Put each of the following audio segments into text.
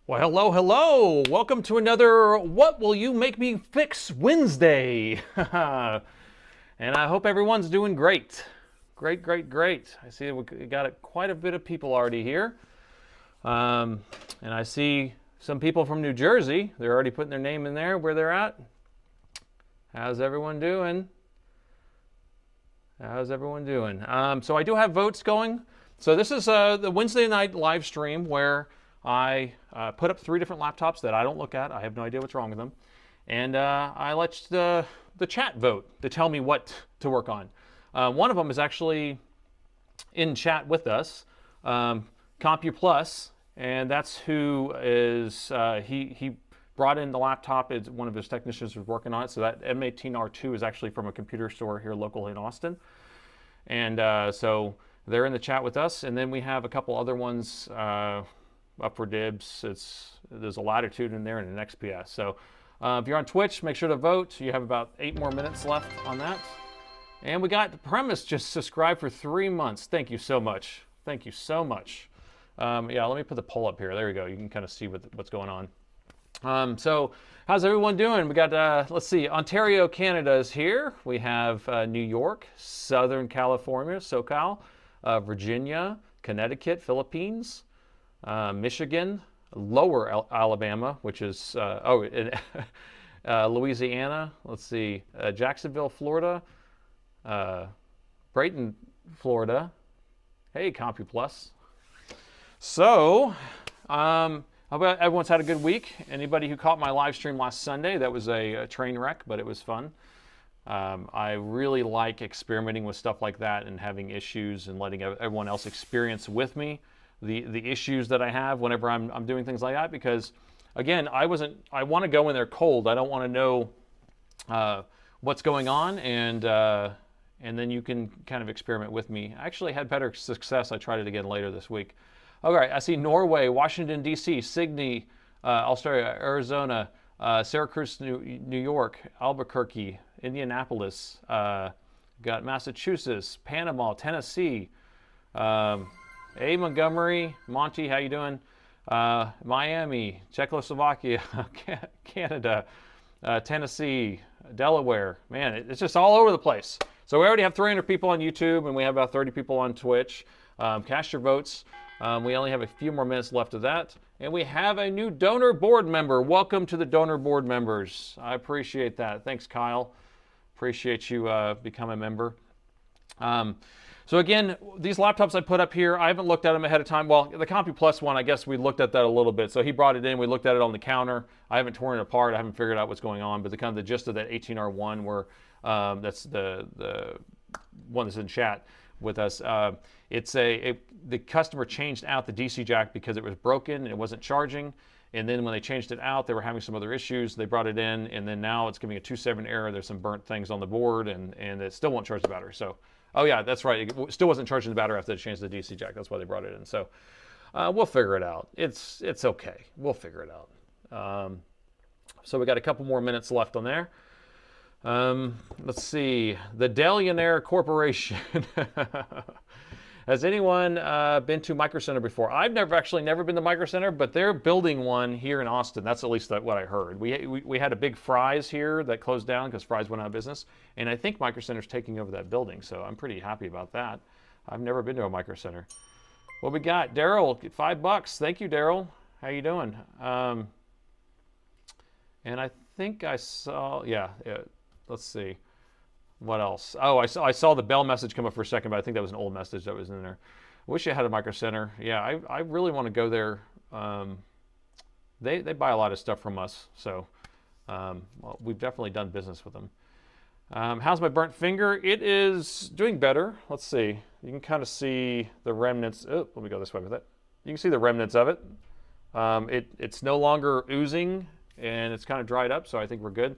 Well, hello, hello. Welcome to another What Will You Make Me Fix Wednesday. And I hope everyone's doing great. Great, great, great. I see we got quite a bit of people already here. And I see some people from New Jersey. They're already putting their name in there where they're at. How's everyone doing? How's everyone doing? So I do have votes going. So this is the Wednesday night live stream where I put up 3 different laptops that I don't look at. I have no idea what's wrong with them. And I let the chat vote to tell me what to work on. One of them is actually in chat with us, CompuPlus, and that's who is, he brought in the laptop. It's one of his technicians was working on it. So that M18R2 is actually from a computer store here locally in Austin. And so they're in the chat with us. And then we have a couple other ones up for dibs. There's a Latitude in there and an XPS. So if you're on Twitch, make sure to vote. You have about 8 more minutes left on that. And we got the Premise just subscribed for 3 months. Thank you so much. Thank you so much. Yeah, let me put the poll up here. There we go. You can kind of see what's going on. So how's everyone doing? We got, let's see, Ontario, Canada is here. We have New York, Southern California, SoCal, Virginia, Connecticut, Philippines, Michigan, Lower Alabama, which is, Louisiana, let's see, Jacksonville, Florida, Brayton, Florida. Hey, CompuPlus. So, how about everyone's had a good week? Anybody who caught my live stream last Sunday, that was a train wreck, but it was fun. I really like experimenting with stuff like that and having issues and letting everyone else experience with me the issues that I have whenever I'm doing things like that, because again, I want to go in there cold. I don't want to know what's going on, and then you can kind of experiment with me. I actually had better success. I tried it again later this week. All right, I see Norway, Washington, D.C., Sydney, Australia, Arizona, Syracuse, New York, Albuquerque, Indianapolis, got Massachusetts, Panama, Tennessee, Montgomery, Monty, how you doing? Miami, Czechoslovakia, Canada, Tennessee, Delaware. Man, it's just all over the place. So we already have 300 people on YouTube, and we have about 30 people on Twitch. Cast your votes. We only have a few more minutes left of that. And we have a new donor board member. Welcome to the donor board members. I appreciate that. Thanks, Kyle. Appreciate you becoming a member. So again, these laptops I put up here, I haven't looked at them ahead of time. Well, the CompuPlus one, I guess we looked at that a little bit. So he brought it in, we looked at it on the counter. I haven't torn it apart, I haven't figured out what's going on, but the kind of the gist of that 18R1 where that's the one that's in chat with us. The customer changed out the DC jack because it was broken and it wasn't charging. And then when they changed it out, they were having some other issues. They brought it in, and then now it's giving a 2.7 error. There's some burnt things on the board, and it still won't charge the battery. So, oh yeah, that's right. It still wasn't charging the battery after they changed the DC jack. That's why they brought it in. So we'll figure it out. It's okay. We'll figure it out. So we got a couple more minutes left on there. Let's see. The Dell and Alienware Corporation. Has anyone been to Micro Center before? I've never been to Micro Center, but they're building one here in Austin. That's at least what I heard. We had a big Fry's here that closed down because Fry's went out of business, and I think Micro Center's taking over that building, so I'm pretty happy about that. I've never been to a Micro Center. What we got? Daryl, $5. Thank you, Daryl. How you doing? And I think I saw, yeah, let's see. What else? Oh, I saw the Bell message come up for a second, but I think that was an old message that was in there. I wish I had a Micro Center. Yeah, I really want to go there. They buy a lot of stuff from us, so well, we've definitely done business with them. How's my burnt finger? It is doing better. Let's see. You can kind of see the remnants. Oh, let me go this way with it. You can see the remnants of it. It's no longer oozing, and it's kind of dried up, so I think we're good.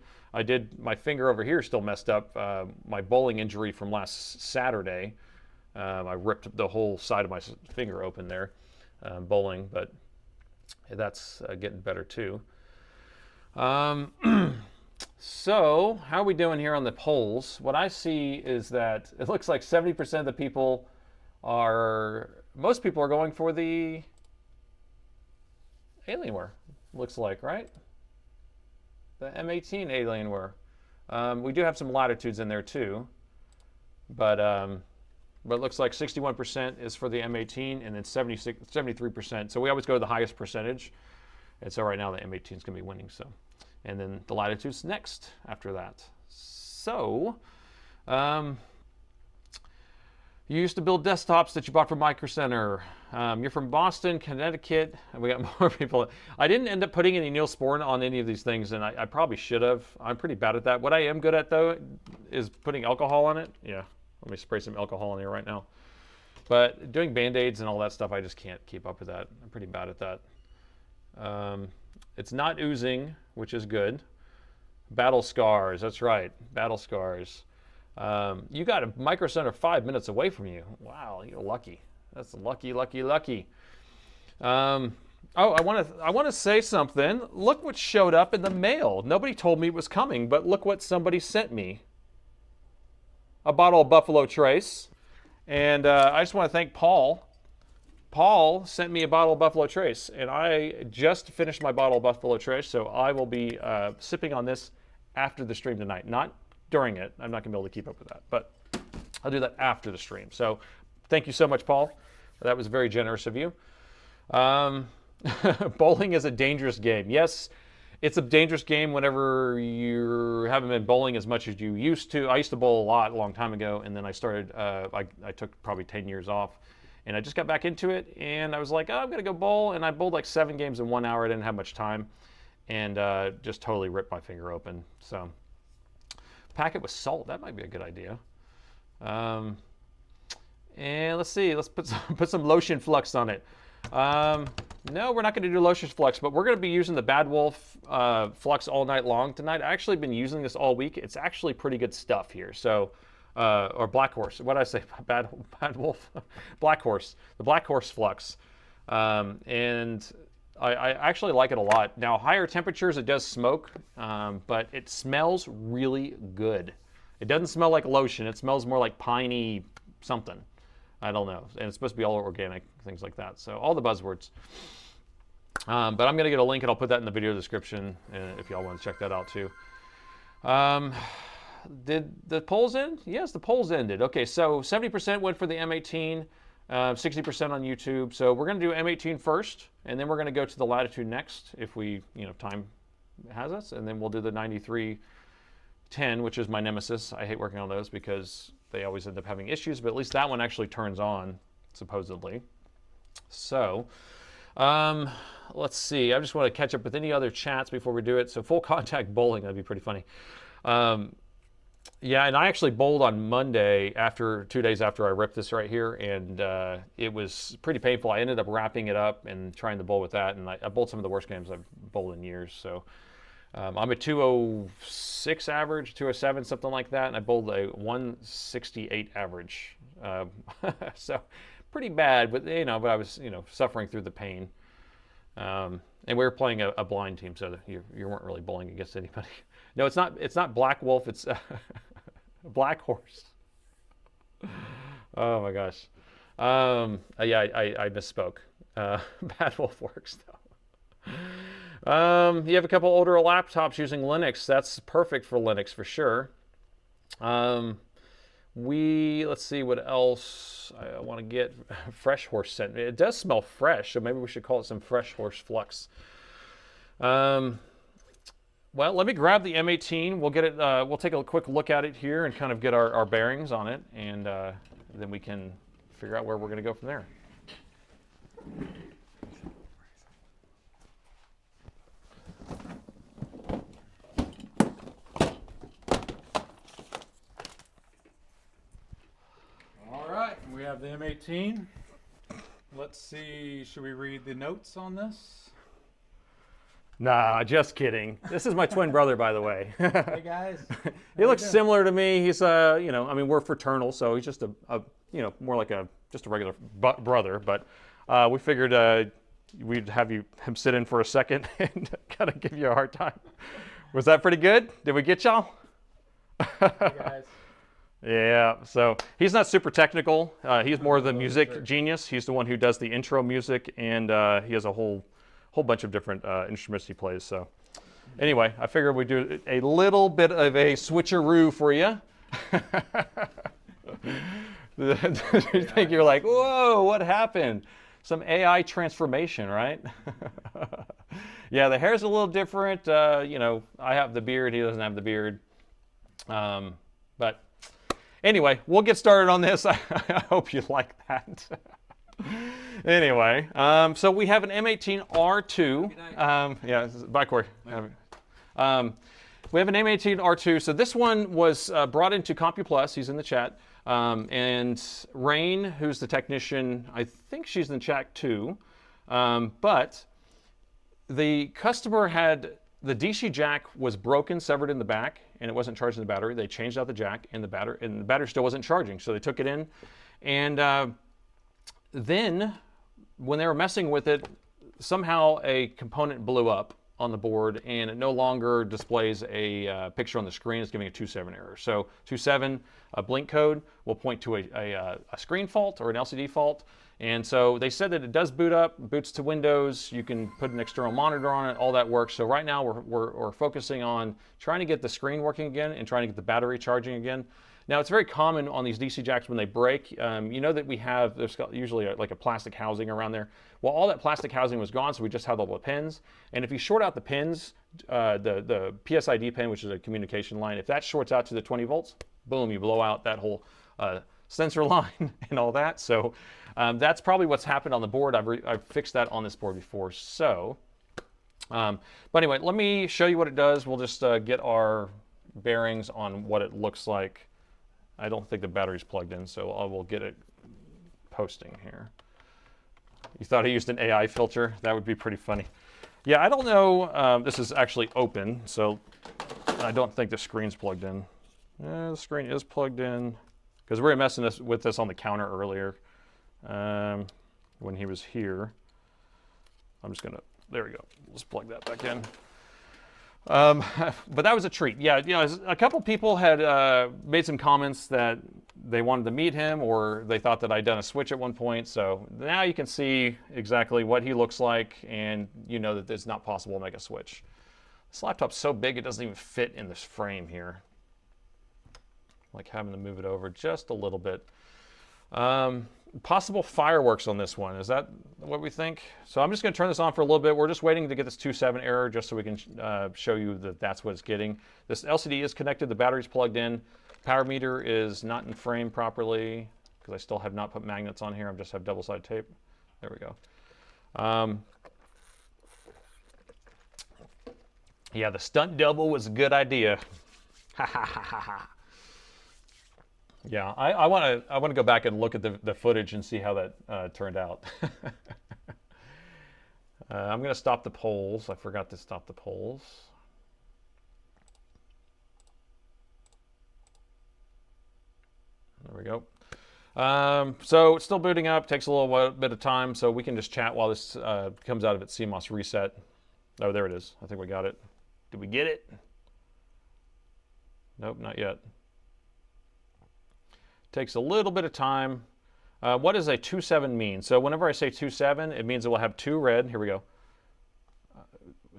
My finger over here still messed up. My bowling injury from last Saturday, I ripped the whole side of my finger open there, bowling, but that's getting better too. So how are we doing here on the polls? What I see is that it looks like 70% of the people most people are going for the Alienware. looks like, right? The M18 Alienware. We do have some latitudes in there too, but it looks like 61% is for the M18 and then 73%. So we always go to the highest percentage. And so right now the M18 is going to be winning. So, and then the latitude's next after that. So, you used to build desktops that you bought from Micro Center. You're from Boston, Connecticut. And we got more people. I didn't end up putting any Neosporin on any of these things, and I probably should have. I'm pretty bad at that. What I am good at, though, is putting alcohol on it. Yeah, let me spray some alcohol in here right now. But doing Band-Aids and all that stuff, I just can't keep up with that. I'm pretty bad at that. It's not oozing, which is good. Battle scars, that's right, battle scars. You got a Micro Center 5 minutes away from you. Wow, you're lucky. That's lucky, lucky, lucky. Oh, I want to say something. Look what showed up in the mail. Nobody told me it was coming, but look what somebody sent me. A bottle of Buffalo Trace. And I just want to thank Paul. Paul sent me a bottle of Buffalo Trace, and I just finished my bottle of Buffalo Trace, so I will be sipping on this after the stream tonight. Not during it. I'm not going to be able to keep up with that, but I'll do that after the stream. So thank you so much, Paul. That was very generous of you. Bowling is a dangerous game. Yes, it's a dangerous game whenever you haven't been bowling as much as you used to. I used to bowl a lot a long time ago, and then I started, I took probably 10 years off, and I just got back into it, and I was like, oh, I'm going to go bowl, and I bowled like 7 games in 1 hour. I didn't have much time, and just totally ripped my finger open. So pack it with salt. That might be a good idea. And let's see. Let's put some lotion flux on it. No, we're not going to do lotion flux, but we're going to be using the Bad Wolf flux all night long tonight. I've actually been using this all week. It's actually pretty good stuff here. So, or BlackHorse. What did I say? Bad Wolf? BlackHorse. The BlackHorse flux. And I actually like it a lot. Now, higher temperatures, it does smoke, but it smells really good. It doesn't smell like lotion. It smells more like piney something. I don't know. And it's supposed to be all organic, things like that. So all the buzzwords. But I'm going to get a link, and I'll put that in the video description if y'all want to check that out too. Did the polls end? Yes, the polls ended. Okay, so 70% went for the M18, 60% on YouTube. So we're going to do M18 first, and then we're going to go to the Latitude next if we, time has us, and then we'll do the 9310, which is my nemesis. I hate working on those because they always end up having issues, but at least that one actually turns on, supposedly. So, let's see. I just want to catch up with any other chats before we do it. So full contact bowling, that'd be pretty funny. Yeah, and I actually bowled on Monday 2 days after I ripped this right here, and it was pretty painful. I ended up wrapping it up and trying to bowl with that, and I bowled some of the worst games I've bowled in years. So I'm a 206 average, 207, something like that, and I bowled a 168 average. So pretty bad, but but I was suffering through the pain. And we were playing a blind team, so you weren't really bowling against anybody. No, it's not Black Wolf, it's BlackHorse. Oh my gosh. Yeah, I misspoke. Bad Wolf works though. You have a couple older laptops using Linux. That's perfect for Linux for sure. Let's see what else I want to get. Fresh Horse sent me. It does smell fresh, so maybe we should call it some Fresh Horse Flux. Well, let me grab the M18. We'll get it. We'll take a quick look at it here and kind of get our bearings on it, and then we can figure out where we're going to go from there. All right, we have the M18. Let's see, should we read the notes on this? Nah, just kidding. This is my twin brother, by the way. Hey guys. He looks similar to me. He's I mean, we're fraternal, so he's just more like just a regular brother. But we figured we'd have him sit in for a second and kind of give you a hard time. Was that pretty good? Did we get y'all? Hey guys. Yeah, so he's not super technical. He's more the music genius. He's the one who does the intro music, and he has a whole whole bunch of different instruments he plays. So anyway, I figured we'd do a little bit of a switcheroo for you. You think you're like, whoa, what happened? Some AI transformation, right? Yeah, the hair's a little different. You know, I have the beard, he doesn't have the beard. But anyway, we'll get started on this. I hope you like that. Anyway, so we have an M18R2. Yeah, bye, Corey. We have an M18R2. So this one was brought into CompuPlus. He's in the chat. And Rain, who's the technician, I think she's in the chat too. But the customer had the DC jack was broken, severed in the back, and it wasn't charging the battery. They changed out the jack, and the battery still wasn't charging. So they took it in, and then when they were messing with it, somehow a component blew up on the board, and it no longer displays a picture on the screen. It's giving a 2.7 error. So 2.7 blink code will point to a screen fault or an LCD fault. And so they said that it does boot up, boots to Windows. You can put an external monitor on it. All that works. So right now we're focusing on trying to get the screen working again and trying to get the battery charging again. Now, it's very common on these DC jacks when they break. You know that there's usually like a plastic housing around there. Well, all that plastic housing was gone, so we just had all the pins. And if you short out the pins, the PSID pin, which is a communication line, if that shorts out to the 20 volts, boom, you blow out that whole sensor line and all that. So that's probably what's happened on the board. I've fixed that on this board before. So, but anyway, let me show you what it does. We'll just get our bearings on what it looks like. I don't think the battery's plugged in, so I will get it posting here. You thought I used an AI filter? That would be pretty funny. Yeah, I don't know. This is actually open, so I don't think the screen's plugged in. The screen is plugged in because we were messing with this on the counter earlier when he was here. I'm just gonna, there we go. Let's plug that back in. But that was a treat. Yeah, you know, a couple people had made some comments that they wanted to meet him, or they thought that I'd done a switch at one point. So now you can see exactly what he looks like, and you know that it's not possible to make a switch. This laptop's so big it doesn't even fit in this frame here. Like having to move it over just a little bit. Possible fireworks on this one. Is that what we think? So I'm just going to turn this on for a little bit. We're just waiting to get this 2.7 error just so we can show you that that's what it's getting. This LCD is connected. The battery's plugged in. Power meter is not in frame properly because I still have not put magnets on here. I just have double-sided tape. There we go. Yeah, the stunt double was a good idea. Ha ha ha ha ha. Yeah, I want to go back and look at the footage and see how that turned out. I'm going to stop the polls. I forgot to stop the polls. There we go. So it's still booting up. Takes a little bit of time, so we can just chat while this comes out of its CMOS reset. Oh, there it is. I think we got it. Did we get it? Nope, not yet. Takes a little bit of time. What does a 2.7 mean? So whenever I say 2.7, it means it will have 2 red. Here we go.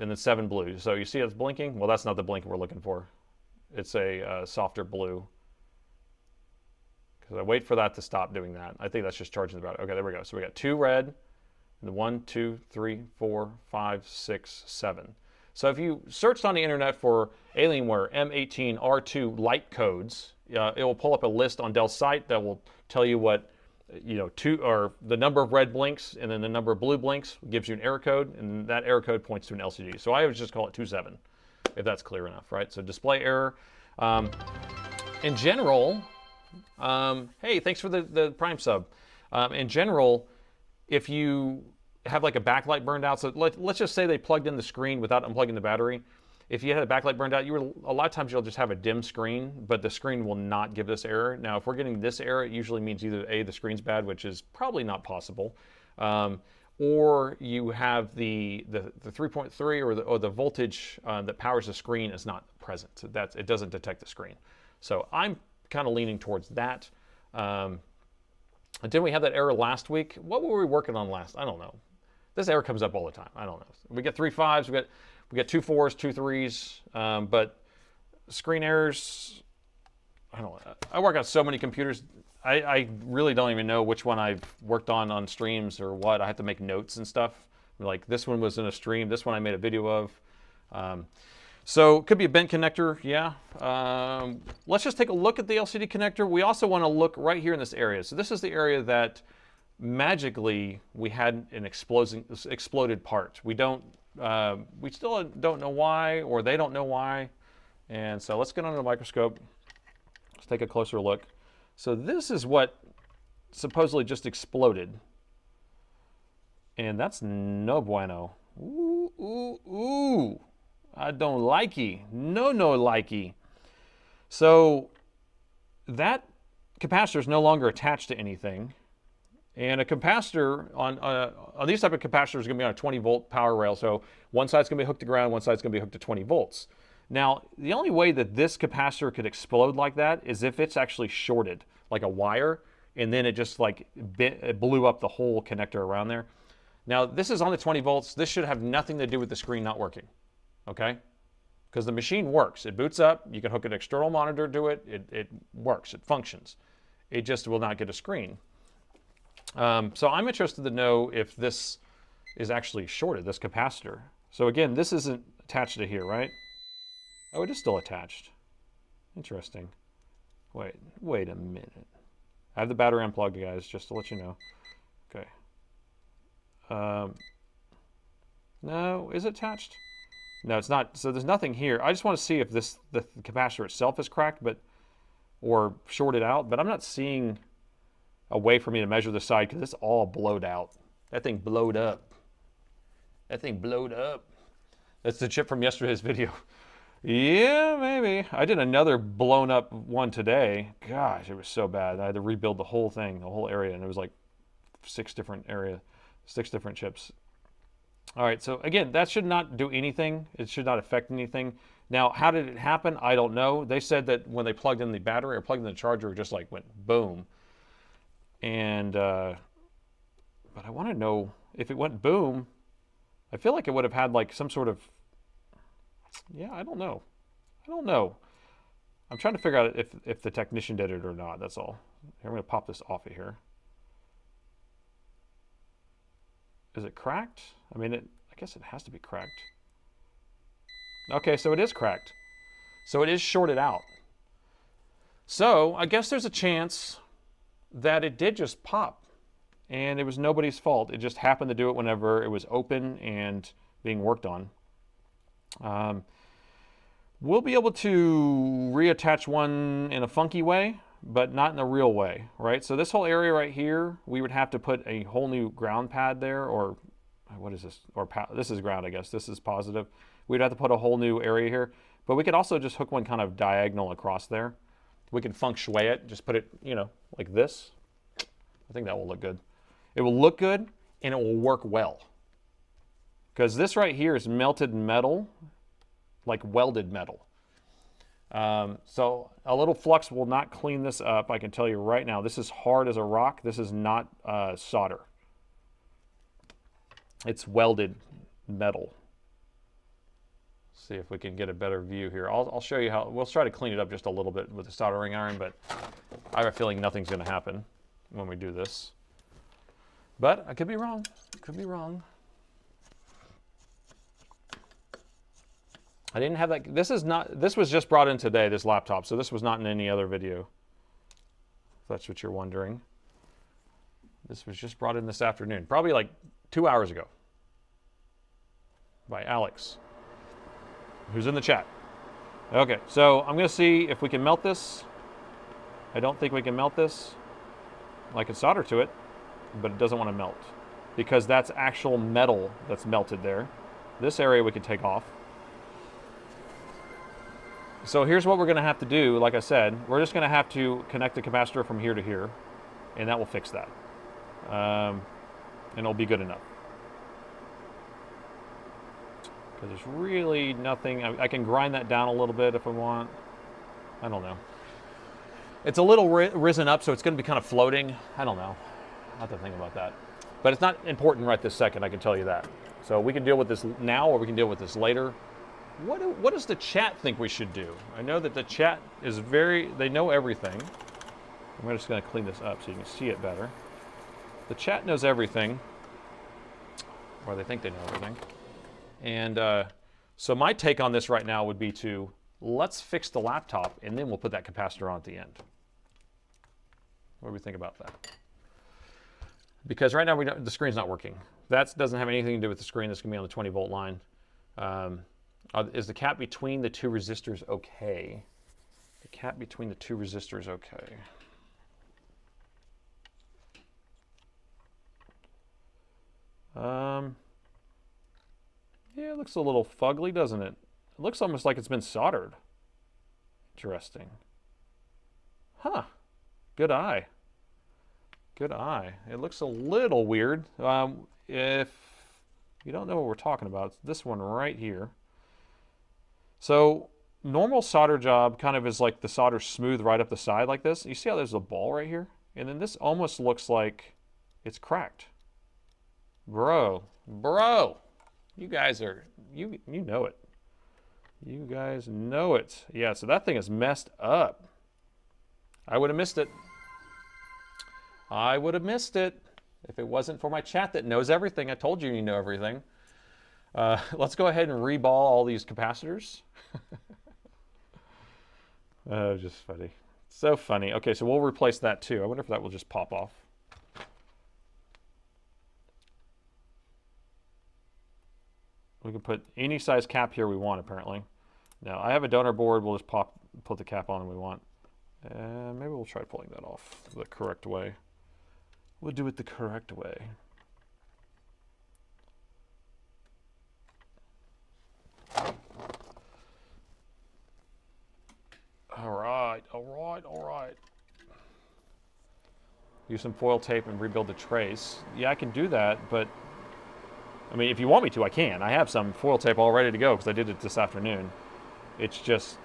And then 7 blue. So you see it's blinking? Well, that's not the blink we're looking for. It's a softer blue. Because I wait for that to stop doing that. I think that's just charging the battery. Okay, there we go. So we got 2 red. And then 1, 2, 3, 4, 5, 6, 7. So if you searched on the internet for Alienware M18 R2 light codes, it will pull up a list on Dell's site that will tell you what, you know, the number of red blinks and then the number of blue blinks gives you an error code, and that error code points to an LCD. So I would just call it 2.7, if that's clear enough, right? So display error. In general, hey, thanks for the Prime sub. In general, if you have like a backlight burned out, so let's just say they plugged in the screen without unplugging the battery. If you had a backlight burned out, a lot of times you'll just have a dim screen, but the screen will not give this error. Now, if we're getting this error, it usually means either A, the screen's bad, which is probably not possible, or you have the 3.3 or the voltage that powers the screen is not present. So it doesn't detect the screen. So I'm kind of leaning towards that. Didn't we have that error last week? What were we working on last? I don't know. this error comes up all the time. I don't know. We get 3 5s, we get 2 4s, 2 3s, but screen errors, I don't know. I work on so many computers. I really don't even know which one I've worked on streams or what. I have to make notes and stuff. Like this one was in a stream. This one I made a video of. So it could be a bent connector, yeah. Let's just take a look at the LCD connector. We also want to look right here in this area. So this is the area that magically we had an exploded part. We still don't know why, or they don't know why. And so let's get under the microscope. Let's take a closer look. So this is what supposedly just exploded. And that's no bueno. Ooh, ooh, ooh. I don't likey. No likey. So that capacitor is no longer attached to anything. And a capacitor on these type of capacitors is going to be on a 20-volt power rail. So one side's going to be hooked to ground, one side's going to be hooked to 20 volts. Now, the only way that this capacitor could explode like that is if it's actually shorted, like a wire, and then it just like it blew up the whole connector around there. Now, this is on the 20 volts. This should have nothing to do with the screen not working, okay? Because the machine works. It boots up. You can hook an external monitor to it. It works. It functions. It just will not get a screen. So I'm interested to know if this is actually shorted, this capacitor. So again, this isn't attached to here, right? Oh, it is still attached. Interesting. Wait a minute. I have the battery unplugged, guys, just to let you know. Okay. No, is it attached? No, it's not. So there's nothing here. I just want to see if the capacitor itself is cracked, or shorted out, but I'm not seeing a way for me to measure the side because it's all blowed out. That thing blowed up. That thing blowed up. That's the chip from yesterday's video. Yeah, maybe. I did another blown up one today. Gosh, it was so bad. I had to rebuild the whole thing, the whole area, and it was like 6 different chips. All right, so again, that should not do anything. It should not affect anything. Now, how did it happen? I don't know. They said that when they plugged in the battery or plugged in the charger, it just like went boom. And, but I want to know if it went boom, I feel like it would have had like some sort of, yeah, I don't know. I'm trying to figure out if the technician did it or not, that's all. Here, I'm going to pop this off of here. Is it cracked? I mean, I guess it has to be cracked. Okay, so it is cracked. So it is shorted out. So I guess there's a chance that it did just pop. And it was nobody's fault. It just happened to do it whenever it was open and being worked on. We'll be able to reattach one in a funky way, but not in a real way, right? So this whole area right here, we would have to put a whole new ground pad there, or what is this? Or this is ground, I guess. This is positive. We'd have to put a whole new area here, but we could also just hook one kind of diagonal across there. We can feng shui it, just put it, you know, like this. I think that will look good. It will look good and it will work well. Because this right here is melted metal, like welded metal. So a little flux will not clean this up. I can tell you right now, this is hard as a rock. This is not solder. It's welded metal. See if we can get a better view here. I'll show you how. We'll try to clean it up just a little bit with the soldering iron, but I have a feeling nothing's going to happen when we do this. But I could be wrong. Could be wrong. I didn't have that. This was just brought in today, this laptop, so this was not in any other video. If that's what you're wondering. This was just brought in this afternoon, probably like 2 hours ago, by Alex, who's in the chat. Okay, so I'm going to see if we can melt this. I don't think we can melt this. I can solder to it, but it doesn't want to melt because that's actual metal that's melted there. This area we can take off. So here's what we're going to have to do. Like I said, we're just going to have to connect the capacitor from here to here, and that will fix that. And it'll be good enough. Because there's really nothing. I can grind that down a little bit if I want. I don't know. It's a little risen up, so it's going to be kind of floating. I don't know. I'll have to think about that. But it's not important right this second, I can tell you that. So we can deal with this now, or we can deal with this later. What does the chat think we should do? I know that the chat is they know everything. I'm just going to clean this up so you can see it better. The chat knows everything, or they think they know everything. And so my take on this right now would be to, let's fix the laptop, and then we'll put that capacitor on at the end. What do we think about that? Because right now the screen's not working. That doesn't have anything to do with the screen. That's going to be on the 20-volt line. Is the cap between the two resistors okay? The cap between the two resistors okay? Yeah, it looks a little fugly, doesn't it? It looks almost like it's been soldered. Interesting. Huh. Good eye. Good eye. It looks a little weird. If you don't know what we're talking about, it's this one right here. So normal solder job kind of is like the solder smooth right up the side like this. You see how there's a ball right here? And then this almost looks like it's cracked. Bro, you guys are, you know it. You guys know it. Yeah, so that thing is messed up. I would have missed it. I would have missed it if it wasn't for my chat that knows everything. I told you know everything. Let's go ahead and reball all these capacitors. Oh, just funny. So funny. Okay, so we'll replace that too. I wonder if that will just pop off. We can put any size cap here we want, apparently. Now, I have a donor board. We'll just put the cap on when we want. Maybe we'll try pulling that off the correct way. We'll do it the correct way. All right. Use some foil tape and rebuild the trace. Yeah, I can do that, but I mean, if you want me to, I can. I have some foil tape all ready to go because I did it this afternoon. It's just,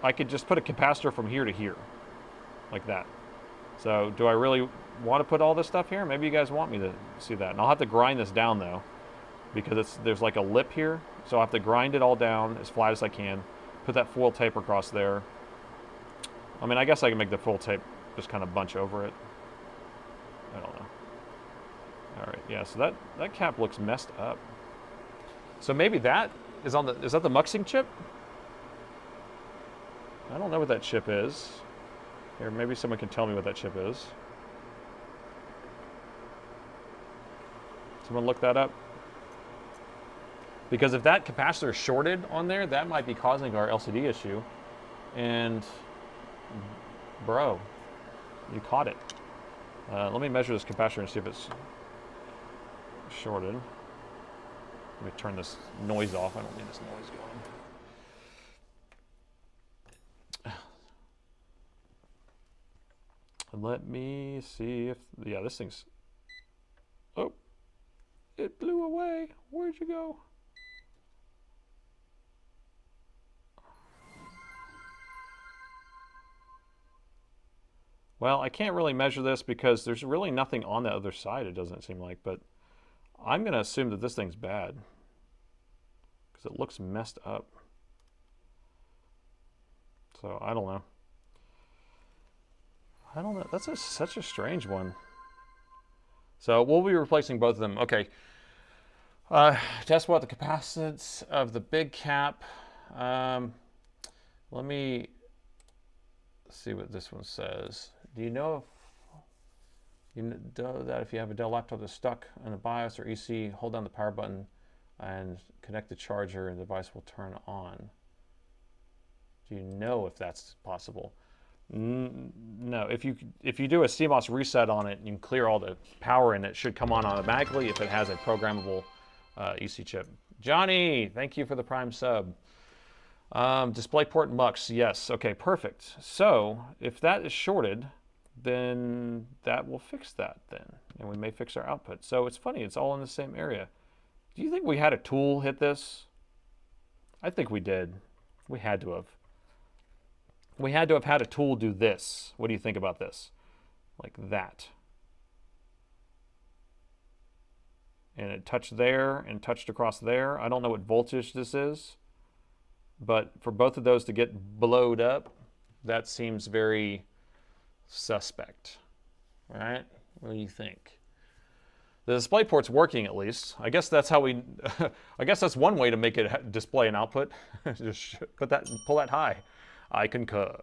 I could just put a capacitor from here to here, like that. So do I really want to put all this stuff here? Maybe you guys want me to see that. And I'll have to grind this down though, because there's like a lip here. So I have to grind it all down as flat as I can. Put that foil tape across there. I mean, I guess I can make the foil tape just kind of bunch over it. I don't know. All right, yeah, so that cap looks messed up. So maybe that is on is that the muxing chip? I don't know what that chip is. Here, maybe someone can tell me what that chip is. Someone look that up? Because if that capacitor is shorted on there, that might be causing our LCD issue. And, bro, you caught it. Let me measure this capacitor and see if it's shorted. Let me turn this noise off. I don't need this noise going. Let me see if, yeah, this thing's, oh, it blew away. Where'd you go? Well, I can't really measure this because there's really nothing on the other side, it doesn't seem like, but I'm going to assume that this thing's bad because it looks messed up. So I don't know. I don't know. That's such a strange one. So we'll be replacing both of them. Okay. Test what the capacitance of the big cap. Let me see what this one says. Do you know if you have a Dell laptop that's stuck in a BIOS or EC, hold down the power button and connect the charger and the device will turn on? Do you know if that's possible? No. If you do a CMOS reset on it, you can clear all the power and it should come on automatically if it has a programmable EC chip. Johnny, thank you for the Prime sub. DisplayPort mux, yes. Okay, perfect. So if that is shorted, then that will fix that then, and we may fix our output. So it's funny, it's all in the same area. Do you think we had a tool hit this? I think we did. We had to have. We had to have had a tool do this. What do you think about this? Like that. and it touched there and touched across there. I don't know what voltage this is, but for both of those to get blowed up, that seems very suspect, right? What do you think? The display port's working at least. I guess that's how we, I guess that's one way to make it display an output. Just put that, pull that high. I concur.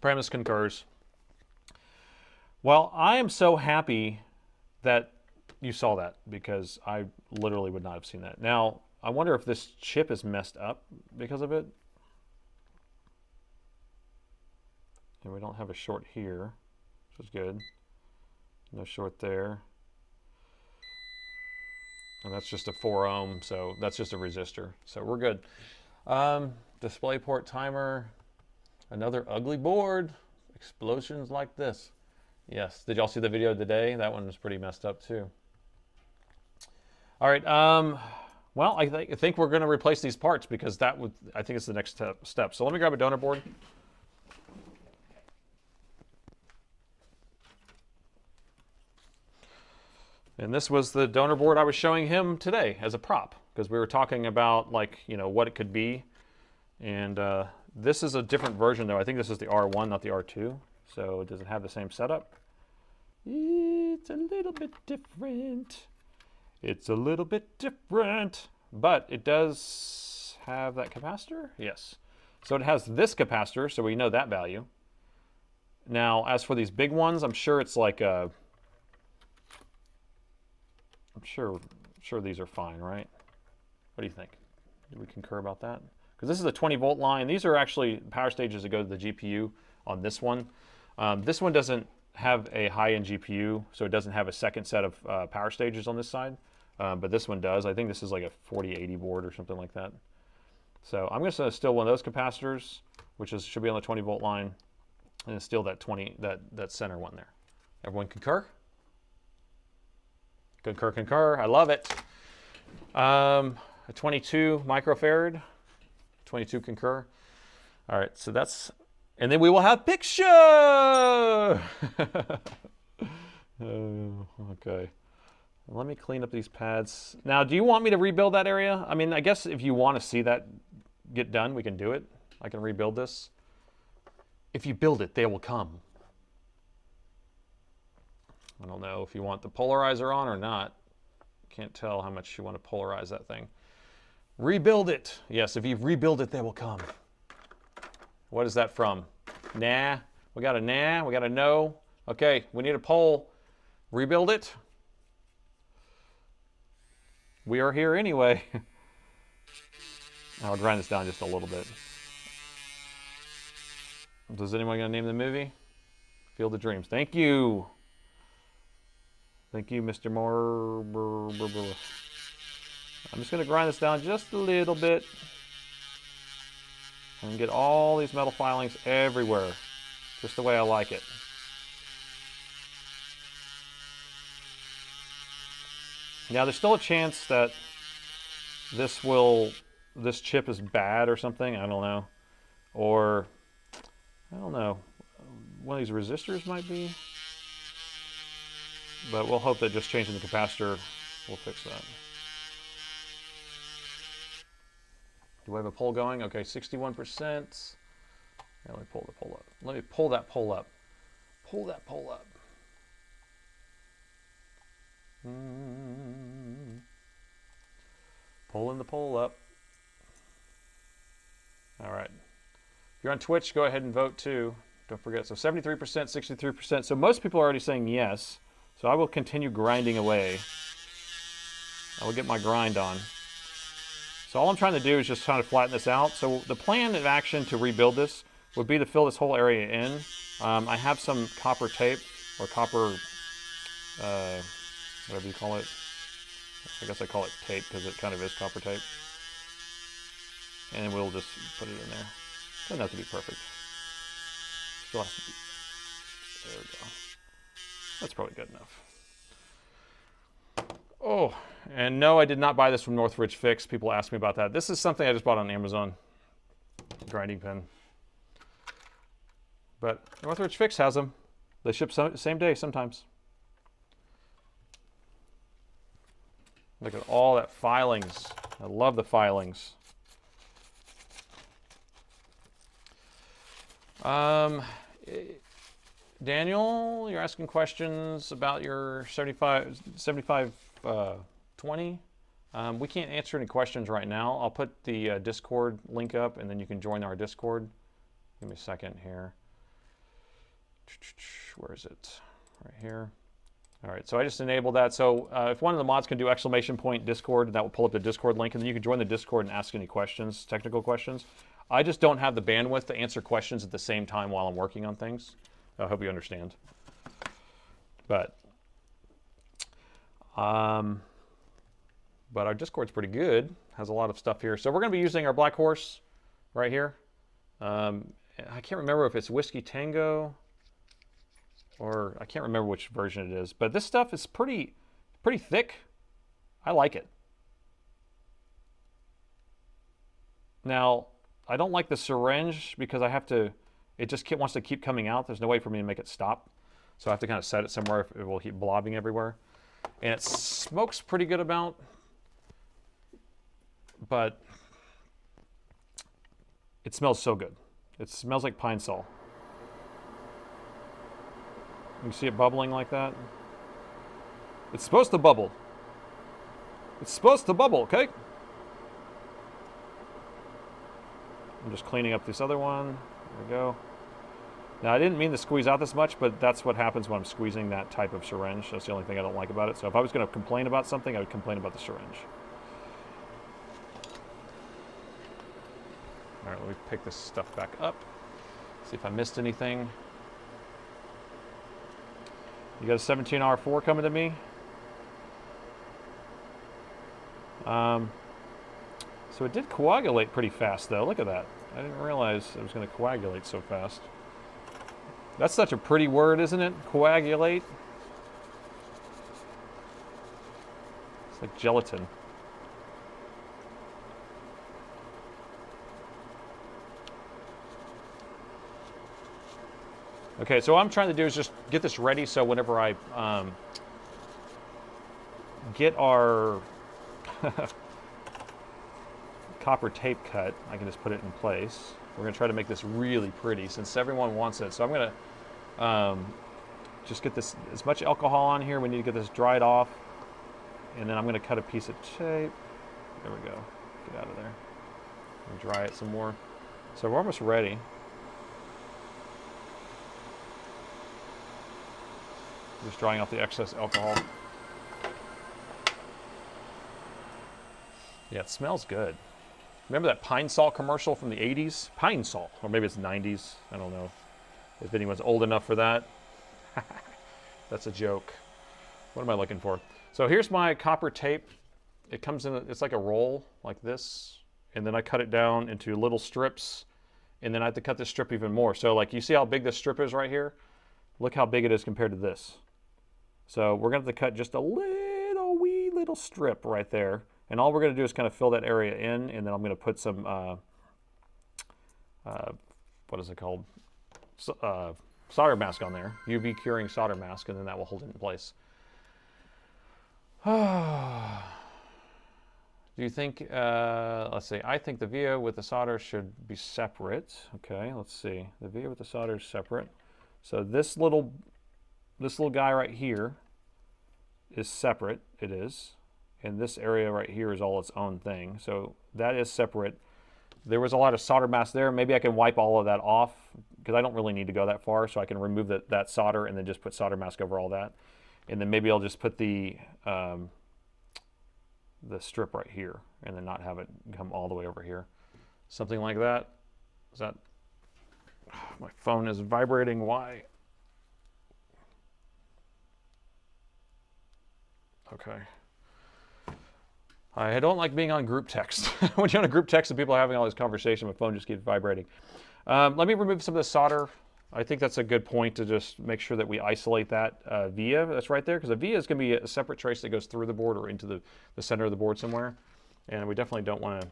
Premise concurs. Well, I am so happy that you saw that because I literally would not have seen that. Now, I wonder if this chip is messed up because of it. And we don't have a short here, which is good. No short there. And that's just a 4 ohm, so that's just a resistor. So we're good. DisplayPort timer. Another ugly board. Explosions like this. Yes. Did y'all see the video today? That one was pretty messed up too. All right. Well, I think we're going to replace these parts because that would, I think it's the next step. So let me grab a donor board. And this was the donor board I was showing him today as a prop because we were talking about, like, you know, what it could be. And this is a different version though. I think this is the R1, not the R2. So does it have the same setup? It's a little bit different. It's a little bit different, but it does have that capacitor. Yes. So it has this capacitor, so we know that value. Now, as for these big ones, I'm sure it's like a, I'm sure these are fine, right? What do you think? Do we concur about that? Because this is a 20-volt line. These are actually power stages that go to the GPU on this one. This one doesn't have a high-end GPU, so it doesn't have a second set of power stages on this side. But this one does. I think this is like a 4080 board or something like that. So I'm going to steal one of those capacitors, which should be on the 20-volt line, and steal that that center one there. Everyone concur? Concur, concur. I love it. A 22 microfarad. 22 concur. All right, so that's, and then we will have picture. Okay. Let me clean up these pads. Now, do you want me to rebuild that area? I mean, I guess if you want to see that get done, we can do it. I can rebuild this. If you build it, they will come. I don't know if you want the polarizer on or not. Can't tell how much you want to polarize that thing. Rebuild it. Yes, if you rebuild it, they will come. What is that from? Nah. We got a nah. We got a no. Okay, we need a poll. Rebuild it. We are here anyway. I'll grind this down just a little bit. Is anyone going to name the movie? Field of Dreams. Thank you. Thank you, Mr. Moore. I'm just going to grind this down just a little bit and get all these metal filings everywhere, just the way I like it. Now, there's still a chance that this chip is bad or something. I don't know. Or, I don't know. One of these resistors might be. But we'll hope that just changing the capacitor will fix that. Do we have a poll going? Okay, 61%. Yeah, let me pull the poll up. Let me pull that poll up. Pull that poll up. Pulling the poll up. All right. If you're on Twitch, go ahead and vote too. Don't forget. So 73%, 63%. So most people are already saying yes. So I will continue grinding away. I will get my grind on. So all I'm trying to do is just trying to flatten this out. So the plan of action to rebuild this would be to fill this whole area in. I have some copper tape or copper, whatever you call it. I guess I call it tape because it kind of is copper tape. And we'll just put it in there. Doesn't have to be perfect. Still has to be. There we go. That's probably good enough. Oh, and no, I did not buy this from Northridge Fix. People ask me about that. This is something I just bought on Amazon. Grinding pen. But Northridge Fix has them. They ship same day sometimes. Look at all that filings. I love the filings. Daniel, you're asking questions about your 7520. We can't answer any questions right now. I'll put the Discord link up, and then you can join our Discord. Give me a second here. Where is it? Right here. All right, so I just enabled that. So if one of the mods can do ! Discord, that will pull up the Discord link, and then you can join the Discord and ask any questions, technical questions. I just don't have the bandwidth to answer questions at the same time while I'm working on things. I hope you understand. But our Discord's pretty good. Has a lot of stuff here. So we're going to be using our BlackHorse right here. I can't remember if it's Whiskey Tango or I can't remember which version it is. But this stuff is pretty thick. I like it. Now, I don't like the syringe because I have to, it just wants to keep coming out. There's no way for me to make it stop. So I have to kind of set it somewhere if it will keep blobbing everywhere. And it smokes pretty good amount, but it smells so good. It smells like pine sol. You see it bubbling like that? It's supposed to bubble. It's supposed to bubble, okay? I'm just cleaning up this other one. There we go. Now, I didn't mean to squeeze out this much, but that's what happens when I'm squeezing that type of syringe. That's the only thing I don't like about it. So if I was going to complain about something, I would complain about the syringe. All right, let me pick this stuff back up. See if I missed anything. You got a 17R4 coming to me. So it did coagulate pretty fast, though. Look at that. I didn't realize it was going to coagulate so fast. That's such a pretty word, isn't it? Coagulate. It's like gelatin. Okay, so what I'm trying to do is just get this ready so whenever I get our copper tape cut, I can just put it in place. We're going to try to make this really pretty since everyone wants it. So I'm going to just get this, as much alcohol on here. We need to get this dried off. And then I'm going to cut a piece of tape. There we go. Get out of there. And dry it some more. So we're almost ready. Just drying off the excess alcohol. Yeah, it smells good. Remember that Pine Sol commercial from the 80s? Pine Sol, or maybe it's 90s. I don't know if anyone's old enough for that. That's a joke. What am I looking for? So here's my copper tape. It comes in, it's like a roll like this. And then I cut it down into little strips. And then I have to cut this strip even more. So like you see how big this strip is right here? Look how big it is compared to this. So we're going to have to cut just a wee little strip right there. And all we're going to do is kind of fill that area in, and then I'm going to put some, what is it called? Solder mask on there, UV curing solder mask, and then that will hold it in place. Do you think, let's see, I think the via with the solder should be separate. Okay, let's see. The via with the solder is separate. So this little guy right here is separate, it is. And this area right here is all its own thing. So that is separate. There was a lot of solder mask there. Maybe I can wipe all of that off because I don't really need to go that far. So I can remove that solder and then just put solder mask over all that. And then maybe I'll just put the strip right here and then not have it come all the way over here. Something like that. Is that, my phone is vibrating. Why? Okay. I don't like being on group text. When you're on a group text and people are having all this conversation, my phone just keeps vibrating. Let me remove some of the solder. I think that's a good point to just make sure that we isolate that via that's right there, because the via is going to be a separate trace that goes through the board or into the center of the board somewhere. And we definitely don't want to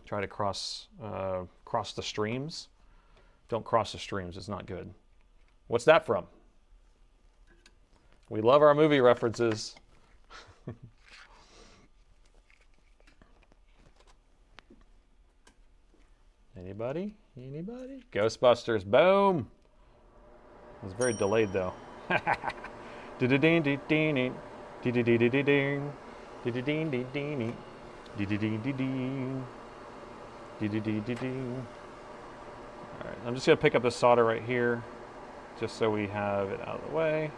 try to cross the streams. Don't cross the streams. It's not good. What's that from? We love our movie references. Anybody? Anybody? Ghostbusters, boom! It was very delayed though. Ding-ding-ding-ding-ding. Ding-ding-ding-ding-ding. Ding-ding-ding-ding-ding. Ding-ding-ding-ding-ding. Ding-ding-ding-ding-ding. All right, I'm just gonna pick up the solder right here, just so we have it out of the way.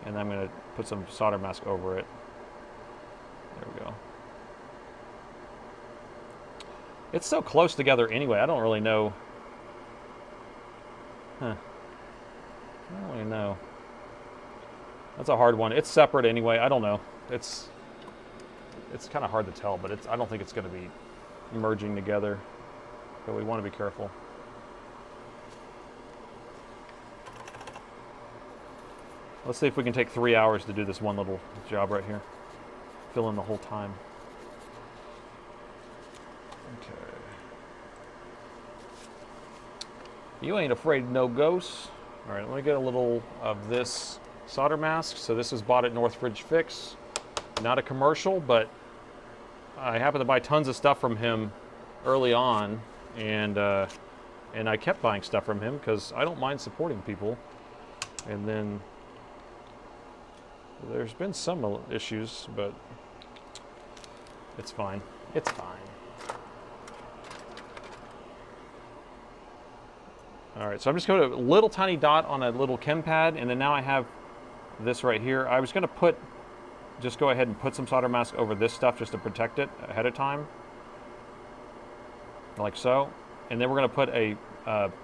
And I'm gonna put some solder mask over it. There we go. It's so close together anyway, I don't really know. Huh. I don't really know. That's a hard one. It's separate anyway, I don't know. It's kind of hard to tell, but I don't think it's gonna be merging together. But we want to be careful. Let's see if we can take 3 hours to do this one little job right here. Fill in the whole time. Okay. You ain't afraid of no ghosts. All right, let me get a little of this solder mask. So this was bought at Northridge Fix. Not a commercial, but I happened to buy tons of stuff from him early on, and I kept buying stuff from him because I don't mind supporting people. And then there's been some issues, but it's fine. It's fine. All right, so I'm just going to a little tiny dot on a little chem pad, and then now I have this right here. I was going to just go ahead and put some solder mask over this stuff just to protect it ahead of time, like so. And then we're going to put a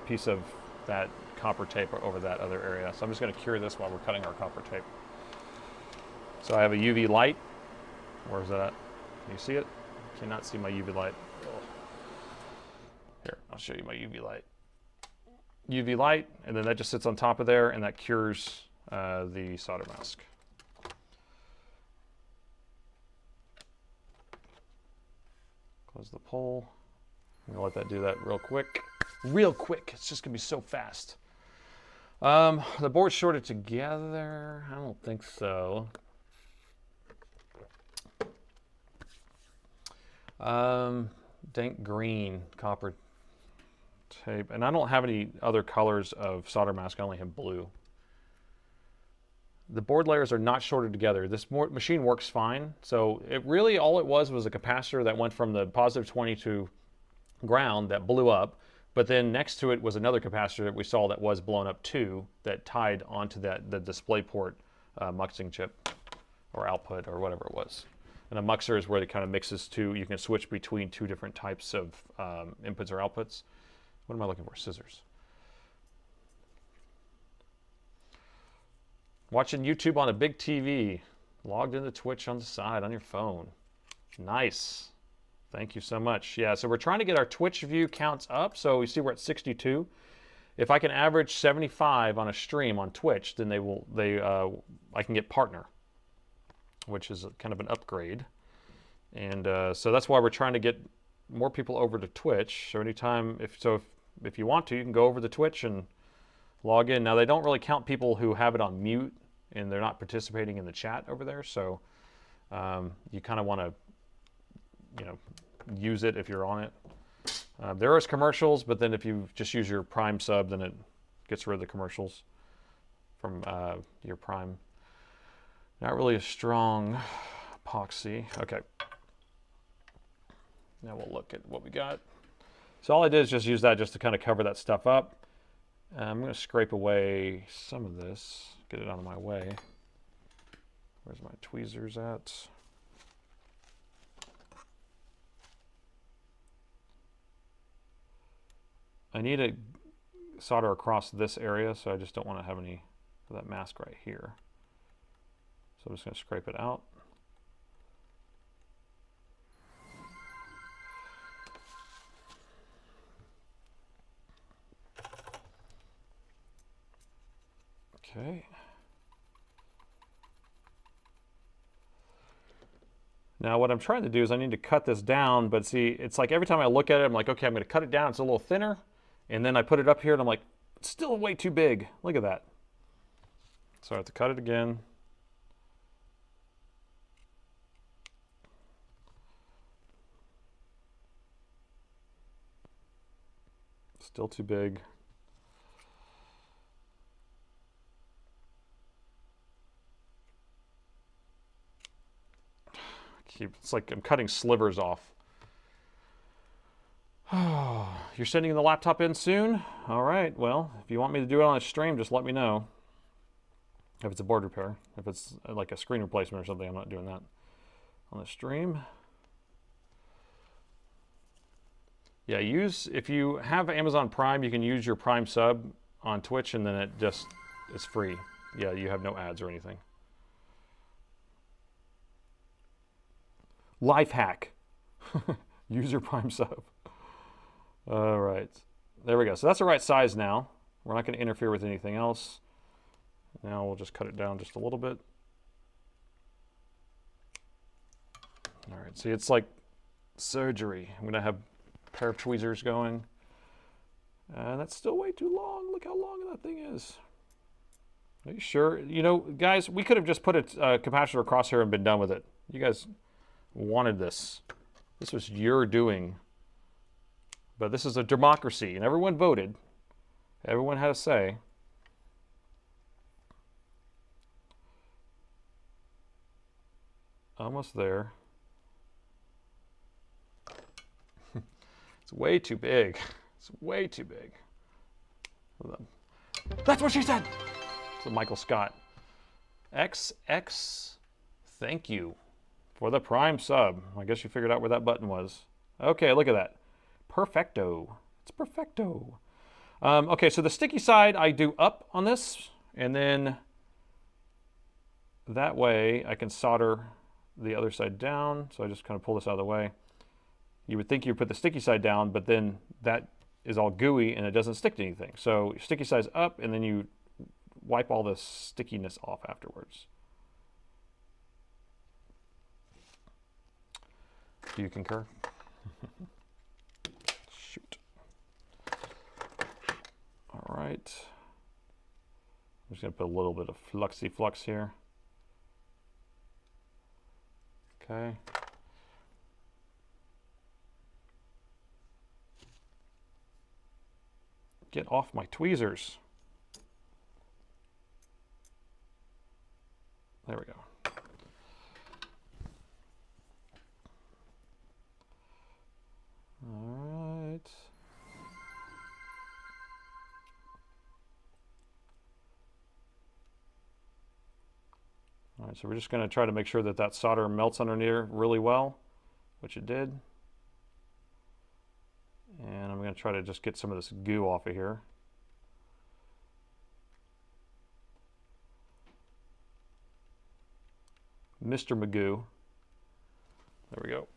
piece of that copper tape over that other area. So I'm just going to cure this while we're cutting our copper tape. So I have a UV light. Where's that at? Can you see it? Cannot see my UV light. Oh. Here, I'll show you my UV light. UV light, and then that just sits on top of there, and that cures the solder mask. Close the pole. I'm gonna let that do that real quick. Real quick, it's just gonna be so fast. The board's shorted together. I don't think so. Dank green copper tape, and I don't have any other colors of solder mask. I only have blue. The board layers are not shorted together. This machine works fine. So it really, all it was a capacitor that went from the positive 20 to ground that blew up. But then next to it was another capacitor that we saw that was blown up too, that tied onto the display port muxing chip or output or whatever it was. And a muxer is where it kind of mixes two. You can switch between two different types of inputs or outputs. What am I looking for? Scissors. Watching YouTube on a big TV, logged into Twitch on the side on your phone. Nice. Thank you so much. Yeah, so we're trying to get our Twitch view counts up. So you see we're at 62. If I can average 75 on a stream on Twitch, then I can get partner, which is kind of an upgrade. And so that's why we're trying to get more people over to Twitch. So anytime, if you want to, you can go over to Twitch and log in. Now they don't really count people who have it on mute and they're not participating in the chat over there. So you kind of want to, use it if you're on it. There is commercials, but then if you just use your Prime sub, then it gets rid of the commercials from your Prime. Not really a strong epoxy. Okay. Now we'll look at what we got. So all I did is just use that just to kind of cover that stuff up. I'm going to scrape away some of this, get it out of my way. Where's my tweezers at? I need to solder across this area, so I just don't want to have any of that mask right here. So I'm just going to scrape it out. Okay. Now what I'm trying to do is I need to cut this down, but see, it's like every time I look at it, I'm like, okay, I'm going to cut it down. It's a little thinner. And then I put it up here and I'm like, it's still way too big. Look at that. So I have to cut it again. Still too big. It's like I'm cutting slivers off. You're sending the laptop in soon? All right, well, if you want me to do it on a stream, just let me know. If it's a board repair. If it's like a screen replacement or something, I'm not doing that on the stream. Yeah, if you have Amazon Prime, you can use your Prime sub on Twitch, and then it's free. Yeah, you have no ads or anything. Life hack. Use your Prime sub. All right, there we go. So that's the right size now. We're not going to interfere with anything else. Now we'll just cut it down just a little bit. All right, see, it's like surgery. I'm going to have a pair of tweezers going. That's still way too long. Look how long that thing is. Are you sure? You know, guys, we could have just put a capacitor across here and been done with it. You guys wanted this. This was your doing. But this is a democracy, and everyone voted. Everyone had a say. Almost there. It's way too big. It's way too big. That's what she said! So Michael Scott. XX, thank you for the Prime sub. I guess you figured out where that button was. Okay, look at that. Perfecto. It's perfecto. Okay, so the sticky side I do up on this, and then that way I can solder the other side down. So I just kind of pull this out of the way. You would think you put the sticky side down, but then that is all gooey and it doesn't stick to anything. So your sticky side's up, and then you wipe all the stickiness off afterwards. Do you concur? Shoot. All right. I'm just going to put a little bit of fluxy flux here. Okay. Get off my tweezers. There we go. All right. All right, so we're just going to try to make sure that that solder melts underneath really well, which it did. And I'm going to try to just get some of this goo off of here. Mr. Magoo. There we go.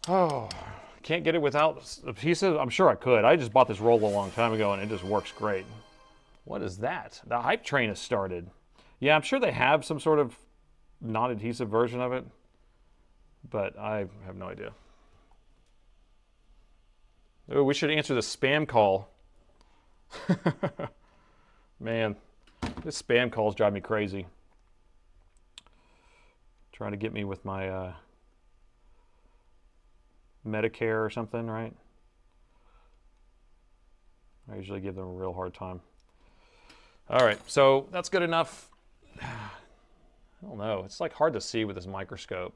Oh, can't get it without adhesive? I'm sure I could. I just bought this roll a long time ago and it just works great. What is that? The hype train has started. Yeah, I'm sure they have some sort of non-adhesive version of it, but I have no idea. Oh, we should answer the spam call. Man, this spam calls drive me crazy. Trying to get me with my Medicare or something, right? I usually give them a real hard time. All right, so that's good enough. I don't know. It's like hard to see with this microscope.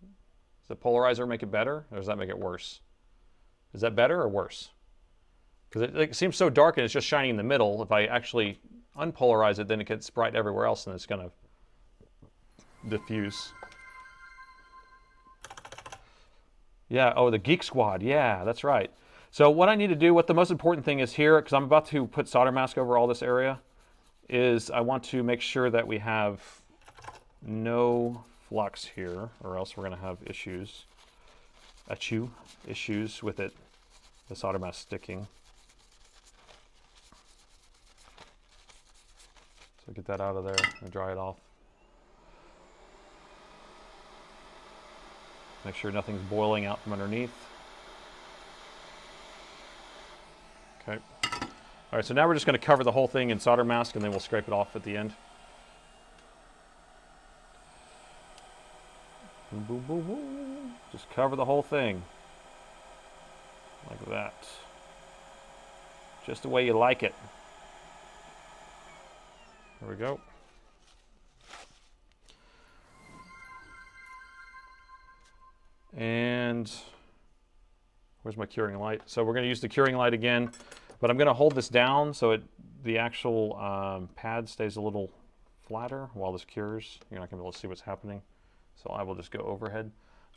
Does the polarizer make it better, or does that make it worse? Is that better or worse? Because it seems so dark and it's just shining in the middle. If I actually unpolarize it, then it gets bright everywhere else and it's going to diffuse. Yeah, oh, the Geek Squad. Yeah, that's right. So what I need to do, what the most important thing is here, because I'm about to put solder mask over all this area, is I want to make sure that we have no flux here, or else we're going to have issues. Issues with it, the solder mask sticking. So get that out of there and dry it off. Make sure nothing's boiling out from underneath. Okay. All right, so now we're just going to cover the whole thing in solder mask, and then we'll scrape it off at the end. Boom, boom, boom, boom. Just cover the whole thing. like that. Just the way you like it. There we go. And where's my curing light? So we're going to use the curing light again, but I'm going to hold this down so the actual pad stays a little flatter while this cures. You're not going to be able to see what's happening. So I will just go overhead.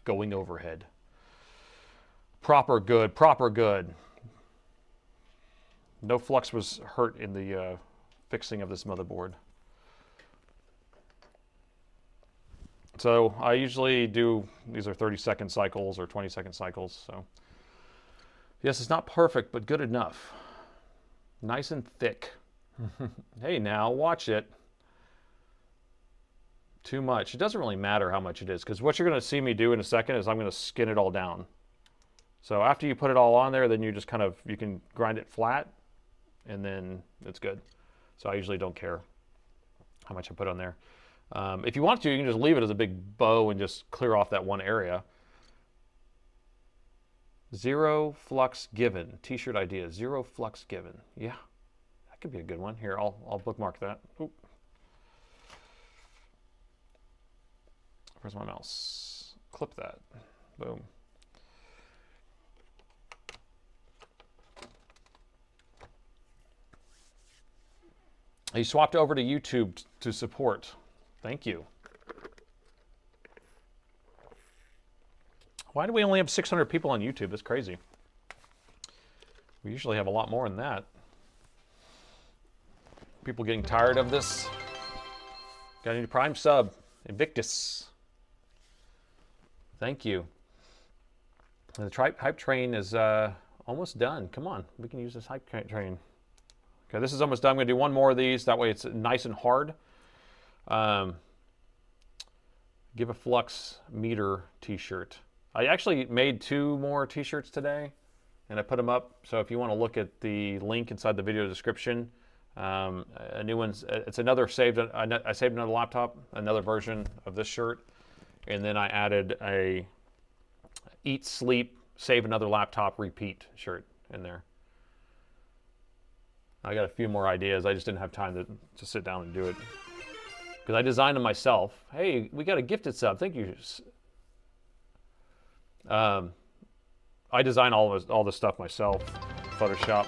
Going overhead. Proper good, proper good. No flux was hurt in the fixing of this motherboard. So I usually do, these are 30-second cycles or 20-second cycles. So yes, it's not perfect, but good enough. Nice and thick. Hey now, watch it. Too much. It doesn't really matter how much it is, because what you're going to see me do in a second is I'm going to skin it all down. So after you put it all on there, then you just kind of, you can grind it flat, and then it's good. So I usually don't care how much I put on there. If you want to, you can just leave it as a big bow and just clear off that one area. Zero flux given. T-shirt idea. Zero flux given. Yeah, that could be a good one. Here, I'll bookmark that. Oop. Where's my mouse? Clip that. Boom. He swapped over to YouTube to support. Thank you. Why do we only have 600 people on YouTube? That's crazy. We usually have a lot more than that. People getting tired of this. Got any Prime sub? Invictus. Thank you. The hype train is almost done. Come on, we can use this hype train. Okay, this is almost done. I'm going to do one more of these. That way it's nice and hard. Give a flux meter t-shirt. I actually made 2 more t-shirts today, and I put them up. So if you want to look at the link inside the video description, a new one's, it's another saved, I saved another laptop, another version of this shirt. And then I added a eat, sleep, save another laptop, repeat shirt in there. I got a few more ideas. I just didn't have time to sit down and do it. Because I designed them myself. Hey, we got a gifted sub. Thank you. I design all this stuff myself. Photoshop.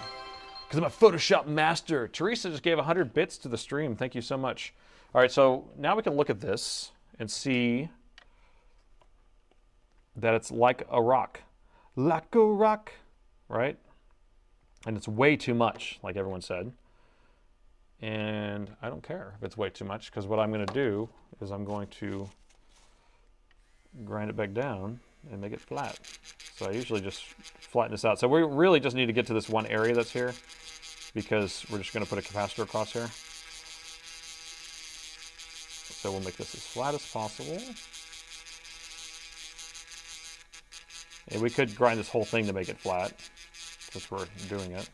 Because I'm a Photoshop master. Teresa just gave 100 bits to the stream. Thank you so much. All right, so now we can look at this and see that it's like a rock. Like a rock, right? And it's way too much, like everyone said. And I don't care if it's way too much, because what I'm going to do is I'm going to grind it back down and make it flat. So I usually just flatten this out. So we really just need to get to this one area that's here, because we're just going to put a capacitor across here. So we'll make this as flat as possible. And we could grind this whole thing to make it flat, since we're doing it.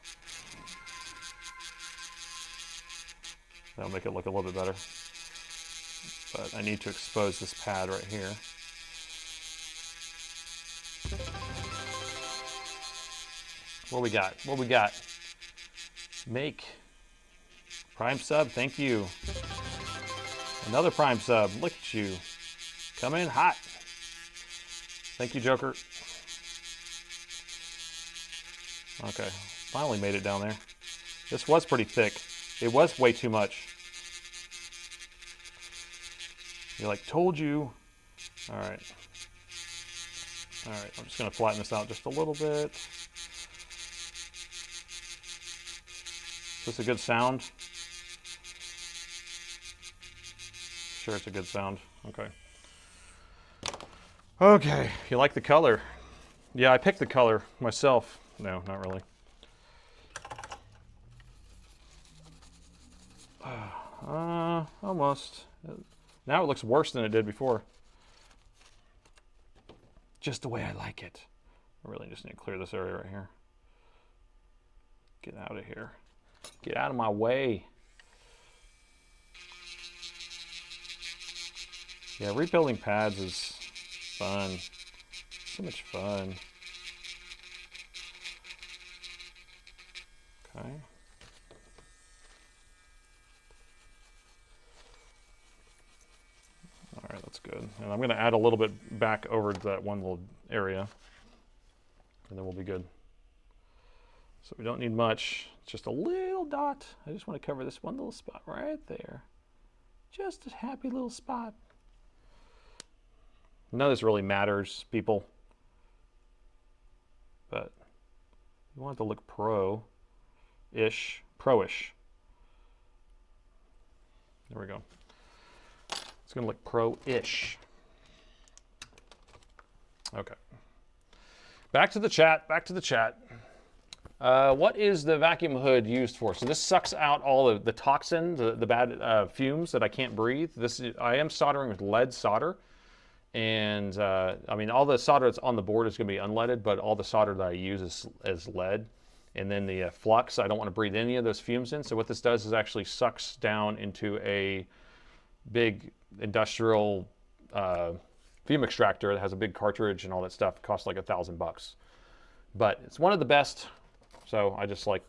That'll make it look a little bit better. But I need to expose this pad right here. What we got? What we got? Make. Prime sub, thank you. Another Prime sub, look at you. Come in hot. Thank you, Joker. Okay, finally made it down there. This was pretty thick. It was way too much. You're like, told you. All right. All right, I'm just gonna flatten this out just a little bit. Is this a good sound? Sure, it's a good sound. Okay. Okay, you like the color? Yeah, I picked the color myself. No, not really. Almost. Now it looks worse than it did before. Just the way I like it. I really just need to clear this area right here. Get out of here. Get out of my way. Yeah, rebuilding pads is fun. So much fun. Okay. All right, that's good. And I'm going to add a little bit back over to that one little area, and then we'll be good. So we don't need much, just a little dot. I just want to cover this one little spot right there. Just a happy little spot. None of this really matters, people. But you want it to look pro-ish. Pro-ish. There we go. It's going to look pro-ish. Okay. Back to the chat. Back to the chat. What is the vacuum hood used for? So this sucks out all of the toxin, the bad fumes that I can't breathe. I am soldering with lead solder. And I mean, all the solder that's on the board is going to be unleaded, but all the solder that I use is lead. And then the flux, I don't want to breathe any of those fumes in. So what this does is actually sucks down into a big industrial fume extractor that has a big cartridge and all that stuff. It costs like $1,000. But it's one of the best. So I just like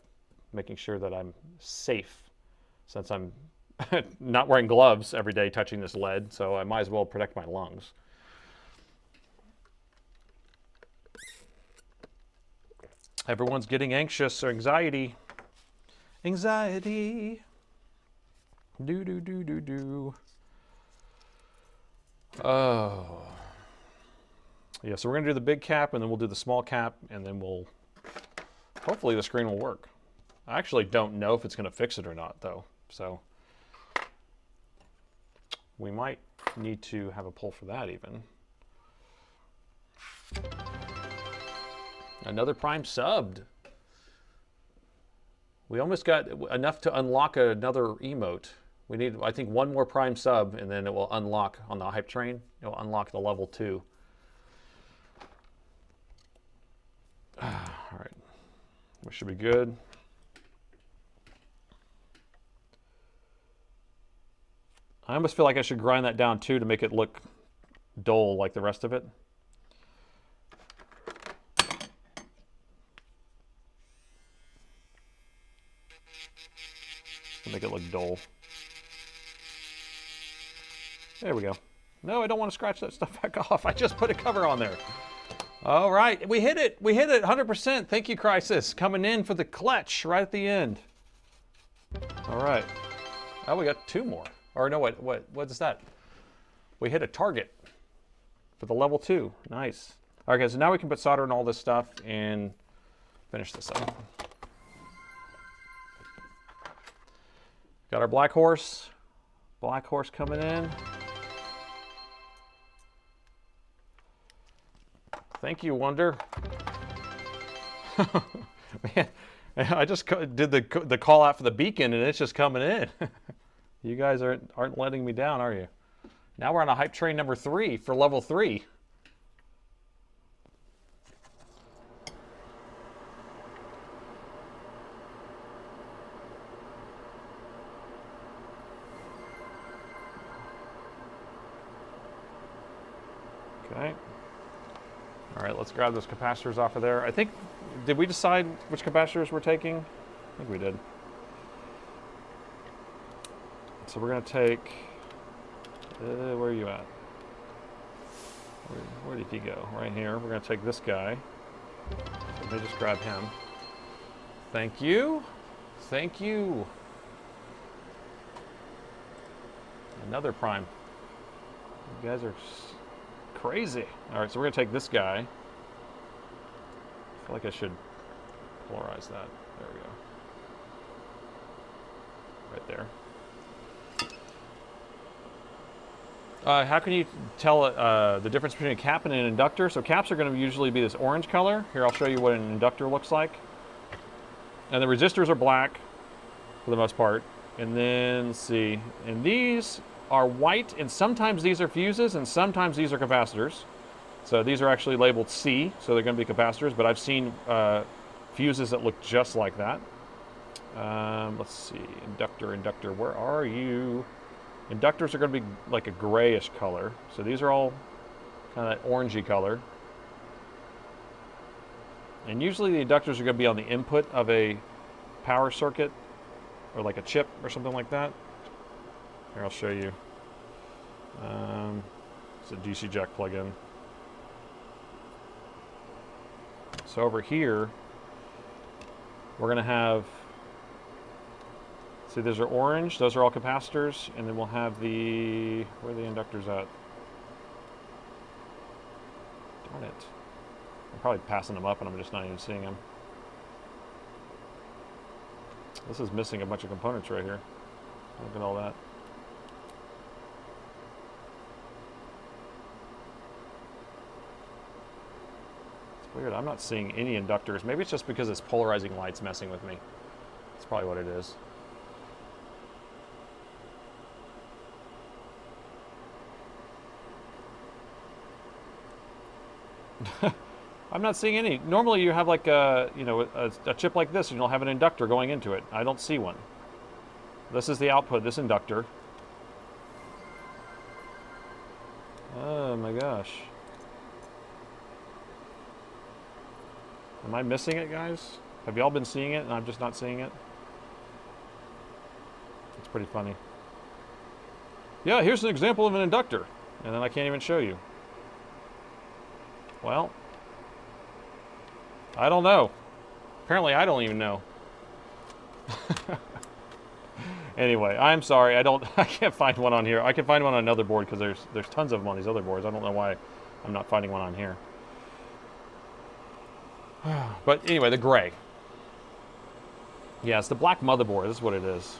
making sure that I'm safe since I'm not wearing gloves every day touching this lead. So I might as well protect my lungs. Everyone's getting anxious or anxiety. Anxiety. Do, do, do, do, do. Oh. Yeah, so we're going to do the big cap, and then we'll do the small cap, and then we'll... Hopefully the screen will work. I actually don't know if it's going to fix it or not, though. So we might need to have a pull for that, even. Another prime subbed. We almost got enough to unlock another emote. We need, I think, one more prime sub, and then it will unlock on the hype train. It will unlock the level 2. All right. We should be good. I almost feel like I should grind that down, too, to make it look dull like the rest of it. Make it look dull. There we go. No, I don't want to scratch that stuff back off. I just put a cover on there. All right, we hit it. We hit it 100%. Thank you, Crisis. Coming in for the clutch right at the end. All right. Oh, we got 2 more. Or no, what is that? We hit a target for the level 2. Nice. All right, guys, so now we can put solder in all this stuff and finish this up. Got our BlackHorse. BlackHorse coming in. Thank you, Wonder. Man, I just did the call out for the beacon, and it's just coming in. You guys aren't letting me down, are you? Now we're on a hype train number 3 for level 3. Okay. All right, let's grab those capacitors off of there. I think, did we decide which capacitors we're taking? I think we did. So we're going to take, where are you at? Where did he go? Right here. We're going to take this guy. So let me just grab him. Thank you. Thank you. Another prime. You guys are crazy. All right, so we're going to take this guy. I feel like I should polarize that. There we go. Right there. How can you tell the difference between a cap and an inductor? So caps are going to usually be this orange color. Here, I'll show you what an inductor looks like. And the resistors are black for the most part. And then, let's see, and these are white, and sometimes these are fuses, and sometimes these are capacitors. So these are actually labeled C, so they're going to be capacitors, but I've seen fuses that look just like that. Let's see, inductor, where are you? Inductors are going to be like a grayish color. So these are all kind of that orangey color. And usually the inductors are going to be on the input of a power circuit or like a chip or something like that. Here, I'll show you. It's a DC jack plug-in. So over here, we're going to have, see, those are orange. Those are all capacitors. And then we'll have the, where are the inductors at? Darn it. I'm probably passing them up and I'm just not even seeing them. This is missing a bunch of components right here. Look at all that. It's weird. I'm not seeing any inductors. Maybe it's just because it's polarizing light's messing with me. That's probably what it is. I'm not seeing any. Normally you have like a, you know, a chip like this and you'll have an inductor going into it. I don't see one. This is the output, this inductor. Oh my gosh. Am I missing it, guys? Have y'all been seeing it and I'm just not seeing it? It's pretty funny. Yeah, here's an example of an inductor. And then I can't even show you. Well, I don't know. Apparently I don't even know. Anyway, I'm sorry. I can't find one on here. I can find one on another board because there's tons of them on these other boards. I don't know why I'm not finding one on here. But anyway, the gray. Yeah, it's the black motherboard. This is what it is.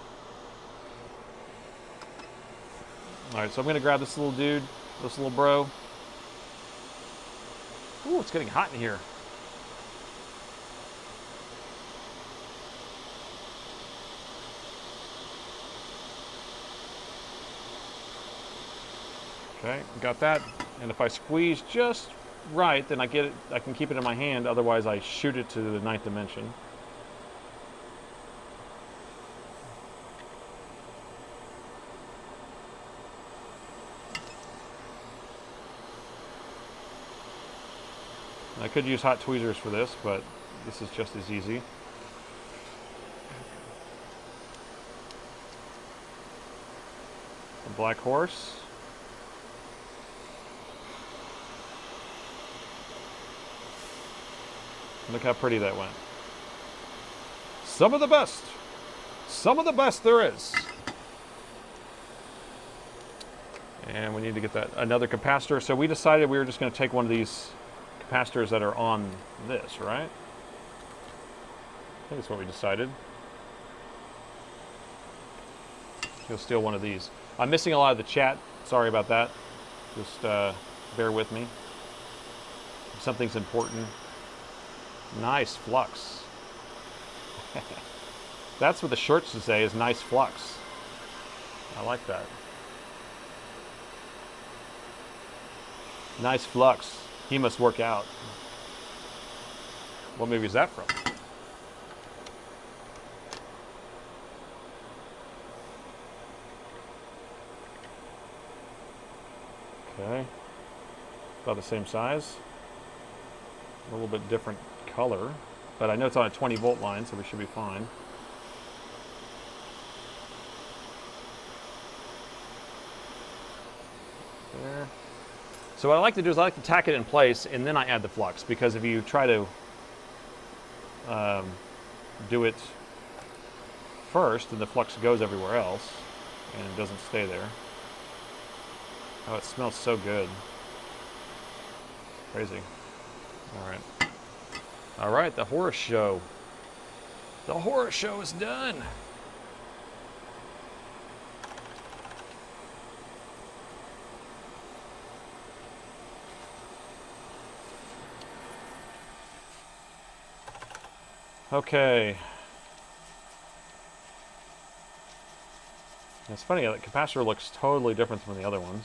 All right, so I'm going to grab this little dude, this little bro. Ooh, it's getting hot in here. Okay, got that. And if I squeeze just right, then I get it. I can keep it in my hand. Otherwise, I shoot it to the 9th dimension. I could use hot tweezers for this, but this is just as easy. The BlackHorse. Look how pretty that went. Some of the best. Some of the best there is. And we need to get that another capacitor. So we decided we were just going to take one of these capacitors that are on this, right? I think that's what we decided. You'll steal one of these. I'm missing a lot of the chat. Sorry about that. Just bear with me. If something's important. Nice flux. That's what the shorts should say, is nice flux. I like that. Nice flux. He must work out. What movie is that from? Okay. About the same size. A little bit different color, but I know it's on a 20 volt line, so we should be fine. There. So what I like to do is I like to tack it in place and then I add the flux, because if you try to do it first, then the flux goes everywhere else and it doesn't stay there. Oh, it smells so good. Crazy. All right. All right, the horror show. The horror show is done. Okay. It's funny, the capacitor looks totally different from the other ones.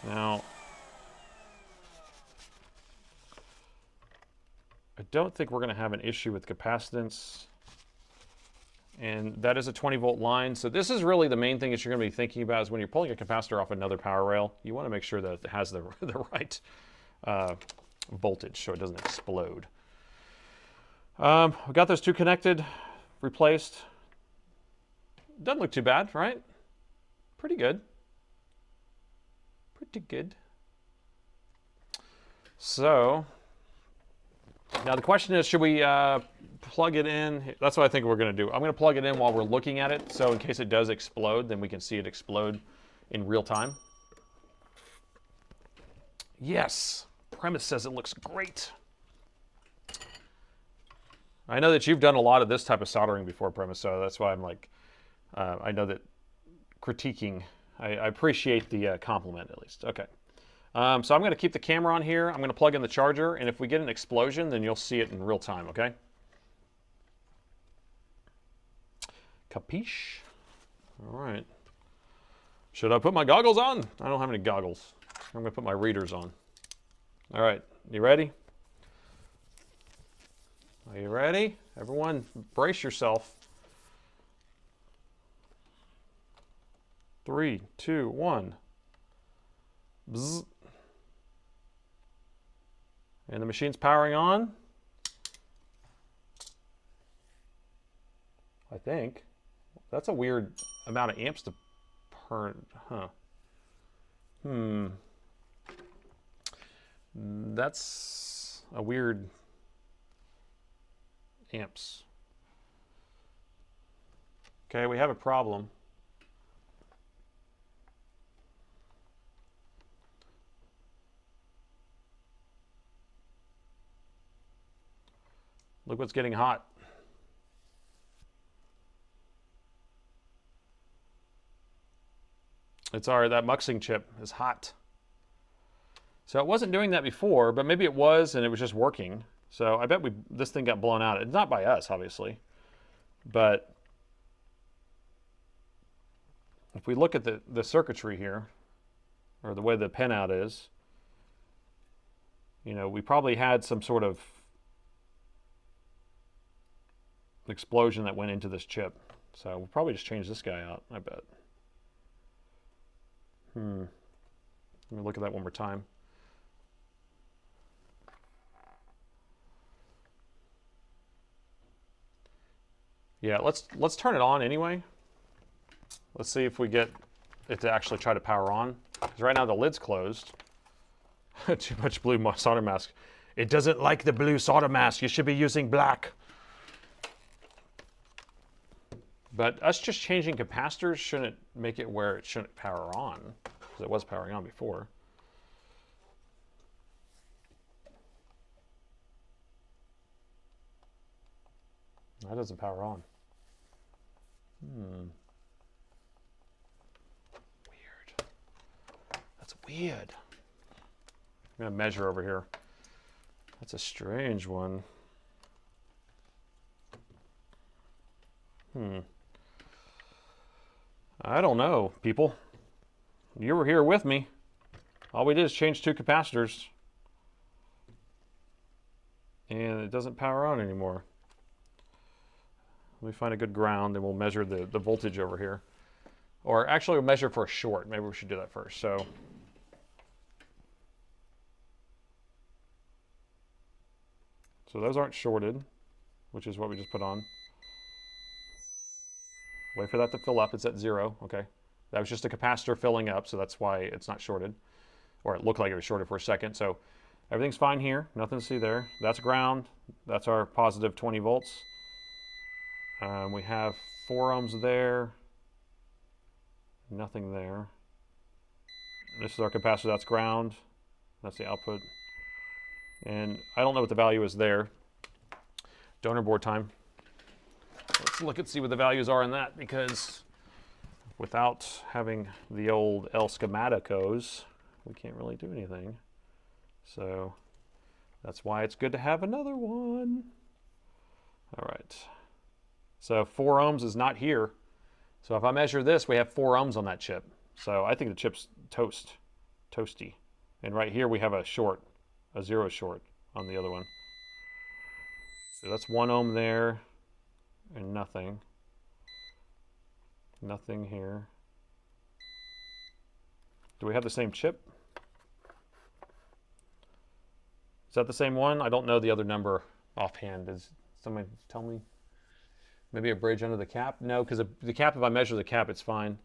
Now, I don't think we're going to have an issue with capacitance. And that is a 20 volt line. So this is really the main thing that you're going to be thinking about, is when you're pulling a capacitor off another power rail, you want to make sure that it has the right voltage so it doesn't explode. We got those two connected, replaced. Doesn't look too bad, right? Pretty good. Pretty good. So, now the question is, should we plug it in? That's what I think we're going to do. I'm going to plug it in while we're looking at it, so in case it does explode, then we can see it explode in real time. Yes, Premise says it looks great. I know that you've done a lot of this type of soldering before, Premise, so that's why I'm like, I know that critiquing, I appreciate the compliment at least. Okay. So I'm going to keep the camera on here. I'm going to plug in the charger, and if we get an explosion, then you'll see it in real time, okay? Capiche? All right. Should I put my goggles on? I don't have any goggles. I'm going to put my readers on. All right. You ready? Are you ready? Everyone, brace yourself. 3, 2, 1. Bzz. And the machine's powering on. I think. That's a weird amount of amps to burn, huh? That's a weird amps. Okay, we have a problem. Look what's getting hot. It's that muxing chip is hot. So it wasn't doing that before, but maybe it was and it was just working. So I bet this thing got blown out. It's not by us, obviously. But if we look at the circuitry here, or the way the pinout is, you know, we probably had some sort of explosion that went into this chip. So we'll probably just change this guy out, I bet. Let me look at that one more time. Yeah, let's turn it on anyway. Let's see if we get it to actually try to power on. Because right now the lid's closed. Too much blue solder mask. It doesn't like the blue solder mask. You should be using black. But us just changing capacitors shouldn't make it where it shouldn't power on, because it was powering on before. That doesn't power on. Weird. That's weird. I'm going to measure over here. That's a strange one. I don't know, people. You were here with me. All we did is change 2 capacitors. And it doesn't power on anymore. Let me find a good ground and we'll measure the voltage over here. Or actually we'll measure for a short. Maybe we should do that first. So those aren't shorted, which is what we just put on. Wait for that to fill up. It's at 0. Okay. That was just a capacitor filling up, so that's why it's not shorted. Or it looked like it was shorted for a second. So everything's fine here. Nothing to see there. That's ground. That's our positive 20 volts. We have 4 ohms there. Nothing there. This is our capacitor. That's ground. That's the output. And I don't know what the value is there. Donor board time. Let's look and see what the values are in that, because without having the old El Schematicos, we can't really do anything. So that's why it's good to have another one. All right. So 4 ohms is not here. So if I measure this, we have 4 ohms on that chip. So I think the chip's toasty. And right here we have a short, a 0 short on the other one. So that's 1 ohm there. And nothing. Nothing here. Do we have the same chip? Is that the same one? I don't know the other number offhand. Is Somebody tell me. Maybe a bridge under the cap? No, because the cap, if I measure the cap, it's fine.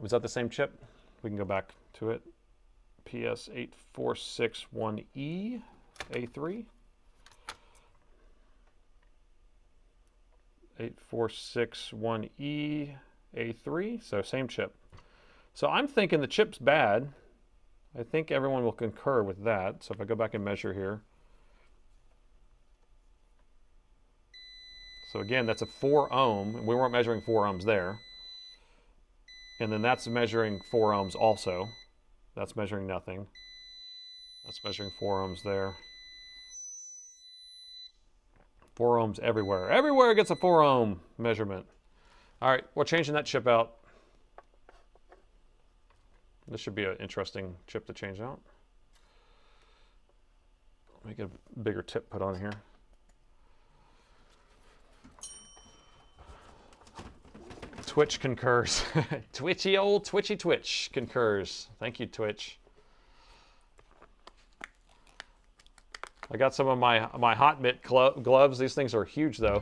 Was that the same chip? We can go back to it. PS8461E A3. 8461E A3, so same chip. So I'm thinking the chip's bad. I think everyone will concur with that. So if I go back and measure here. So again, that's a 4 ohm. We weren't measuring 4 ohms there. And then that's measuring 4 ohms also. That's measuring nothing. That's measuring 4 ohms there. 4 ohms everywhere. Everywhere gets a 4 ohm measurement. All right, we're changing that chip out. This should be an interesting chip to change out. Let me get a bigger tip put on here. Twitch concurs. Twitchy old Twitchy Twitch concurs. Thank you, Twitch. I got some of my hot mitt gloves. These things are huge though.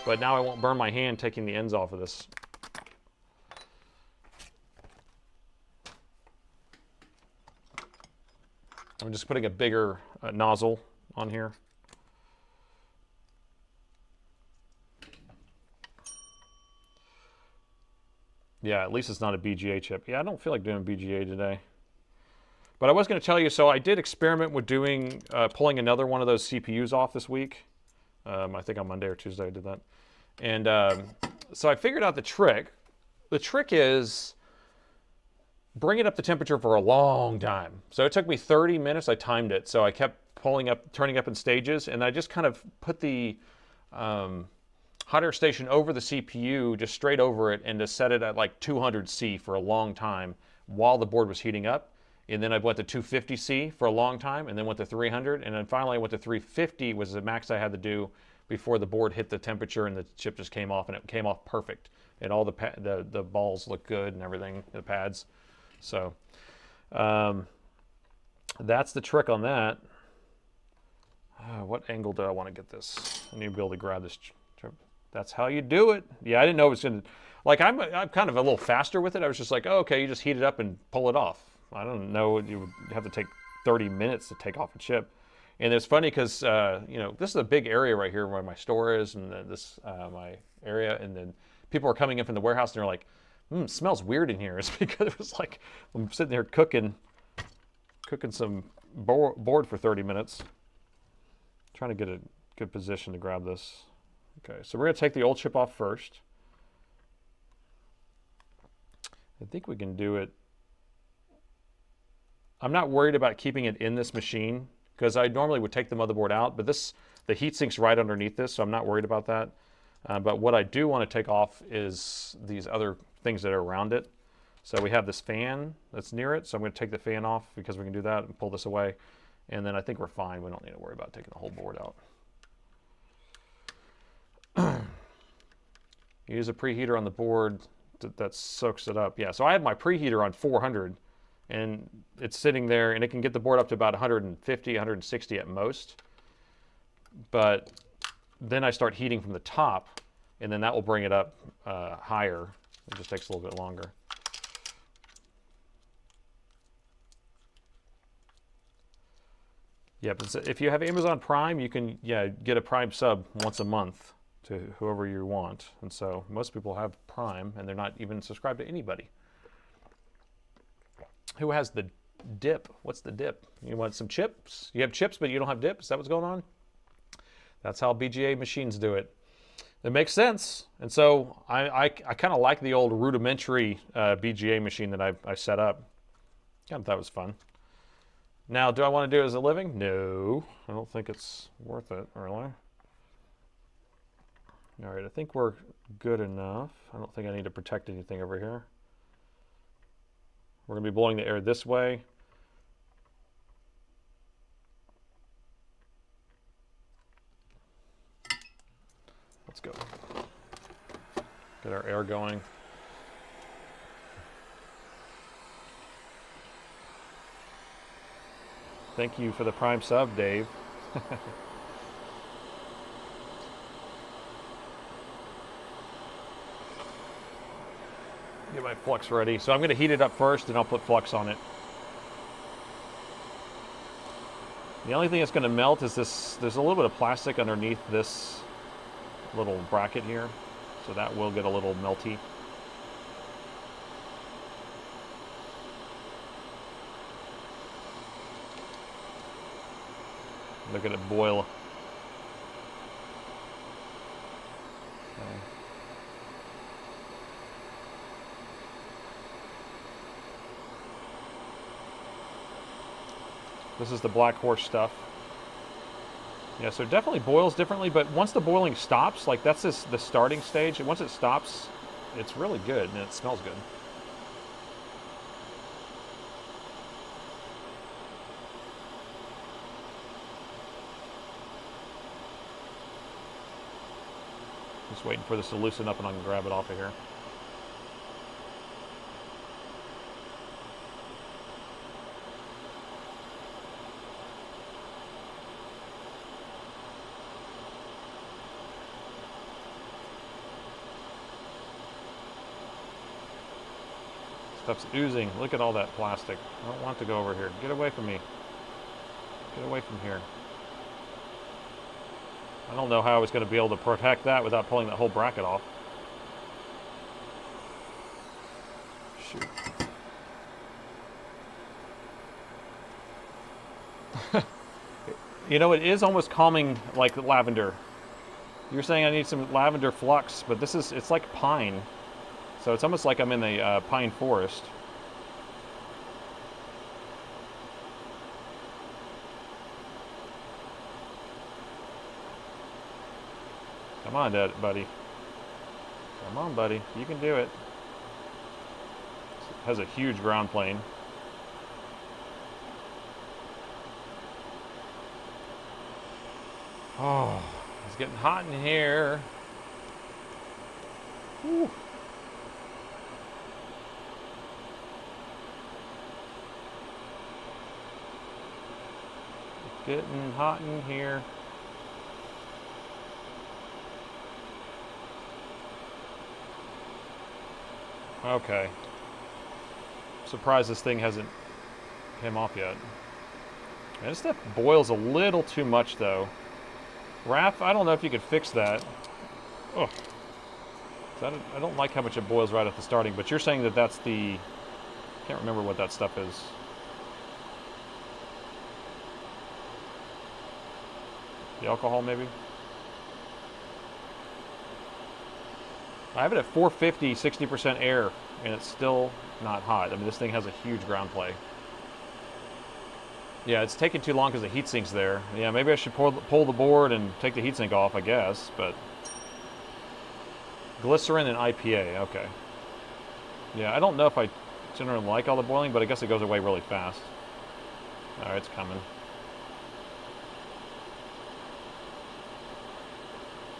But now I won't burn my hand taking the ends off of this. I'm just putting a bigger nozzle on here. Yeah, at least it's not a BGA chip. Yeah, I don't feel like doing BGA today. But I was going to tell you, so I did experiment with doing, pulling another one of those CPUs off this week. I think on Monday or Tuesday I did that. And so I figured out the trick. The trick is bring it up to temperature for a long time. So it took me 30 minutes. I timed it. So I kept pulling up, turning up in stages, and I just kind of put the hot air station over the CPU, just straight over it, and just set it at like 200 C for a long time while the board was heating up. And then I went to 250 C for a long time, and then went to 300, and then finally I went to 350 was the max I had to do before the board hit the temperature and the chip just came off, and it came off perfect. And all the balls look good and everything, the pads. So that's the trick on that. What angle do I want to get this? I need to be able to grab this chip. That's how you do it. Yeah, I didn't know it was going to, like I'm kind of a little faster with it. I was just like, oh, okay, you just heat it up and pull it off. I don't know, you would have to take 30 minutes to take off a chip. And it's funny because, you know, this is a big area right here where my store is, and this, my area, and then people are coming in from the warehouse and they're like, it smells weird in here. It's because it was like, I'm sitting there cooking some board for 30 minutes. Trying to get a good position to grab this. Okay, so we're gonna take the old chip off first. I think we can do it. I'm not worried about keeping it in this machine because I normally would take the motherboard out, but the heat sink's right underneath this, so I'm not worried about that. But what I do want to take off is these other things that are around it. So we have this fan that's near it, so I'm going to take the fan off because we can do that and pull this away. And then I think we're fine. We don't need to worry about taking the whole board out. Use a preheater on the board that soaks it up. Yeah, so I have my preheater on 400, and it's sitting there, and it can get the board up to about 150, 160 at most. But then I start heating from the top, and then that will bring it up higher. It just takes a little bit longer. Yeah, but if you have Amazon Prime, you can get a Prime sub once a month to whoever you want. And so most people have Prime, and they're not even subscribed to anybody. Who has the dip? What's the dip? You want some chips? You have chips, but you don't have dip? Is that what's going on? That's how BGA machines do it. It makes sense. And so I kind of like the old rudimentary BGA machine that I set up. Kind of thought it was fun. Now, do I want to do it as a living? No, I don't think it's worth it, really. All right, I think we're good enough. I don't think I need to protect anything over here. We're going to be blowing the air this way. Let's go. Get our air going. Thank you for the Prime sub, Dave. Get my flux ready. So I'm going to heat it up first, and I'll put flux on it. The only thing that's going to melt is this. There's a little bit of plastic underneath this little bracket here, so that will get a little melty. Look at it boil. Okay. This is the BlackHorse stuff. Yeah, so it definitely boils differently, but once the boiling stops, like that's the starting stage, and once it stops, it's really good and it smells good. Just waiting for this to loosen up and I can grab it off of here. Stuff's oozing. Look at all that plastic. I don't want it to go over here. Get away from me. Get away from here. I don't know how I was going to be able to protect that without pulling that whole bracket off. Shoot. You know, it is almost calming like lavender. You're saying I need some lavender flux, but this is, it's like pine. So it's almost like I'm in the pine forest. Come on, buddy. Come on, buddy. You can do it. It has a huge ground plane. Oh, it's getting hot in here. Whew. Getting hot in here. Okay. Surprised this thing hasn't came off yet. And this stuff boils a little too much though. Raph, I don't know if you could fix that. Ugh. I don't like how much it boils right at the starting, but you're saying that that's the... I can't remember what that stuff is. The alcohol, maybe? I have it at 450, 60% air, and it's still not hot. I mean, this thing has a huge ground play. Yeah, it's taking too long because the heat sink's there. Yeah, maybe I should pull the board and take the heatsink off, I guess, but... Glycerin and IPA, okay. Yeah, I don't know if I generally like all the boiling, but I guess it goes away really fast. Alright, it's coming.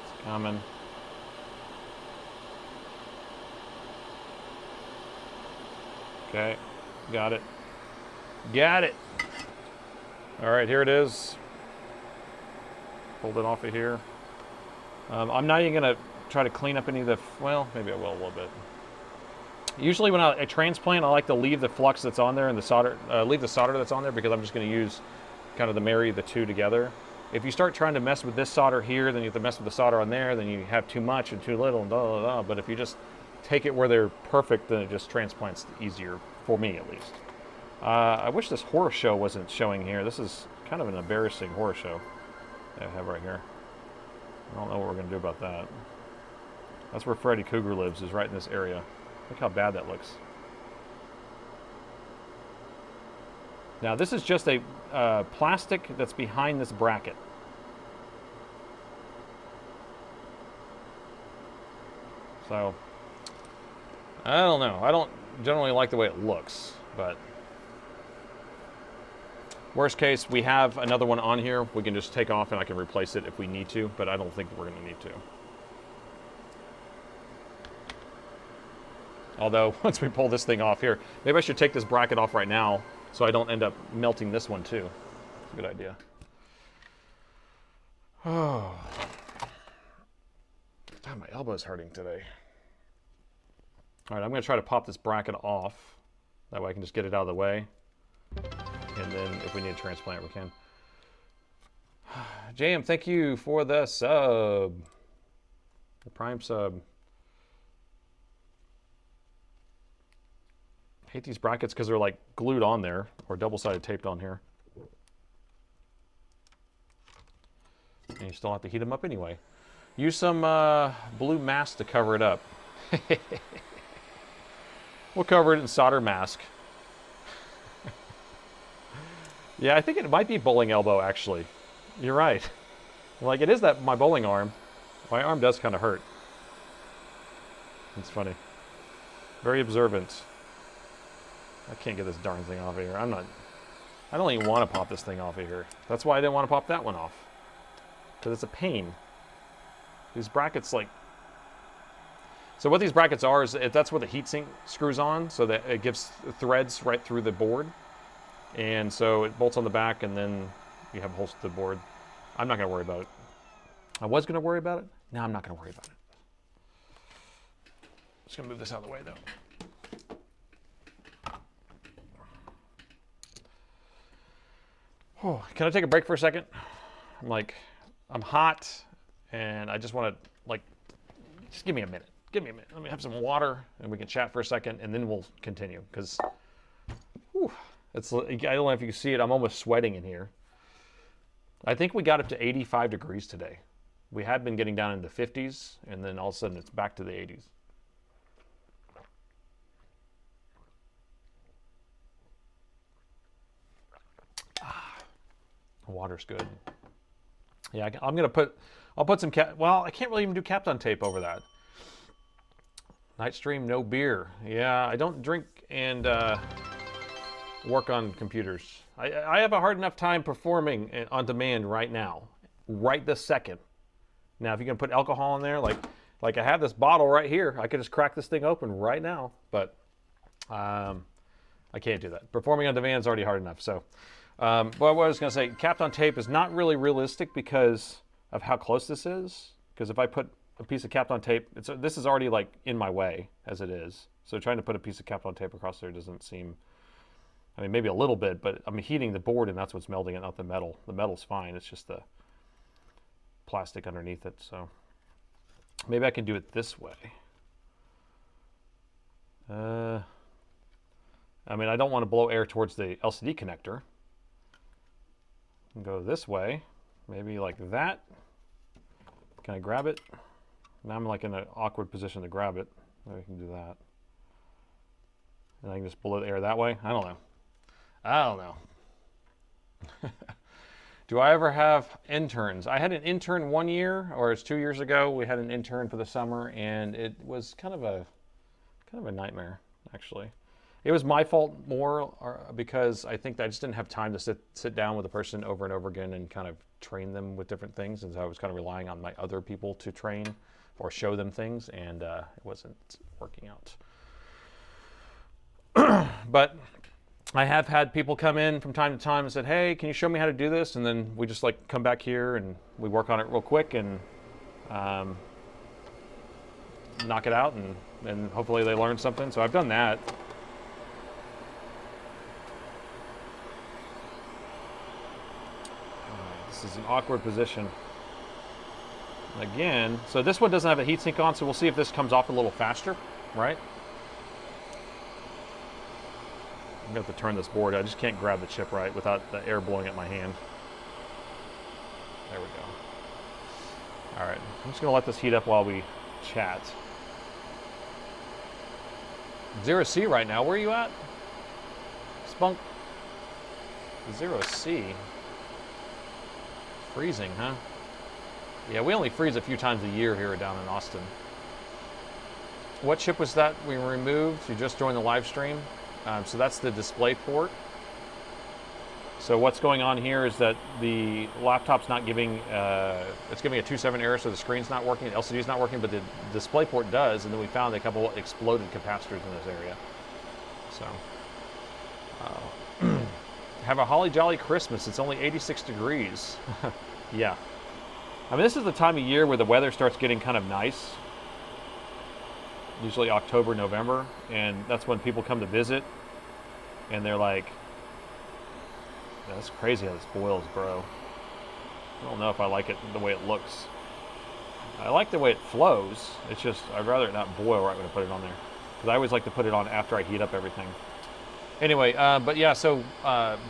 It's coming. Okay, got it. Got it! Alright, here it is. Pulled it off of here. I'm not even going to try to clean up any of the... Well, maybe I will a little bit. Usually when I transplant, I like to leave the flux that's on there and the solder, leave the solder that's on there because I'm just going to use kind of the marry the two together. If you start trying to mess with this solder here, then you have to mess with the solder on there, then you have too much and too little and blah, blah, blah. But if you just take it where they're perfect, then it just transplants easier, for me at least. I wish this horror show wasn't showing here. This is kind of an embarrassing horror show that I have right here. I don't know what we're going to do about that. That's where Freddy Krueger lives, is right in this area. Look how bad that looks. Now this is just a plastic that's behind this bracket. So, I don't know. I don't generally like the way it looks, but worst case, we have another one on here. We can just take off and I can replace it if we need to, but I don't think we're going to need to. Although, once we pull this thing off here, maybe I should take this bracket off right now so I don't end up melting this one too. It's a good idea. Oh. God, my elbow's hurting today. All right, I'm going to try to pop this bracket off. That way I can just get it out of the way. And then if we need a transplant, we can. JM, thank you for the sub. The Prime sub. I hate these brackets because they're like glued on there or double-sided taped on here. And you still have to heat them up anyway. Use some blue mask to cover it up. We'll cover it in solder mask. Yeah, I think it might be bowling elbow, actually. You're right. Like, it is that my bowling arm. My arm does kind of hurt. It's funny. Very observant. I can't get this darn thing off of here. I don't even want to pop this thing off of here. That's why I didn't want to pop that one off. Because it's a pain. These brackets, like... So what these brackets are is that's where the heatsink screws on, so that it gives threads right through the board. And so it bolts on the back, and then you have holes to the board. I'm not going to worry about it. I was going to worry about it. Now I'm not going to worry about it. Just going to move this out of the way, though. Oh, can I take a break for a second? I'm hot, and I just want to, like, just give me a minute. Give me a minute. Let me have some water, and we can chat for a second, and then we'll continue. Because, I don't know if you can see it. I'm almost sweating in here. I think we got up to 85 degrees today. We had been getting down into 50s, and then all of a sudden it's back to the 80s. Water's good. Yeah, I'll put some well, I can't really even do Kapton tape over that. Night stream, no beer. Yeah, I don't drink and work on computers. I have a hard enough time performing on demand right now, right this second. Now, if you can put alcohol in there, like I have this bottle right here, I could just crack this thing open right now, but I can't do that. Performing on demand is already hard enough. So, but what I was going to say, Kapton tape is not really realistic because of how close this is. Because if I put a piece of Kapton tape, this is already like in my way as it is. So trying to put a piece of Kapton tape across there doesn't seem. I mean, maybe a little bit, but I'm heating the board, and that's what's melting it, not the metal. The metal's fine. It's just the plastic underneath it. So maybe I can do it this way. I mean, I don't want to blow air towards the LCD connector. Go this way, maybe like that. Can I grab it? Now I'm like in an awkward position to grab it. Maybe I can do that. And I can just blow the air that way. I don't know. Do I ever have interns? I had an intern 1 year, or it's 2 years ago. We had an intern for the summer, and it was kind of a nightmare, actually. It was my fault more because I think that I just didn't have time to sit down with a person over and over again and kind of train them with different things. And so I was kind of relying on my other people to train or show them things, and it wasn't working out. But I have had people come in from time to time and said, hey, can you show me how to do this? And then we just like come back here and we work on it real quick and knock it out, and hopefully they learn something. So I've done that. This is an awkward position. Again, so this one doesn't have a heatsink on, so we'll see if this comes off a little faster, right? I'm going to have to turn this board. I just can't grab the chip right without the air blowing at my hand. There we go. All right, I'm just going to let this heat up while we chat. 0C right now. Where are you at? Spunk. 0C. Freezing, huh? Yeah, we only freeze a few times a year here down in Austin. What chip was that we removed? You just joined the live stream. So that's the display port. So what's going on here is that the laptop's not giving, it's giving a 2.7 error, so the screen's not working, the LCD's not working, but the display port does, and then we found a couple exploded capacitors in this area. So, have a holly jolly Christmas. It's only 86 degrees. Yeah. I mean, this is the time of year where the weather starts getting kind of nice. usually October, November, and that's when people come to visit, and they're like, that's crazy how this boils, bro. I don't know if I like it the way it looks. I like the way it flows. It's just, I'd rather it not boil right when I put it on there. Because I always like to put it on after I heat up everything. Anyway, but yeah, so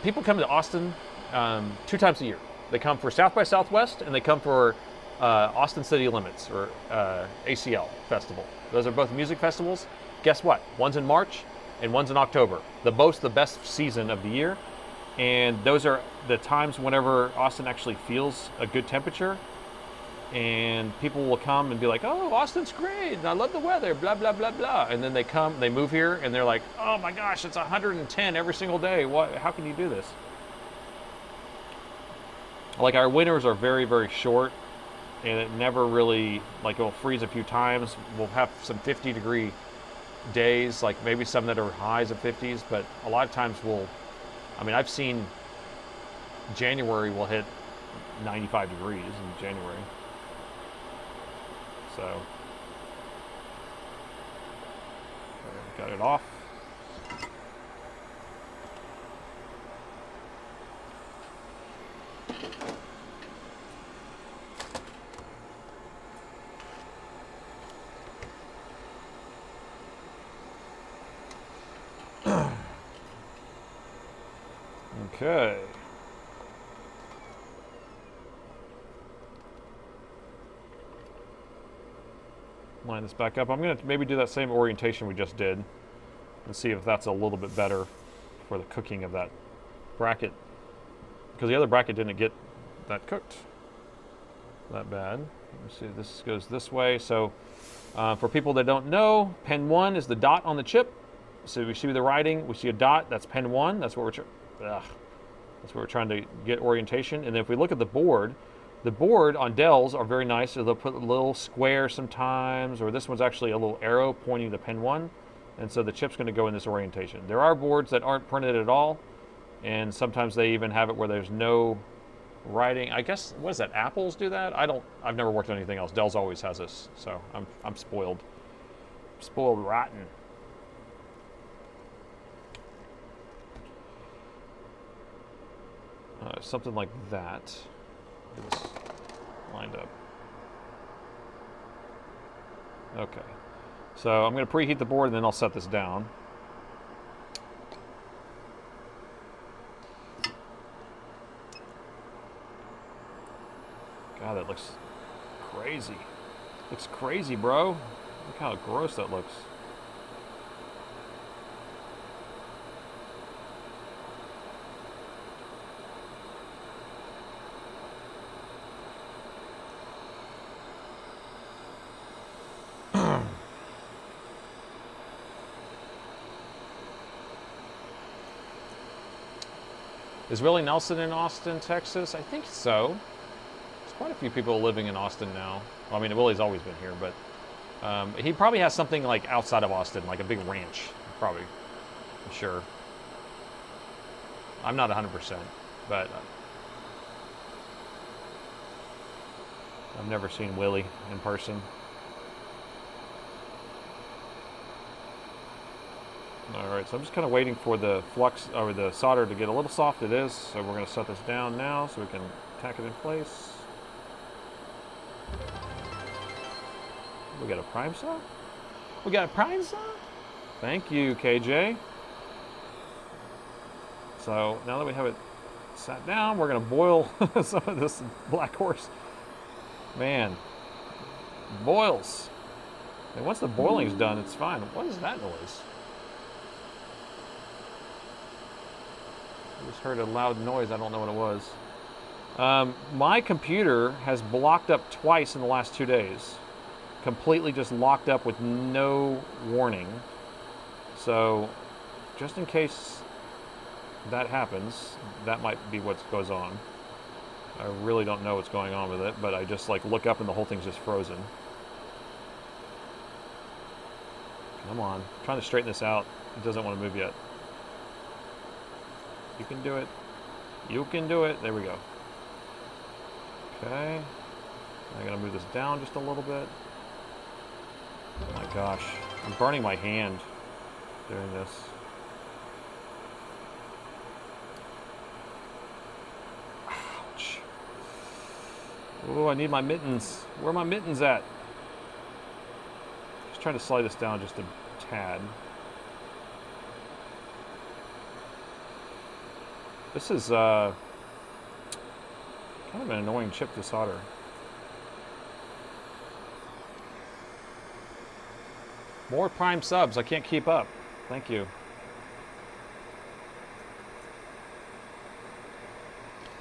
people come to Austin 2 times a year. They come for South by Southwest, and they come for Austin City Limits, or ACL Festival. Those are both music festivals. Guess what? One's in March, and one's in October. Both the best season of the year. And those are the times whenever Austin actually feels a good temperature. And people will come and be like, oh, Austin's great, and I love the weather, blah, blah, blah, blah. And then they come, they move here, and they're like, oh my gosh, it's 110 every single day. How can you do this? Like, our winters are very, very short, and it never really, like, it'll freeze a few times. We'll have some 50-degree days, like maybe some that are highs of 50s, but a lot of times I've seen January will hit 95 degrees in January. So, got it off. Okay. Line this back up. I'm going to maybe do that same orientation we just did and see if that's a little bit better for the cooking of that bracket, because the other bracket didn't get that cooked that bad. Let's see, this goes this way. So for people that don't know, pen 1 is the dot on the chip. So we see the writing, we see a dot, that's pen 1. That's what we're trying to get orientation. And then if we look at the board on Dells are very nice. So they'll put a little square sometimes, or this one's actually a little arrow pointing to pen 1. And so the chip's going to go in this orientation. There are boards that aren't printed at all, and sometimes they even have it where there's no writing. I guess, what is that, Apples do that? I've never worked on anything else. Dell's always has this, so I'm spoiled. Spoiled rotten. Something like that. Get this lined up. Okay. So I'm going to preheat the board, and then I'll set this down. God, that looks crazy. Looks crazy, bro. Look how gross that looks. Is Willie Nelson in Austin, Texas? I think so. There's quite a few people living in Austin now. Well, I mean, Willie's always been here, but he probably has something like outside of Austin, like a big ranch, probably. I'm sure. I'm not 100%, but I've never seen Willie in person. All right, so I'm just kind of waiting for the flux or the solder to get a little soft. It is, so we're going to set this down now so we can tack it in place. We got a prime saw? We got a prime saw? Thank you, KJ. So now that we have it sat down, we're going to boil some of this BlackHorse. Man, boils. And once the boiling's done, it's fine. What is that noise? I just heard a loud noise. I don't know what it was. My computer has blocked up twice in the last 2 days. Completely just locked up with no warning. So just in case that happens, that might be what goes on. I really don't know what's going on with it, but I just like look up and the whole thing's just frozen. Come on, I'm trying to straighten this out. It doesn't want to move yet. You can do it. You can do it. There we go. Okay. I'm going to move this down just a little bit. Oh my gosh. I'm burning my hand doing this. Ouch. Oh, I need my mittens. Where are my mittens at? Just trying to slide this down just a tad. This is kind of an annoying chip to solder. More Prime subs. I can't keep up. Thank you.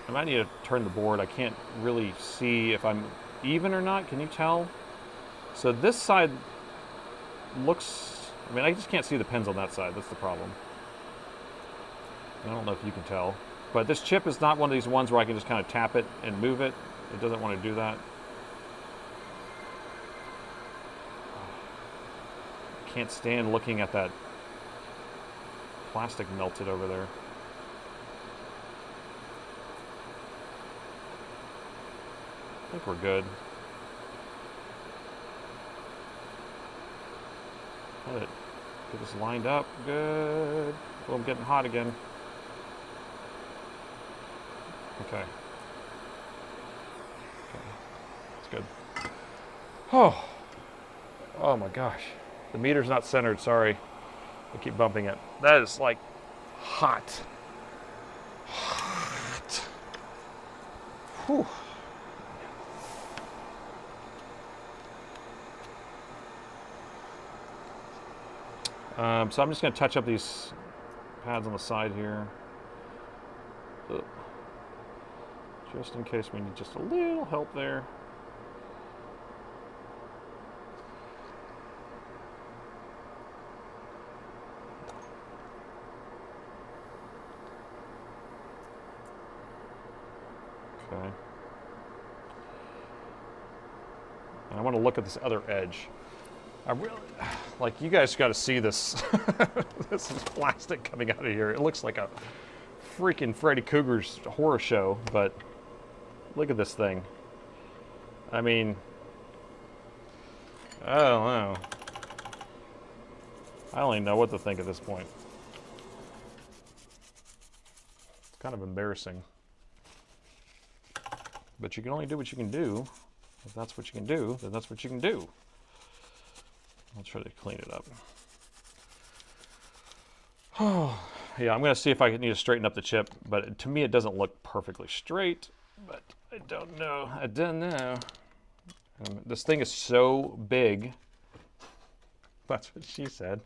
I might need to turn the board. I can't really see if I'm even or not. Can you tell? So this side looks... I mean, I just can't see the pins on that side. That's the problem. I don't know if you can tell. But this chip is not one of these ones where I can just kind of tap it and move it. It doesn't want to do that. Can't stand looking at that plastic melted over there. I think we're good. Get it. Get this lined up. Good. Oh, I'm getting hot again. Okay. That's good. Oh. Oh my gosh. The meter's not centered, sorry. I keep bumping it. That is like hot. Hot. Whew. So I'm just going to touch up these pads on the side here. Just in case we need just a little help there. Okay. And I want to look at this other edge. I really, like, you guys got to see this. This is plastic coming out of here. It looks like a freaking Freddy Krueger's horror show, but look at this thing. I mean, I don't know. I don't even know what to think at this point. It's kind of embarrassing. But you can only do what you can do. If that's what you can do, then that's what you can do. I'll try to clean it up. Oh, yeah, I'm going to see if I need to straighten up the chip, but to me it doesn't look perfectly straight, but I don't know. I don't know. This thing is so big. That's what she said.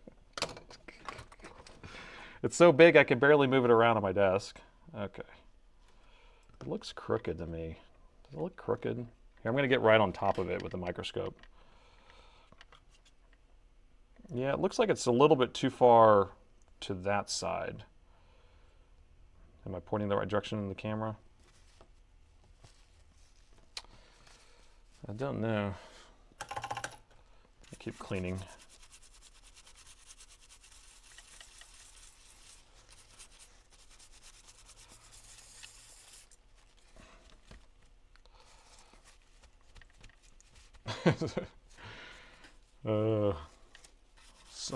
It's so big I can barely move it around on my desk. Okay. It looks crooked to me. Does it look crooked? Here, I'm going to get right on top of it with the microscope. Yeah, it looks like it's a little bit too far to that side. Am I pointing the right direction in the camera? I don't know. I keep cleaning.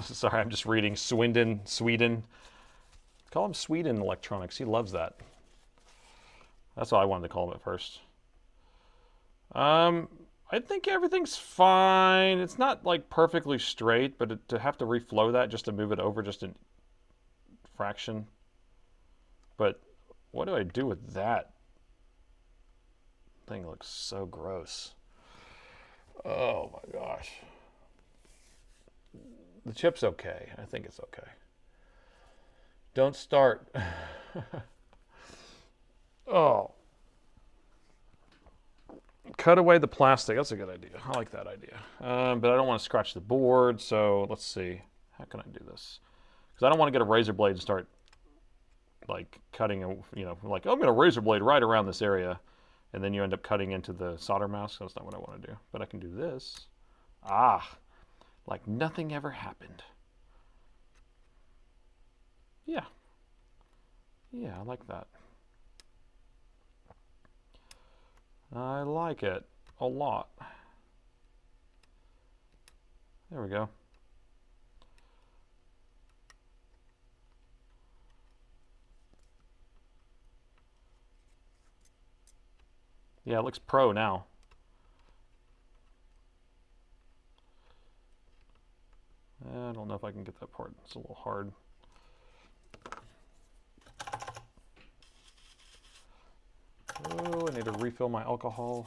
Sorry, I'm just reading Sweden. Call him Sweden Electronics. He loves that. That's what I wanted to call him at first. I think everything's fine. It's not like perfectly straight, but to have to reflow that just to move it over just a fraction. But what do I do with that? Thing looks so gross. Oh my gosh. The chip's okay. I think it's okay. Don't start. Oh. Cut away the plastic. That's a good idea. I like that idea. But I don't want to scratch the board, so let's see. How can I do this? Because I don't want to get a razor blade and start like cutting, you know, like, oh, I'm going to razor blade right around this area, and then you end up cutting into the solder mask. That's not what I want to do. But I can do this. Ah, like nothing ever happened. Yeah. Yeah, I like that. I like it a lot. There we go. Yeah, it looks pro now. I don't know if I can get that part. It's a little hard. Oh, I need to refill my alcohol.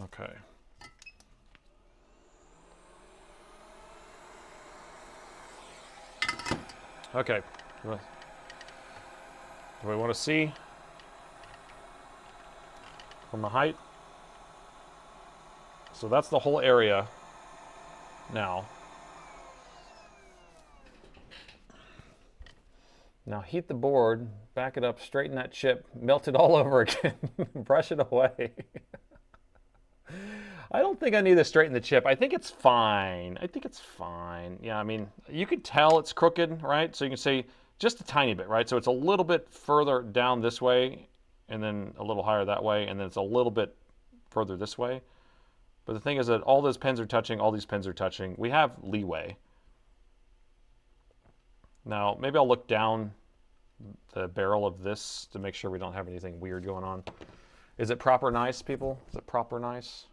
Okay. Okay. Do we want to see from the height? So that's the whole area now. Now heat the board, back it up, straighten that chip, melt it all over again, brush it away. I don't think I need to straighten the chip. I think it's fine. I think it's fine. Yeah, I mean, you could tell it's crooked, right? So you can say just a tiny bit, right? So it's a little bit further down this way, and then a little higher that way, and then it's a little bit further this way. But the thing is that all those pins are touching, all these pins are touching. We have leeway. Now, maybe I'll look down the barrel of this to make sure we don't have anything weird going on. Is it proper nice, people? Is it proper nice?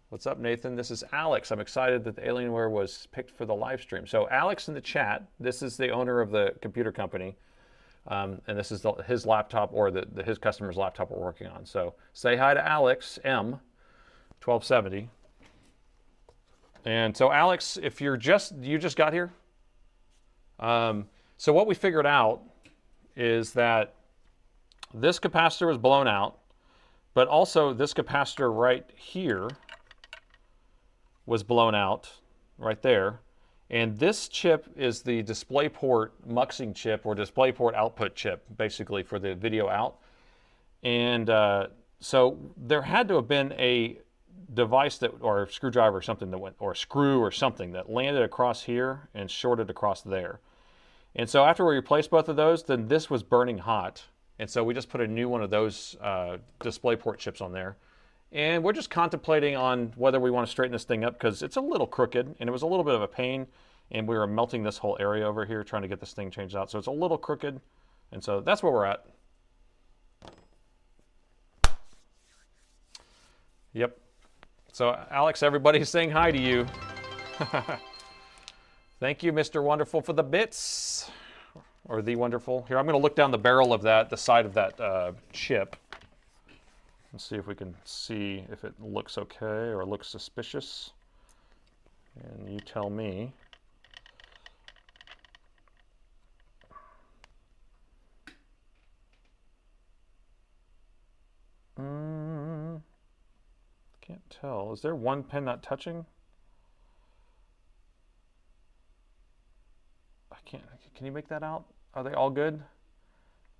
What's up, Nathan? This is Alex. I'm excited that the Alienware was picked for the live stream. So Alex in the chat, this is the owner of the computer company. And this is his laptop or his customer's laptop we're working on. So say hi to Alex M, 1270. And so Alex, if you just got here. So what we figured out is that this capacitor was blown out, but also this capacitor right here was blown out right there. And this chip is the DisplayPort muxing chip or DisplayPort output chip, basically for the video out. And so there had to have been a device that, or a screwdriver or something that went, or a screw or something that landed across here and shorted across there. And so after we replaced both of those, then this was burning hot. And so we just put a new one of those DisplayPort chips on there. And we're just contemplating on whether we want to straighten this thing up because it's a little crooked and it was a little bit of a pain. And we were melting this whole area over here trying to get this thing changed out. So it's a little crooked. And so that's where we're at. Yep. So Alex, everybody's saying hi to you. Thank you, Mr. Wonderful, for the bits. Or the Wonderful. Here, I'm going to look down the barrel of that, the side of that chip. Let's see if we can see if it looks okay or looks suspicious. And you tell me. Can't tell. Is there one pin not touching? I can't. Can you make that out? Are they all good?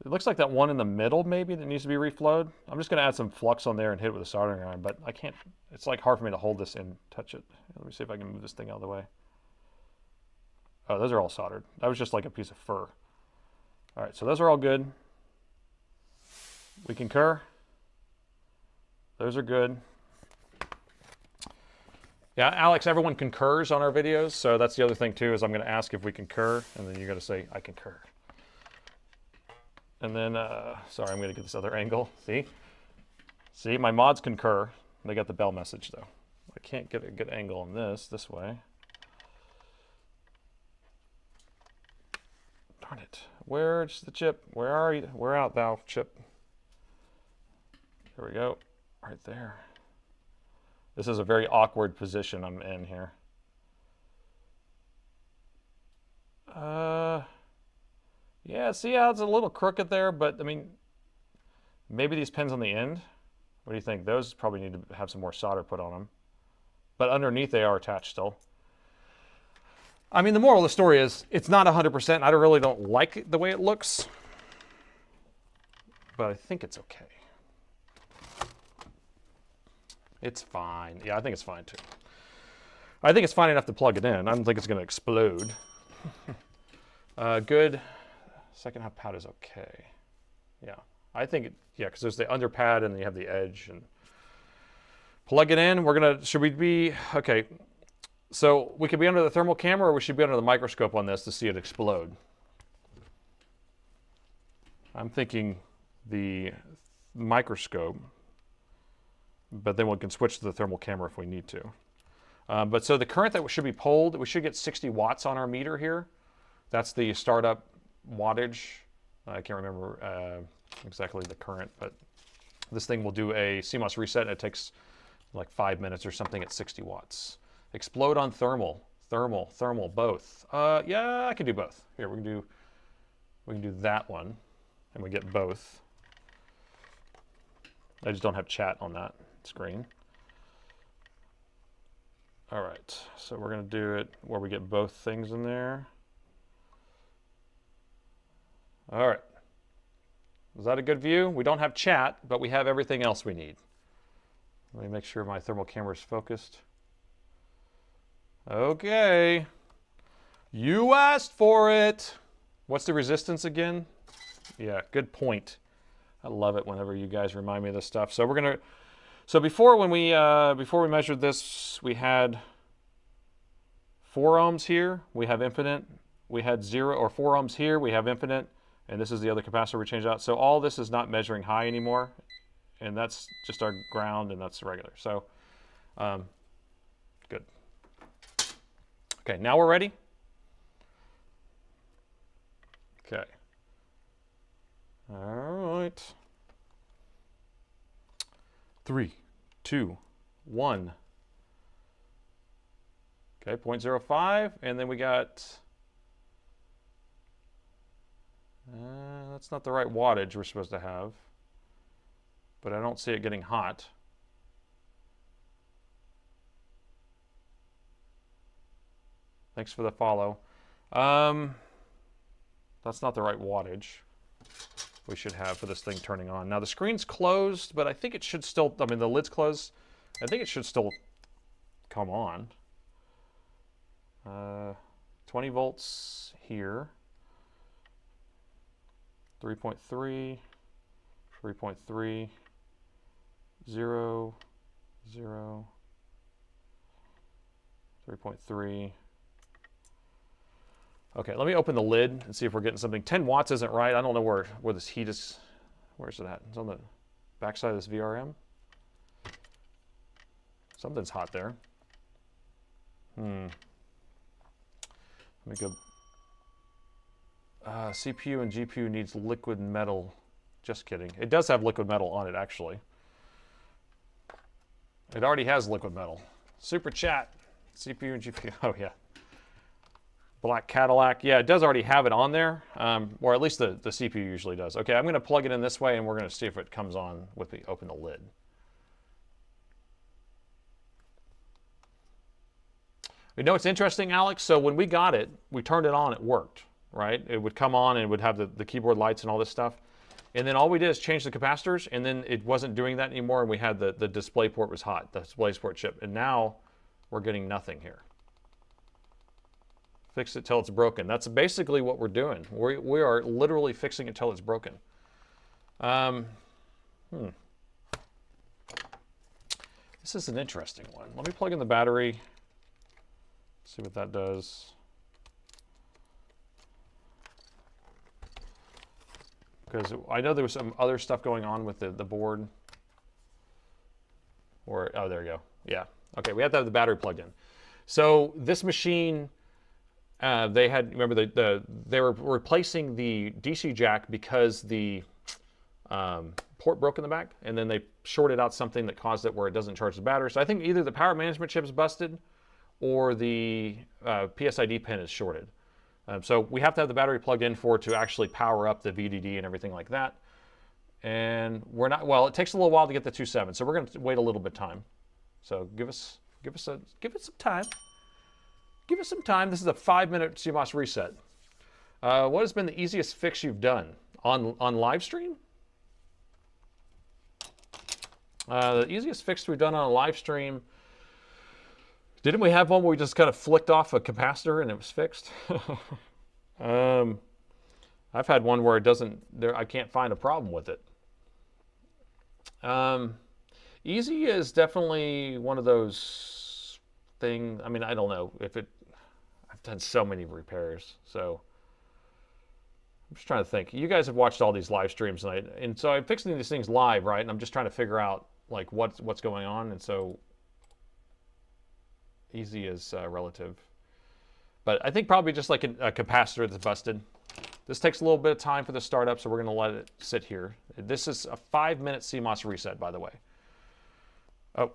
It looks like that one in the middle maybe that needs to be reflowed. I'm just going to add some flux on there and hit it with a soldering iron, but I can't. It's like hard for me to hold this and touch it. Let me see if I can move this thing out of the way. Oh, those are all soldered. That was just like a piece of fur. All right, so those are all good. We concur. Those are good. Yeah, Alex, everyone concurs on our videos, so that's the other thing too, is I'm going to ask if we concur, and then you're going to say, I concur. And then, sorry, I'm going to get this other angle. See? See, my mods concur. They got the bell message, though. I can't get a good angle on this way. Darn it. Where's the chip? Where are you? Where out, thou chip? There we go. Right there. This is a very awkward position I'm in here. Yeah, see how it's a little crooked there, but I mean, maybe these pins on the end. What do you think? Those probably need to have some more solder put on them. But underneath they are attached still. I mean, the moral of the story is it's not 100%. I really don't like the way it looks, but I think it's okay. It's fine. Yeah, I think it's fine too. I think it's fine enough to plug it in. I don't think it's going to explode. Good. Second half pad is okay. Yeah, I think, yeah, because there's the under pad and then you have the edge and Plug it in. Should we be, okay. So we could be under the thermal camera or we should be under the microscope on this to see it explode. I'm thinking the microscope, but then we can switch to the thermal camera if we need to. But so the current that should be pulled, we should get 60 watts on our meter here. That's the startup wattage. I can't remember exactly the current, but this thing will do a CMOS reset and it takes like 5 minutes or something at 60 watts. Explode on thermal, both. Yeah, I can do both. Here, we can do that one and we get both. I just don't have chat on that screen. All right, so we're gonna do it where we get both things in there. All right, is that a good view? We don't have chat, but we have everything else we need. Let me make sure my thermal camera is focused. Okay, you asked for it. What's the resistance again? Yeah, good point. I love it whenever you guys remind me of this stuff. So before when we measured this, we had 4 ohms here. We have infinite. We had 0 or 4 ohms here. We have infinite, and this is the other capacitor we changed out. So all this is not measuring high anymore, and that's just our ground, and that's regular. So good. Okay, now we're ready. Okay. All right. 3, 2, 1. Okay, 0.05, and then we got, that's not the right wattage we're supposed to have, but I don't see it getting hot. Thanks for the follow. That's not the right wattage we should have for this thing turning on. Now the screen's closed, but I think it should still, I mean the lid's closed. I think it should still come on. 20 volts here. 3.3, 3.3, 0, 0, 3.3. Okay, let me open the lid and see if we're getting something. 10 watts isn't right. I don't know where this heat is. Where's it at? It's on the backside of this VRM. Something's hot there. Let me go. CPU and GPU needs liquid metal. Just kidding. It does have liquid metal on it, actually. It already has liquid metal. Super chat. CPU and GPU. Oh, yeah. Black Cadillac. Yeah, it does already have it on there, or at least the CPU usually does. Okay, I'm going to plug it in this way, and we're going to see if it comes on with the open the lid. You know what's interesting, Alex? So when we got it, we turned it on, it worked, right? It would come on and it would have the keyboard lights and all this stuff. And then all we did is change the capacitors, and then it wasn't doing that anymore, and we had the display port was hot, the display port chip. And now we're getting nothing here. Fix it till it's broken. That's basically what we're doing. We are literally fixing it till it's broken. This is an interesting one. Let me plug in the battery. See what that does. Because I know there was some other stuff going on with the board. Or, oh, there you go. Yeah. Okay, we have to have the battery plugged in. So this machine, they had, remember, they were replacing the DC jack because the port broke in the back, and then they shorted out something that caused it where it doesn't charge the battery. So I think either the power management chip is busted or the PSID pin is shorted. So we have to have the battery plugged in for it to actually power up the VDD and everything like that. And we're not, well, it takes a little while to get the 2.7, so we're going to wait a little bit of time. So give it some time. Give us some time. This is a 5-minute CMOS reset. What has been the easiest fix you've done on live stream? The easiest fix we've done on a live stream. Didn't we have one where we just kind of flicked off a capacitor and it was fixed? I've had one where it doesn't. I can't find a problem with it. Easy is definitely one of those things. I mean, I don't know if it. I've done so many repairs, so I'm just trying to think. You guys have watched all these live streams, and so I'm fixing these things live, right? And I'm just trying to figure out like what's going on, and so easy is relative. But I think probably just like a capacitor that's busted. This takes a little bit of time for the startup, so we're going to let it sit here. This is a 5-minute CMOS reset, by the way. Oh.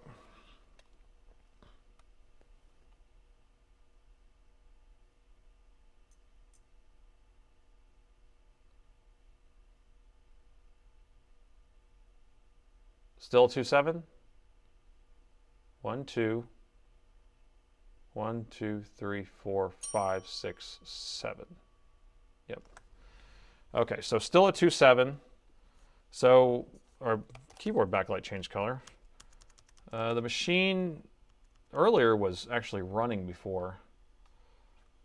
Still 2.7? 1, 2. 1, 2, 3, 4, 5, 6, 7. Yep. Okay, so still at 2.7. So our keyboard backlight changed color. The machine earlier was actually running before.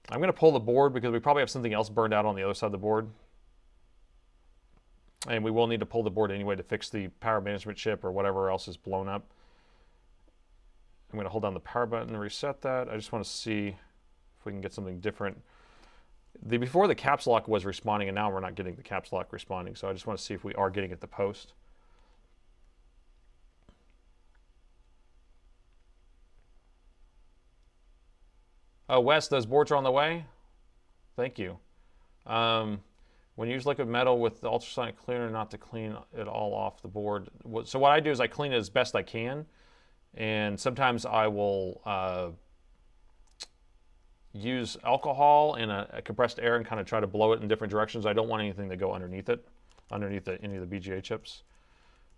I'm going to pull the board because we probably have something else burned out on the other side of the board. And we will need to pull the board anyway to fix the power management chip or whatever else is blown up. I'm going to hold down the power button and reset that. I just want to see if we can get something different. Before the caps lock was responding, and now we're not getting the caps lock responding. So I just want to see if we are getting at the post. Oh, Wes, those boards are on the way? Thank you. When you use liquid metal with the ultrasonic cleaner, not to clean it all off the board. So what I do is I clean it as best I can. And sometimes I will use alcohol and a compressed air and kind of try to blow it in different directions. I don't want anything to go underneath it, any of the BGA chips.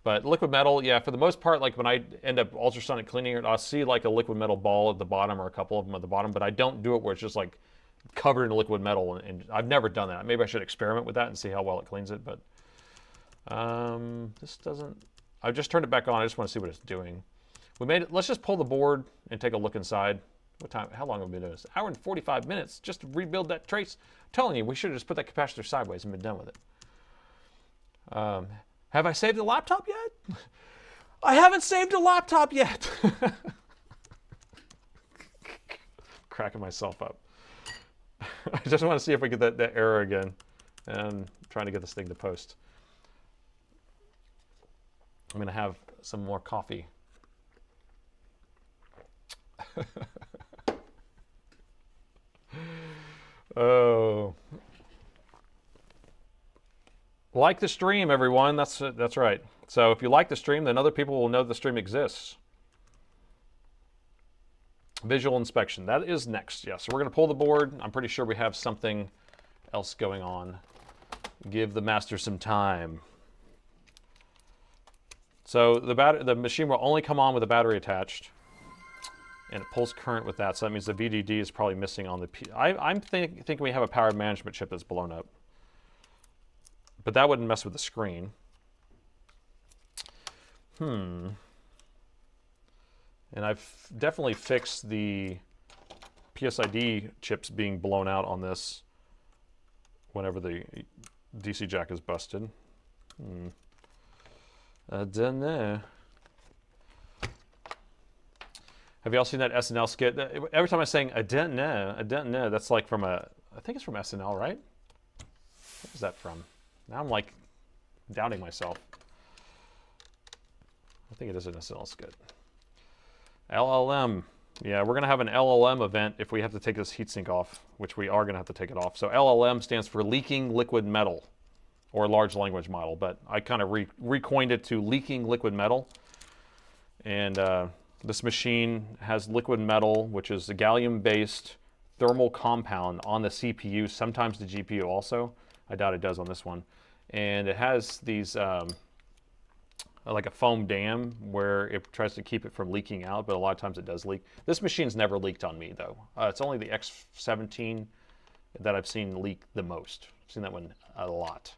But liquid metal, yeah, for the most part, like when I end up ultrasonic cleaning it, I'll see like a liquid metal ball at the bottom or a couple of them at the bottom, but I don't do it where it's just like covered in liquid metal, and I've never done that. Maybe I should experiment with that and see how well it cleans it, but this doesn't, I just turned it back on. I just want to see what it's doing. We made it. Let's just pull the board and take a look inside. What time, how long have we been doing this? Hour and 45 minutes just to rebuild that trace. I'm telling you, we should have just put that capacitor sideways and been done with it. Have I saved the laptop yet? I haven't saved a laptop yet. Cracking myself up. I just want to see if we get that error again. And trying to get this thing to post. I'm going to have some more coffee. Oh. Like the stream, everyone. That's right. So if you like the stream, then other people will know the stream exists. Visual inspection. That is next. Yes. So we're going to pull the board. I'm pretty sure we have something else going on. Give the master some time. So the machine will only come on with a battery attached, and it pulls current with that. So that means the VDD is probably missing on the. I'm thinking we have a power management chip that's blown up. But that wouldn't mess with the screen. And I've definitely fixed the PSID chips being blown out on this whenever the DC jack is busted. I don't know. Have y'all seen that SNL skit? Every time I'm saying, I don't know, that's like from I think it's from SNL, right? What is that from? Now I'm like doubting myself. I think it is an SNL skit. LLM. Yeah, we're going to have an LLM event if we have to take this heatsink off, which we are going to have to take it off. So LLM stands for leaking liquid metal, or large language model, but I kind of recoined it to leaking liquid metal. And this machine has liquid metal, which is a gallium-based thermal compound on the CPU, sometimes the GPU also. I doubt it does on this one. And it has these, like a foam dam where it tries to keep it from leaking out, but a lot of times it does leak. This machine's never leaked on me, though. It's only the X17 that I've seen leak the most. I've seen that one a lot.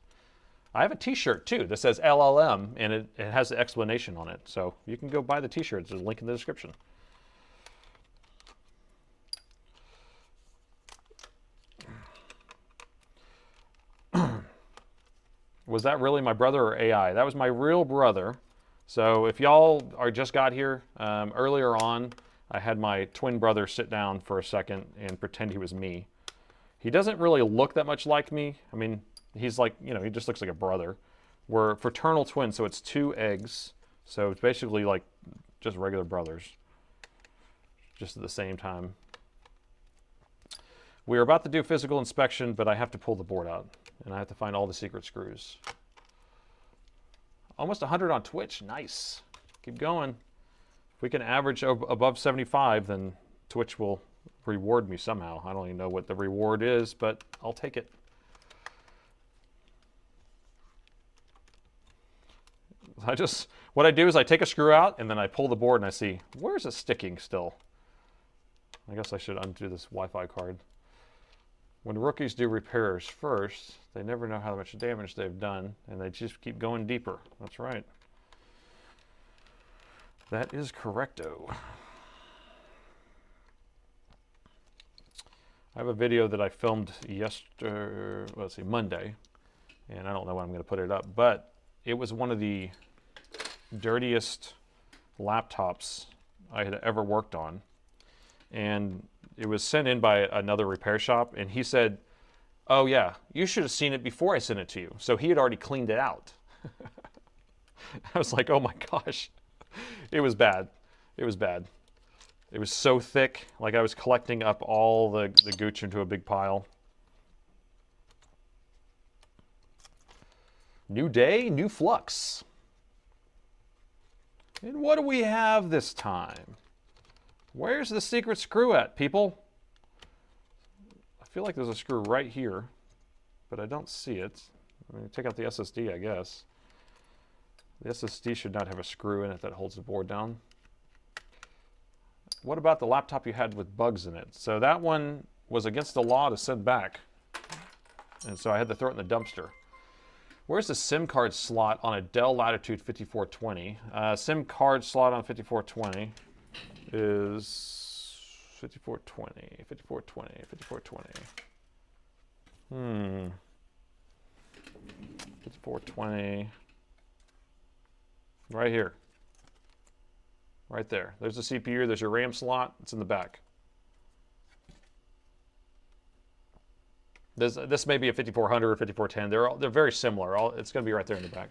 I have a t-shirt, too, that says LLM, and it has the explanation on it. So you can go buy the t-shirt. There's a link in the description. Was that really my brother or AI? That was my real brother So if y'all are just got here, earlier on, I had my twin brother sit down for a second and pretend he was me. He doesn't really look that much like me. I mean, he's like, you know, he just looks like a brother. We're fraternal twins, so it's 2 eggs. So it's basically like just regular brothers, just at the same time. We are about to do physical inspection, but I have to pull the board out, and I have to find all the secret screws. Almost 100 on Twitch, nice. Keep going. If we can average above 75, then Twitch will reward me somehow. I don't even know what the reward is, but I'll take it. What I do is I take a screw out and then I pull the board and I see, where's it sticking still? I guess I should undo this Wi-Fi card. When rookies do repairs first, they never know how much damage they've done, and they just keep going deeper. That's right. That is correcto. I have a video that I filmed Monday, and I don't know when I'm going to put it up, but it was one of the dirtiest laptops I had ever worked on, and it was sent in by another repair shop, and he said, "Oh yeah, you should have seen it before I sent it to you." So he had already cleaned it out. I was like, oh my gosh. It was bad. It was bad. It was so thick, like I was collecting up all the gooch into a big pile. New day, new flux. And what do we have this time? Where's the secret screw at, people? I feel like there's a screw right here, but I don't see it. I mean, take out the SSD, I guess. The SSD should not have a screw in it that holds the board down. What about the laptop you had with bugs in it? So that one was against the law to send back, and so I had to throw it in the dumpster. Where's the SIM card slot on a Dell Latitude 5420? SIM card slot on 5420 is 5420, 5420, 5420. 5420. Right here. Right there. There's the CPU, there's your RAM slot, it's in the back. This may be a 5400 or 5410. They're very similar. It's going to be right there in the back.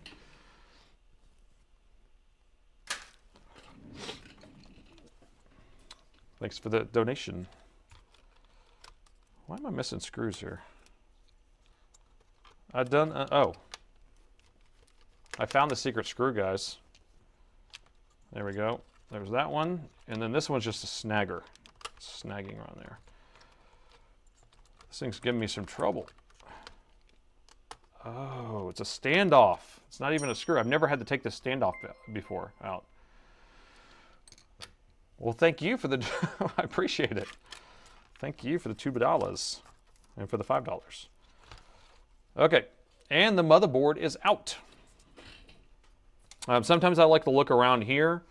Thanks for the donation. Why am I missing screws here? I found the secret screw, guys. There we go. There's that one. And then this one's just a snagger. It's snagging around there. This thing's giving me some trouble. Oh, it's a standoff. It's not even a screw. I've never had to take this standoff before out. Well, thank you for the... I appreciate it. Thank you for the $2 and for the $5. Okay, and the motherboard is out. Sometimes I like to look around here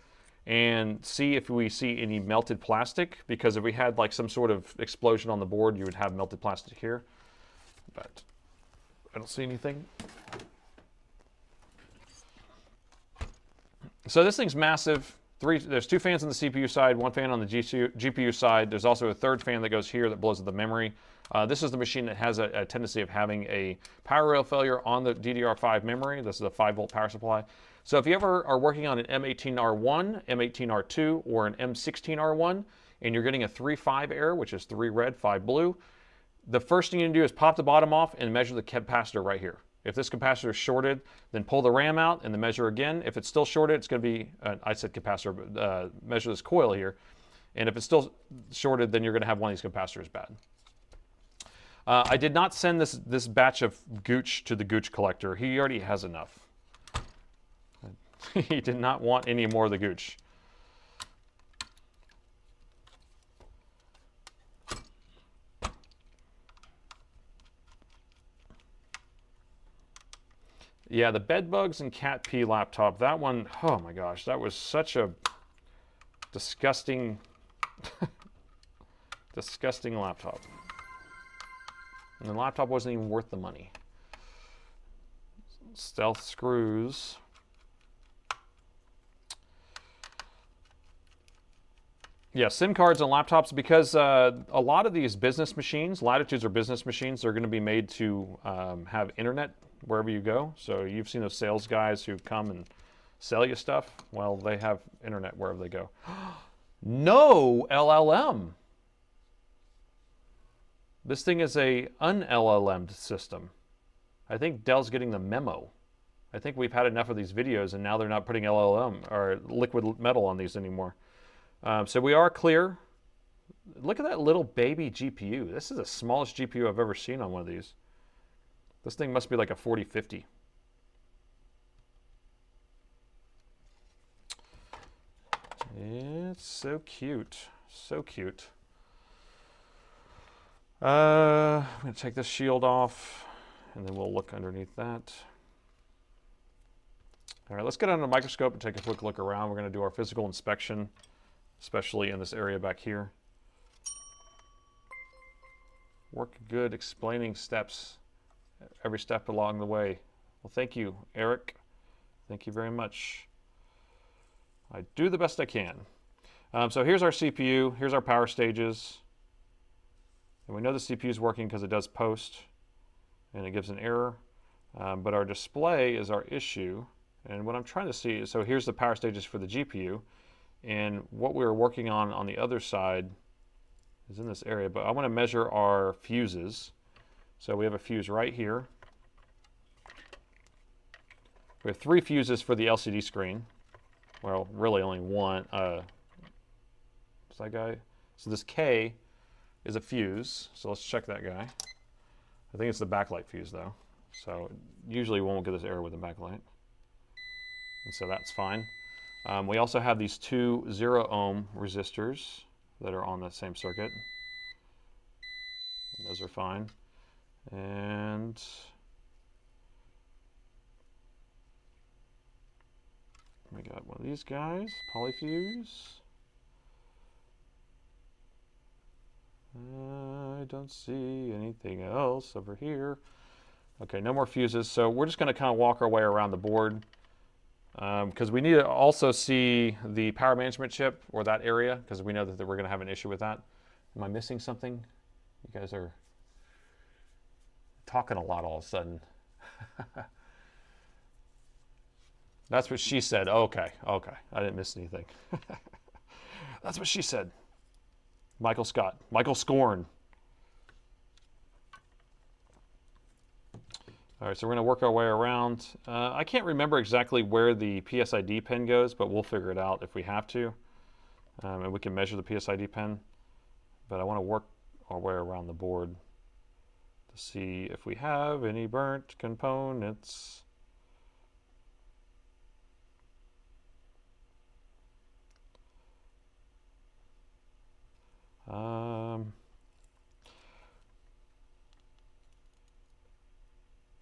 and see if we see any melted plastic, because if we had like some sort of explosion on the board, you would have melted plastic here. But I don't see anything. So this thing's massive. There's 2 fans on the CPU side, 1 fan on the GPU side. There's also a 3rd fan that goes here that blows up the memory. This is the machine that has a tendency of having a power rail failure on the DDR5 memory. This is a 5-volt power supply. So if you ever are working on an M18R1, M18R2, or an M16R1, and you're getting a 3-5 error, which is 3 red, 5 blue, the first thing you can do is pop the bottom off and measure the capacitor right here. If this capacitor is shorted, then pull the RAM out and then measure again. If it's still shorted, it's going to be, I said capacitor, but measure this coil here. And if it's still shorted, then you're going to have one of these capacitors bad. I did not send this batch of gooch to the gooch collector. He already has enough. He did not want any more of the gooch. Yeah, the bed bugs and cat pee laptop, that one, oh my gosh, that was such a disgusting, disgusting laptop. And the laptop wasn't even worth the money. Stealth screws. Yeah, SIM cards on laptops, because a lot of these business machines, Latitudes or business machines, are going to be made to have internet wherever you go. So you've seen those sales guys who come and sell you stuff. Well, they have internet wherever they go. No LLM. This thing is a un-LLM'd system. I think Dell's getting the memo. I think we've had enough of these videos, and now they're not putting LLM or liquid metal on these anymore. So we are clear. Look at that little baby GPU. This is the smallest GPU I've ever seen on one of these. This thing must be like a 4050. It's so cute. So cute. I'm going to take this shield off, and then we'll look underneath that. All right, let's get under the microscope and take a quick look around. We're going to do our physical inspection, especially in this area back here. Work good explaining steps, every step along the way. Well, thank you, Eric. Thank you very much. I do the best I can. So here's our CPU. Here's our power stages. And we know the CPU is working because it does post, and it gives an error. But our display is our issue. And what I'm trying to see is, so here's the power stages for the GPU. And what we were working on the other side is in this area. But I want to measure our fuses. So we have a fuse right here. We have 3 fuses for the LCD screen. Well, really only one. What's that guy? So this K is a fuse. So let's check that guy. I think it's the backlight fuse though. So usually we won't get this error with the backlight. And so that's fine. We also have these 2 0-ohm resistors that are on the same circuit. Those are fine. And we got one of these guys, polyfuse. I don't see anything else over here. Okay, no more fuses. So we're just going to kind of walk our way around the board because we need to also see the power management chip or that area because we know that we're going to have an issue with that. Am I missing something? You guys are talking a lot all of a sudden. That's what she said. Okay, okay. I didn't miss anything. That's what she said. Michael Scott. Michael Scorn. All right, so we're going to work our way around. I can't remember exactly where the PSID pin goes, but we'll figure it out if we have to. And we can measure the PSID pin. But I want to work our way around the board to see if we have any burnt components.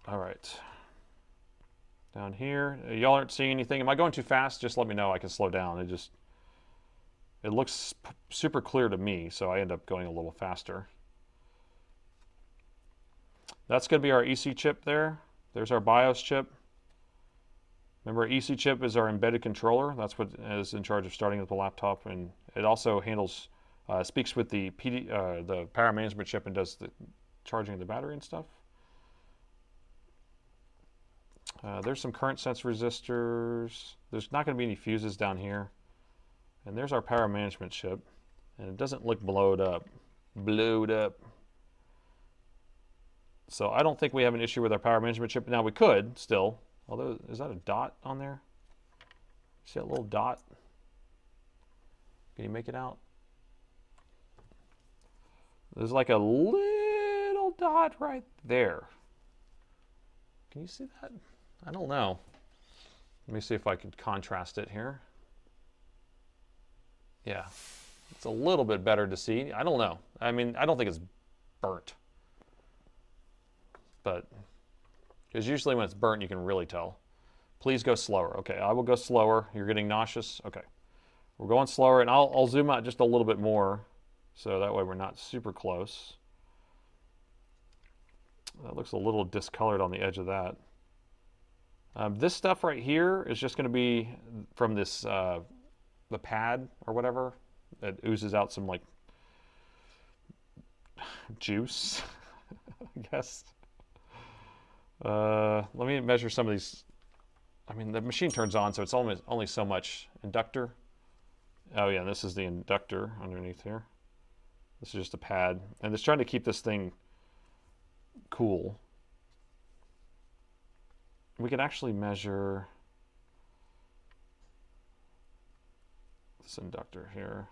All right. Down here, y'all aren't seeing anything. Am I going too fast? Just let me know. I can slow down. It looks super clear to me, so I end up going a little faster. That's going to be our EC chip there. There's our BIOS chip. Remember, EC chip is our embedded controller. That's what is in charge of starting up the laptop, and it also handles, speaks with the power management chip and does the charging of the battery and stuff. There's some current sense resistors. There's not going to be any fuses down here. And there's our power management chip. And it doesn't look blowed up. Blowed up. So I don't think we have an issue with our power management chip. Now we could still. Although, is that a dot on there? See that little dot? Can you make it out? There's like a little dot right there. Can you see that? I don't know. Let me see if I could contrast it here. Yeah, it's a little bit better to see. I don't know. I mean, I don't think it's burnt. But, because usually when it's burnt, you can really tell. Please go slower. Okay, I will go slower. You're getting nauseous. Okay, we're going slower, and I'll zoom out just a little bit more, so that way we're not super close. That looks a little discolored on the edge of that. This stuff right here is just going to be from this, the pad or whatever. it oozes out some like juice, I guess. Let me measure some of these. I mean, the machine turns on, so it's only so much inductor. Oh yeah, this is the inductor underneath here. This is just a pad, and it's trying to keep this thing cool. We can actually measure this inductor here.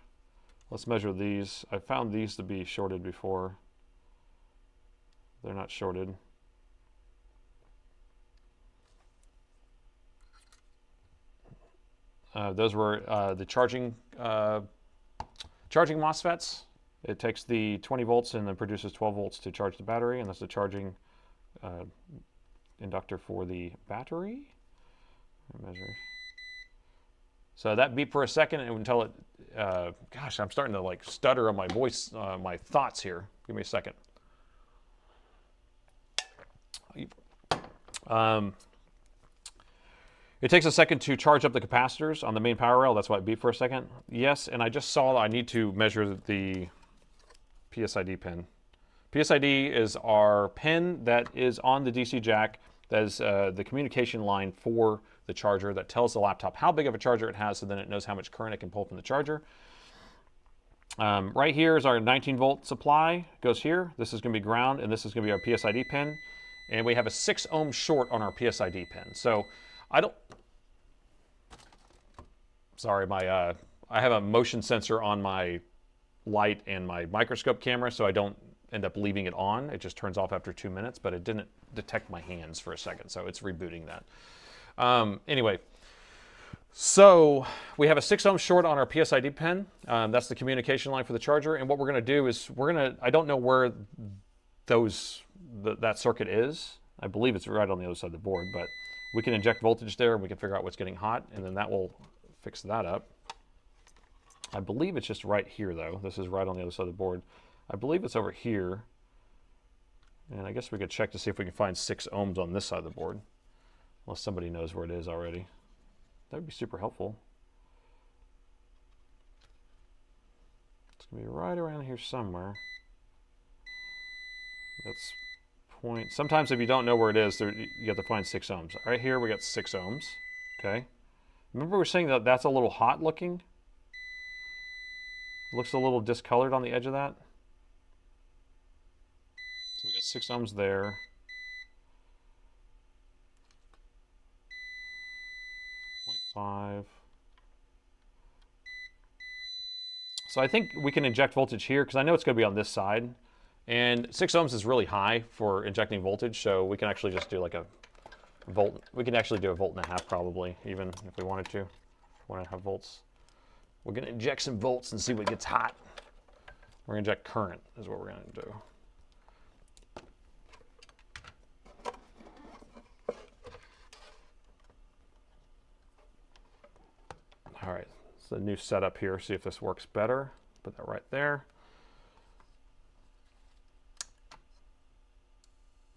Let's measure these. I found these to be shorted before. They're not shorted. Those were the charging MOSFETs. It takes the 20 volts and then produces 12 volts to charge the battery, and that's the charging inductor for the battery. Measure. So that beep for a second until it, gosh, I'm starting to like stutter on my voice, my thoughts here. Give me a second. It takes a second to charge up the capacitors on the main power rail. That's why it beeped for a second. Yes, and I just saw I need to measure the PSID pin. PSID is our pin that is on the DC jack. That is the communication line for the charger that tells the laptop how big of a charger it has, so then it knows how much current it can pull from the charger. Right here is our 19 volt supply. It goes here. This is going to be ground, and this is going to be our PSID pin. And we have a 6 ohm short on our PSID pin. So I don't. Sorry, I have a motion sensor on my light and my microscope camera, so I don't end up leaving it on. It just turns off after 2 minutes, but it didn't detect my hands for a second, so it's rebooting that. Anyway, so we have a 6 ohm short on our PSID pin. That's the communication line for the charger, and what we're going to do is I don't know where that circuit is. I believe it's right on the other side of the board, but we can inject voltage there and we can figure out what's getting hot, and then that will fix that up. I believe it's just right here though. This is right on the other side of the board. I believe it's over here. And I guess we could check to see if we can find 6 ohms on this side of the board. Unless somebody knows where it is already. That would be super helpful. It's going to be right around here somewhere. That's point. Sometimes if you don't know where it is, you have to find 6 ohms. Right here we got 6 ohms. Okay. Remember we were saying that that's a little hot looking? Looks a little discolored on the edge of that. So we got 6 ohms there. .5. So I think we can inject voltage here because I know it's going to be on this side. And 6 ohms is really high for injecting voltage, so we can actually just do like a volt. We can actually do a 1.5 volts probably, even if we wanted to. 1.5 volts. We're going to inject some volts and see what gets hot. We're going to inject current is what we're going to do. All right, it's a new setup here. See if this works better. Put that right there.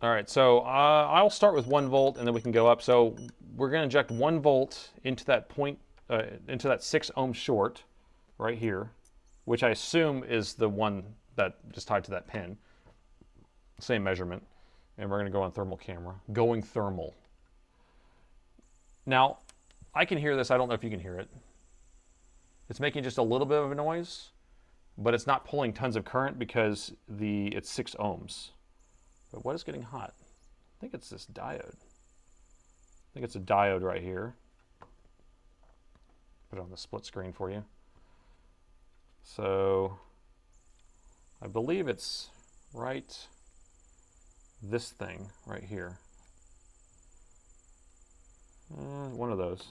All right, so I'll start with 1 volt and then we can go up. So we're going to inject 1 volt into that into that 6 ohm short right here, which I assume is the one that is tied to that pin. Same measurement. And we're going to go on thermal camera. Going thermal. Now, I can hear this. I don't know if you can hear it. It's making just a little bit of a noise, but it's not pulling tons of current because it's 6 ohms. But what is getting hot? I think it's this diode. I think it's a diode right here. Put it on the split screen for you. So I believe it's right this thing right here. One of those.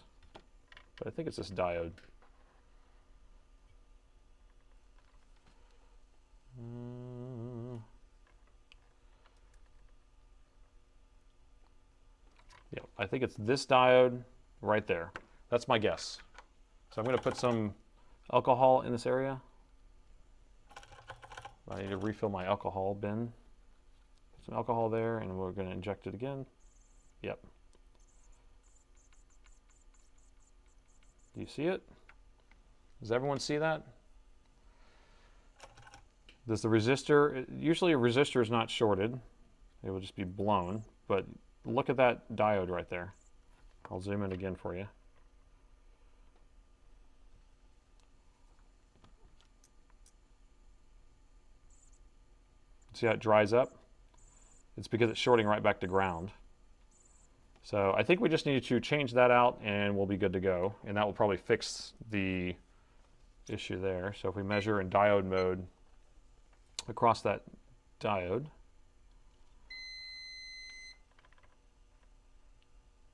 But I think it's this diode. Yeah, I think it's this diode right there. That's my guess. So I'm going to put some alcohol in this area. I need to refill my alcohol bin. Put some alcohol there, and we're going to inject it again. Yep. Do you see it? Does everyone see that? Does the resistor, usually a resistor is not shorted. It will just be blown, but look at that diode right there. I'll zoom in again for you. See how it dries up? It's because it's shorting right back to ground. So I think we just need to change that out and we'll be good to go. And that will probably fix the issue there. So if we measure in diode mode across that diode.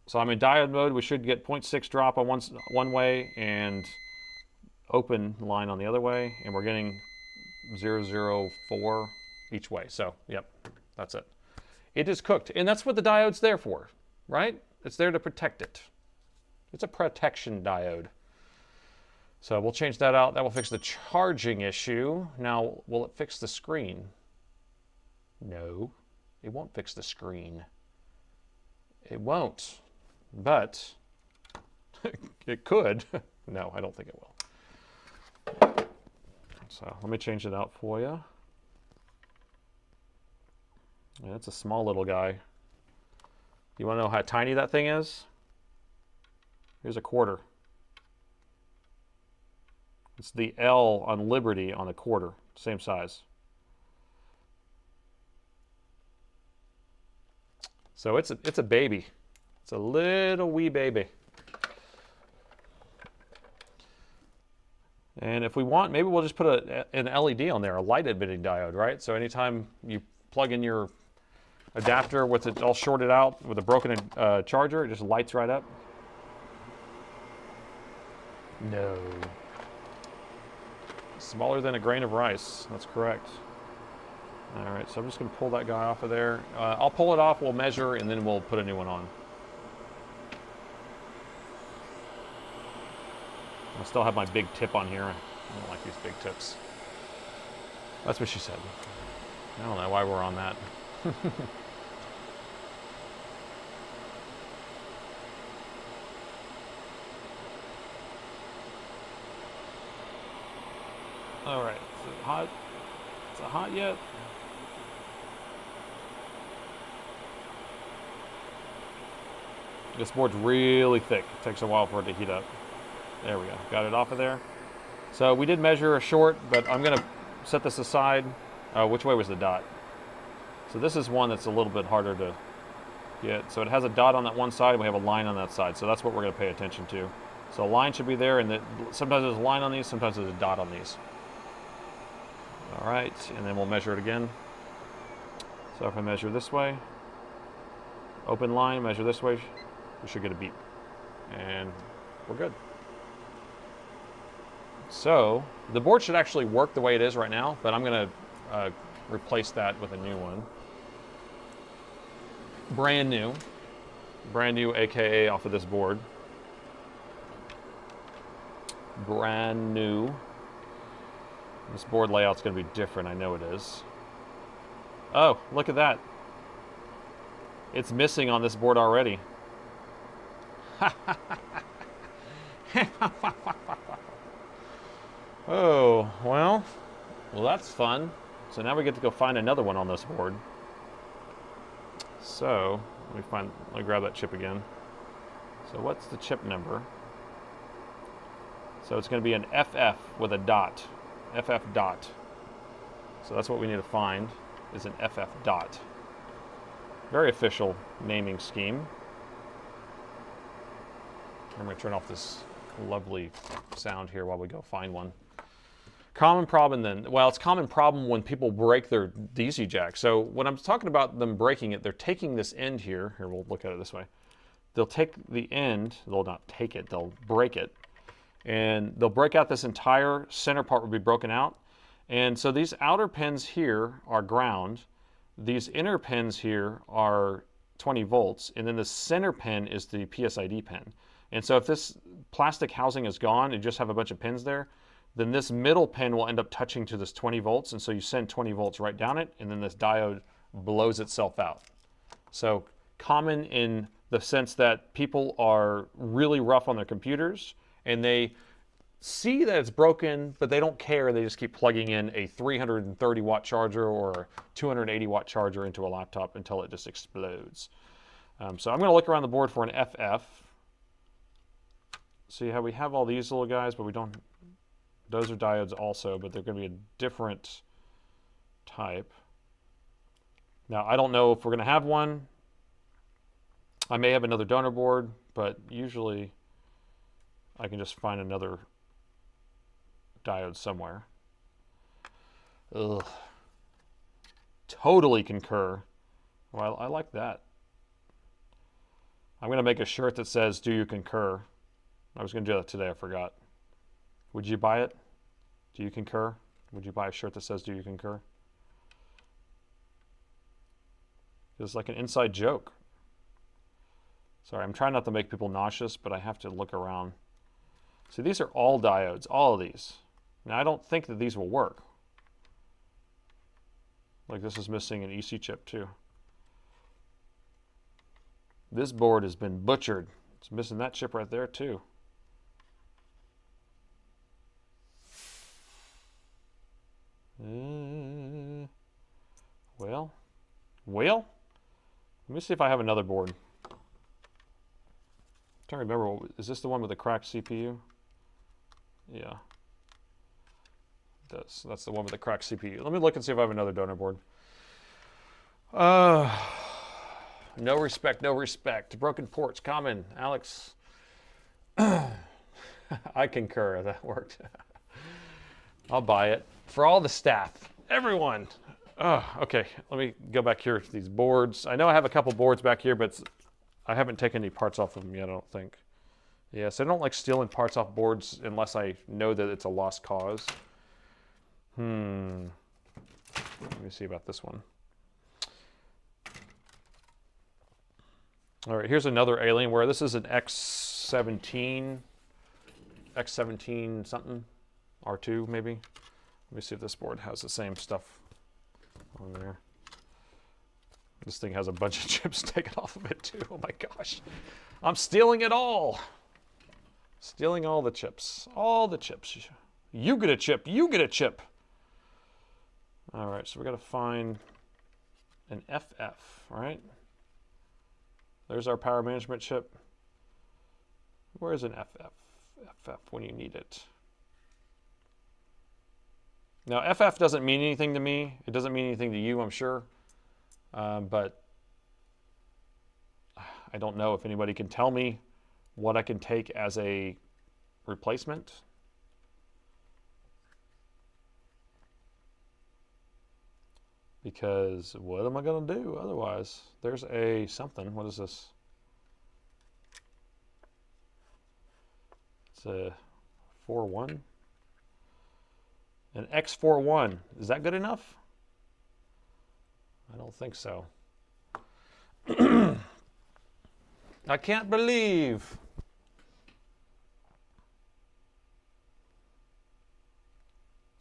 So I'm in diode mode. We should get 0.6 drop on one way and open line on the other way. And we're getting 0.004 each way. So, yep, that's it. It is cooked. And that's what the diode's there for, right? It's there to protect it. It's a protection diode. So we'll change that out. That will fix the charging issue. Now, will it fix the screen? No, it won't fix the screen. It won't, but it could. No, I don't think it will. So let me change it out for you. Yeah, it's a small little guy. You want to know how tiny that thing is? Here's a quarter. It's the L on Liberty on a quarter, same size. So it's a baby. It's a little wee baby. And if we want, maybe we'll just put an LED on there, a light emitting diode, right? So anytime you plug in your adapter with it all shorted out with a broken charger, it just lights right up. No. Smaller than a grain of rice. That's correct. All right, so I'm just going to pull that guy off of there. I'll pull it off, we'll measure, and then we'll put a new one on. I still have my big tip on here. I don't like these big tips. That's what she said. I don't know why we're on that. All right, is it hot? Is it hot yet? This board's really thick. It takes a while for it to heat up. There we go. Got it off of there. So we did measure a short, but I'm going to set this aside. Which way was the dot? So this is one that's a little bit harder to get. So it has a dot on that one side, and we have a line on that side. So that's what we're going to pay attention to. So a line should be there, and sometimes there's a line on these, sometimes there's a dot on these. All right, and then we'll measure it again. So if I measure this way, open line, measure this way, we should get a beep. And we're good. So the board should actually work the way it is right now, but I'm going to replace that with a new one. Brand new AKA off of this board. Brand new. This board layout's going to be different, I know it is. Oh, look at that. It's missing on this board already. Oh, well, that's fun. So now we get to go find another one on this board. So, let me grab that chip again. So what's the chip number? So it's going to be an FF with a dot. FF dot. So that's what we need to find, is an FF dot. Very official naming scheme. I'm going to turn off this lovely sound here while we go find one. Common problem then, well, it's a common problem when people break their DC jack. So when I'm talking about them breaking it, they're taking this end here. Here, we'll look at it this way. They'll take the end, they'll not take it, they'll break it. And they'll break out this entire center part will be broken out. And so these outer pins here are ground. These inner pins here are 20 volts. And then the center pin is the PSID pin. And so if this plastic housing is gone and you just have a bunch of pins there, then this middle pin will end up touching to this 20 volts. And so you send 20 volts right down it, and then this diode blows itself out. So common in the sense that people are really rough on their computers, and they see that it's broken, but they don't care. They just keep plugging in a 330 watt charger or a 280 watt charger into a laptop until it just explodes. So I'm going to look around the board for an FF. See how we have all these little guys, but we don't. Those are diodes also, but they're going to be a different type. Now, I don't know if we're going to have one. I may have another donor board, but usually I can just find another diode somewhere. Ugh. Totally concur. Well, I like that. I'm going to make a shirt that says, "Do you concur?" I was going to do that today, I forgot. Would you buy it? Do you concur? Would you buy a shirt that says, "Do you concur?" It's like an inside joke. Sorry, I'm trying not to make people nauseous, but I have to look around. See, these are all diodes, all of these. Now, I don't think that these will work. Like this is missing an EC chip too. This board has been butchered. It's missing that chip right there too. Well, let me see if I have another board. I'm trying to remember, is this the one with the cracked CPU? Yeah. That's the one with the cracked CPU. Let me look and see if I have another donor board. No respect, no respect. Broken ports, common. Alex. I concur, that worked. I'll buy it. For all the staff, everyone. Okay, let me go back here to these boards. I know I have a couple boards back here, but I haven't taken any parts off of them yet, I don't think. Yes, I don't like stealing parts off boards unless I know that it's a lost cause. Let me see about this one. All right, here's another Alienware. This is an X17 something, R2 maybe. Let me see if this board has the same stuff on there. This thing has a bunch of chips taken off of it too. Oh my gosh. I'm stealing it all. Stealing all the chips. All the chips. You get a chip. You get a chip. All right, so we got to find an FF, right? There's our power management chip. Where's an FF when you need it? Now, FF doesn't mean anything to me. It doesn't mean anything to you, I'm sure. But I don't know if anybody can tell me what I can take as a replacement. Because what am I going to do otherwise? There's a something. What is this? It's a 4-1. An X41. Is that good enough? I don't think so. I can't believe.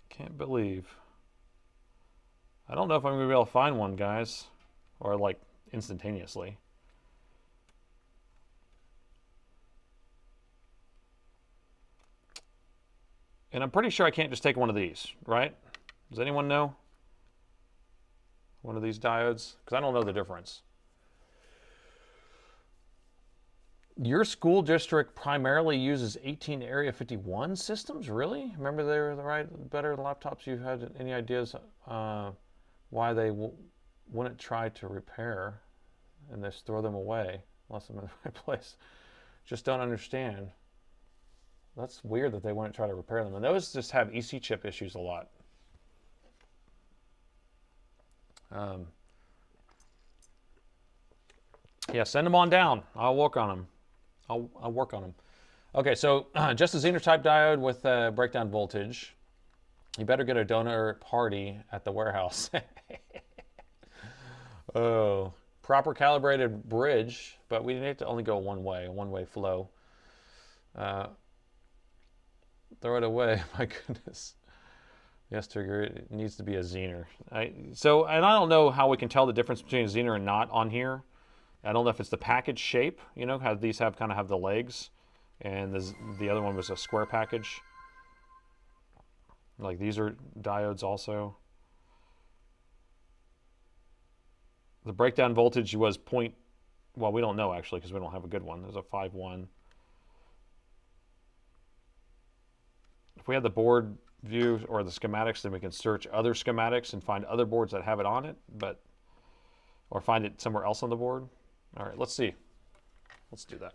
Can't believe. I don't know if I'm going to be able to find one, guys. Or like instantaneously. And I'm pretty sure I can't just take one of these, right? Does anyone know? One of these diodes? Because I don't know the difference. Your school district primarily uses 18 Area 51 systems? Really? Remember they were the better laptops? You had any ideas why they wouldn't try to repair and just throw them away unless I'm in the right place? Just don't understand. That's weird that they wouldn't try to repair them. And those just have EC chip issues a lot. Yeah, send them on down. I'll work on them. I'll work on them. Okay, so just a Zener type diode with breakdown voltage. You better get a donor party at the warehouse. Oh, proper calibrated bridge, but we need to only go one way flow. Throw it away, my goodness. Yes, Trigger, it needs to be a Zener. And I don't know how we can tell the difference between a Zener and not on here. I don't know if it's the package shape, you know, how these kind of have the legs, and the other one was a square package. Like these are diodes also. The breakdown voltage was well, we don't know actually because we don't have a good one. There's a 5.1. If we had the board view or the schematics, then we can search other schematics and find other boards that have it on it, or find it somewhere else on the board. All right, let's see. Let's do that.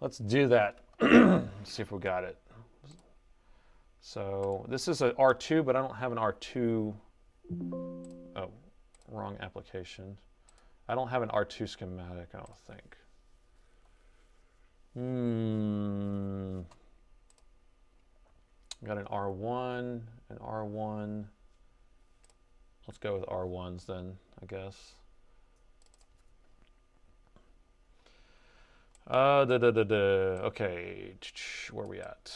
Let's do that. Let's see if we got it. So this is a R2, but I don't have an R2. Oh, wrong application. I don't have an R2 schematic, I don't think. Got an R1, an R1. Let's go with R1s then, I guess. Okay, where are we at?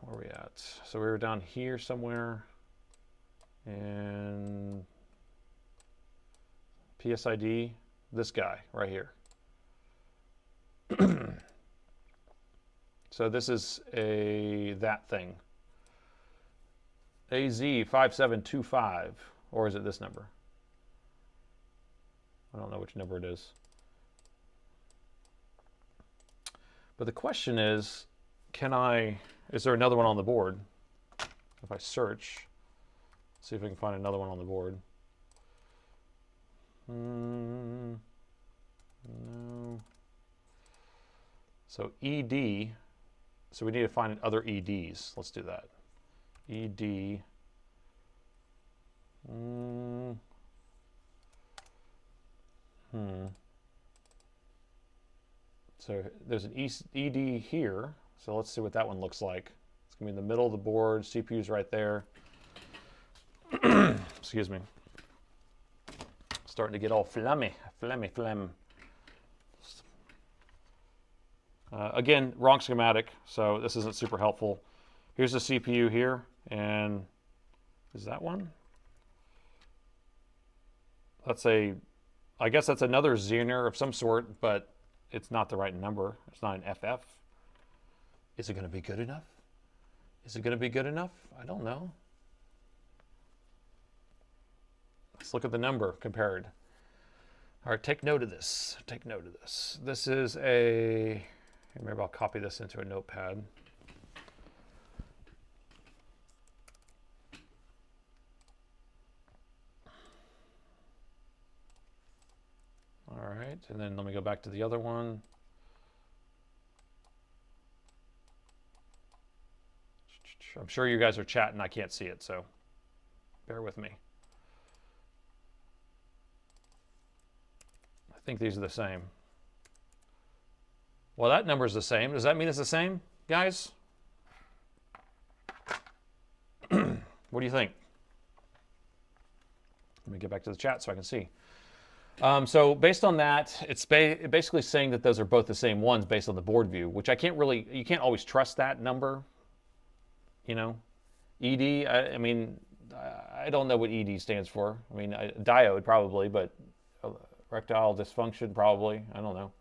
Where are we at? So we were down here somewhere, and PSID, this guy right here. So this is that thing. AZ5725, or is it this number? I don't know which number it is. But the question is, is there another one on the board? If I search, see if I can find another one on the board. No. So ED, so we need to find other EDs. Let's do that. ED. So there's an ED here. So let's see what that one looks like. It's gonna be in the middle of the board. CPU's right there. Excuse me. Starting to get all phlegmy. Again, wrong schematic, so this isn't super helpful. Here's the CPU here, and is that one? I guess that's another Zener of some sort, but it's not the right number. It's not an FF. Is it going to be good enough? Is it going to be good enough? I don't know. Let's look at the number compared. All right, take note of this. Take note of this. This is maybe I'll copy this into a notepad. All right, and then let me go back to the other one. I'm sure you guys are chatting. I can't see it, so bear with me. I think these are the same. Well, that number is the same. Does that mean it's the same, guys? What do you think? Let me get back to the chat so I can see. So based on that, it's basically saying that those are both the same ones based on the board view, which you can't always trust that number. You know, ED, I mean, I don't know what ED stands for. I mean, diode probably, but erectile dysfunction probably. I don't know.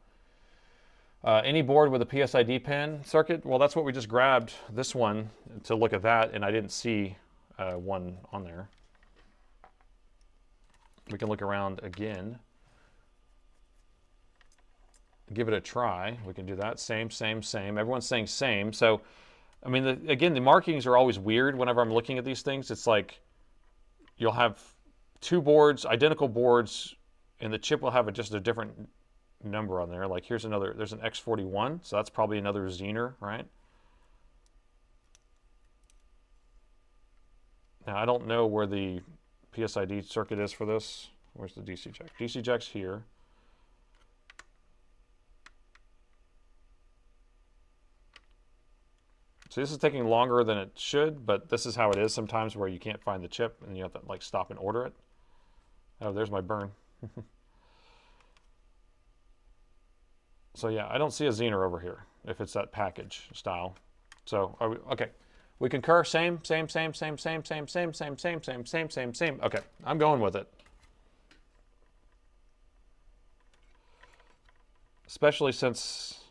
Any board with a PSID pin circuit? Well, that's what we just grabbed, this one, to look at that, and I didn't see one on there. We can look around again. Give it a try. We can do that. Same. Everyone's saying same. So, I mean, again, the markings are always weird whenever I'm looking at these things. It's like you'll have two boards, identical boards, and the chip will have just a different number on there. Like there's an X41, so that's probably another Zener, right? Now, I don't know where the PSID circuit is for this. Where's the DC jack? DC jack's here. So this is taking longer than it should, but this is how it is sometimes where you can't find the chip and you have to like stop and order it. Oh, there's my burn. So yeah, I don't see a Zener over here if it's that package style. So okay. We concur, same. Okay, I'm going with it. Especially since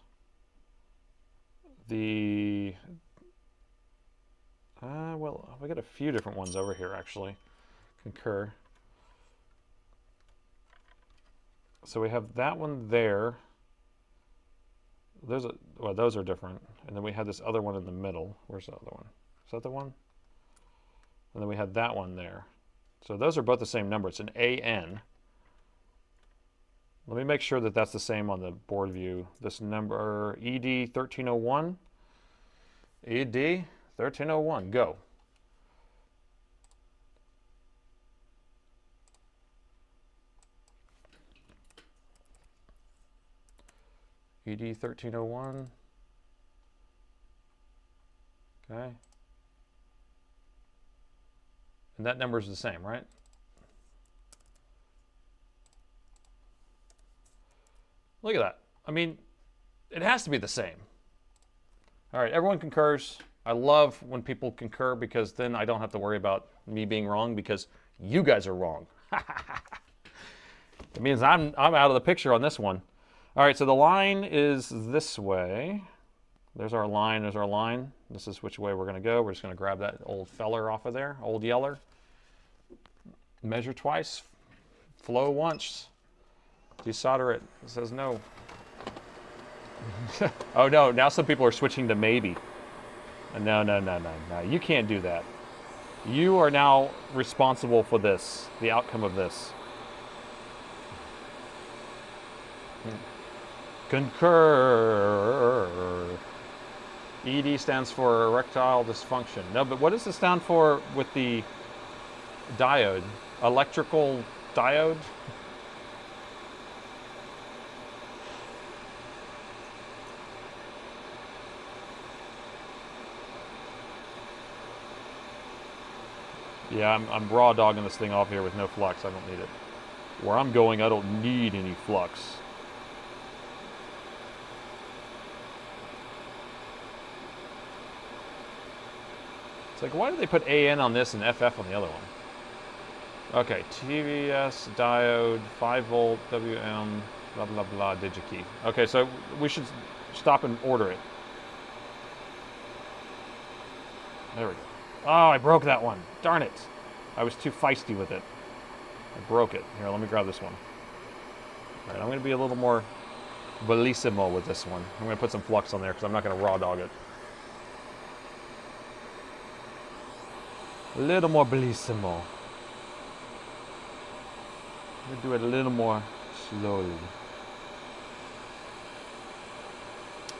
Well, we got a few different ones over here, actually. Concur. So we have that one there. Well, those are different. And then we had this other one in the middle. Where's the other one? Is that the one? And then we had that one there. So those are both the same number. It's an AN. Let me make sure that that's the same on the board view. This number, ED1301. ED1301, go. ED1301. Okay. And that number is the same, right? Look at that. I mean, it has to be the same. All right, everyone concurs. I love when people concur because then I don't have to worry about me being wrong because you guys are wrong. It means I'm out of the picture on this one. All right, so the line is this way. There's our line, there's our line. This is which way we're gonna go. We're just gonna grab that old feller off of there, old yeller. Measure twice, flow once. Desolder it. It says no. Oh no, now some people are switching to maybe. No, no, no, no, no. You can't do that. You are now responsible for this, the outcome of this. Concur. ED stands for erectile dysfunction. No, but what does it stand for with the diode? Electrical diode? Yeah, I'm raw dogging this thing off here with no flux. I don't need it. Where I'm going, I don't need any flux. It's like, why did they put AN on this and FF on the other one? Okay, TVS, diode, 5 volt, WM, blah, blah, blah, digikey. Okay, so we should stop and order it. There we go. Oh, I broke that one. Darn it. I was too feisty with it. I broke it. Here, let me grab this one. All right, I'm going to be a little more bellissimo with this one. I'm going to put some flux on there because I'm not going to raw dog it. A little more bellissimo. I'm going to do it a little more slowly.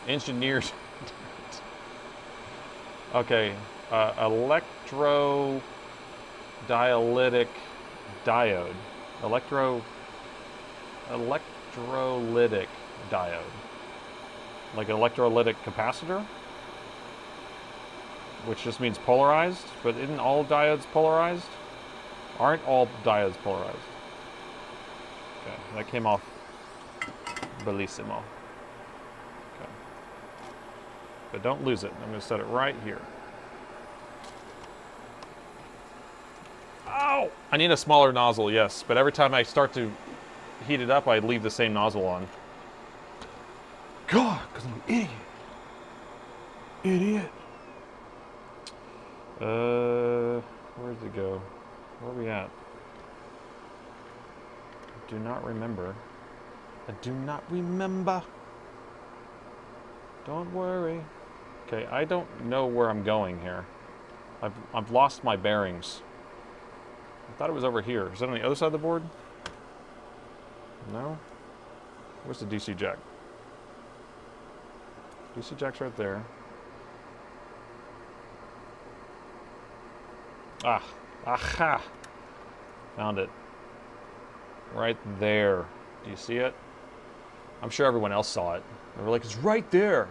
Engineers. Okay. Electrodialytic diode. Electrolytic diode. Like an electrolytic capacitor? Which just means polarized, but isn't all diodes polarized? Aren't all diodes polarized? Okay, that came off bellissimo. Okay. But don't lose it. I'm going to set it right here. Ow! I need a smaller nozzle, yes, but every time I start to heat it up, I leave the same nozzle on. God, because I'm an idiot. Idiot. Where'd it go? Where are we at? I do not remember. I do not remember. Don't worry. Okay, I don't know where I'm going here. I've lost my bearings. I thought it was over here. Is that on the other side of the board? No? Where's the DC jack? DC jack's right there. Ah, aha! Found it. Right there. Do you see it? I'm sure everyone else saw it. They were like, it's right there.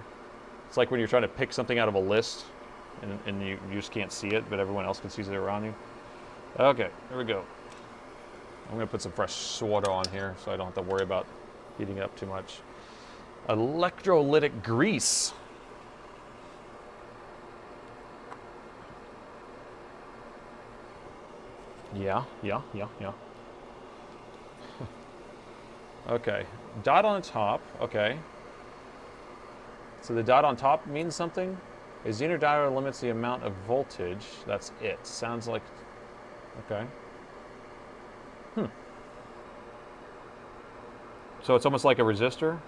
It's like when you're trying to pick something out of a list and you just can't see it, but everyone else can see it around you. Okay, here we go. I'm going to put some fresh water on here so I don't have to worry about heating up too much. Electrolytic grease. Yeah. Okay, dot on the top, okay. So the dot on top means something? A Zener diode limits the amount of voltage. That's it. Sounds like, okay. So it's almost like a resistor.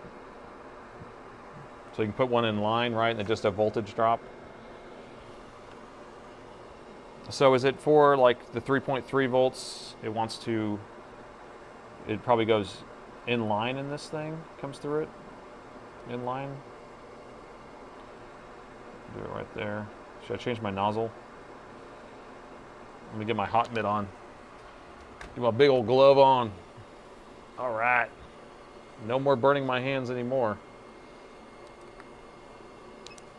So you can put one in line, right, and just a voltage drop. So is it for like the 3.3 volts? It wants to, it probably goes in line in this thing, comes through it, in line. Do it right there. Should I change my nozzle? Let me get my hot mitt on. Get my big old glove on. All right. No more burning my hands anymore.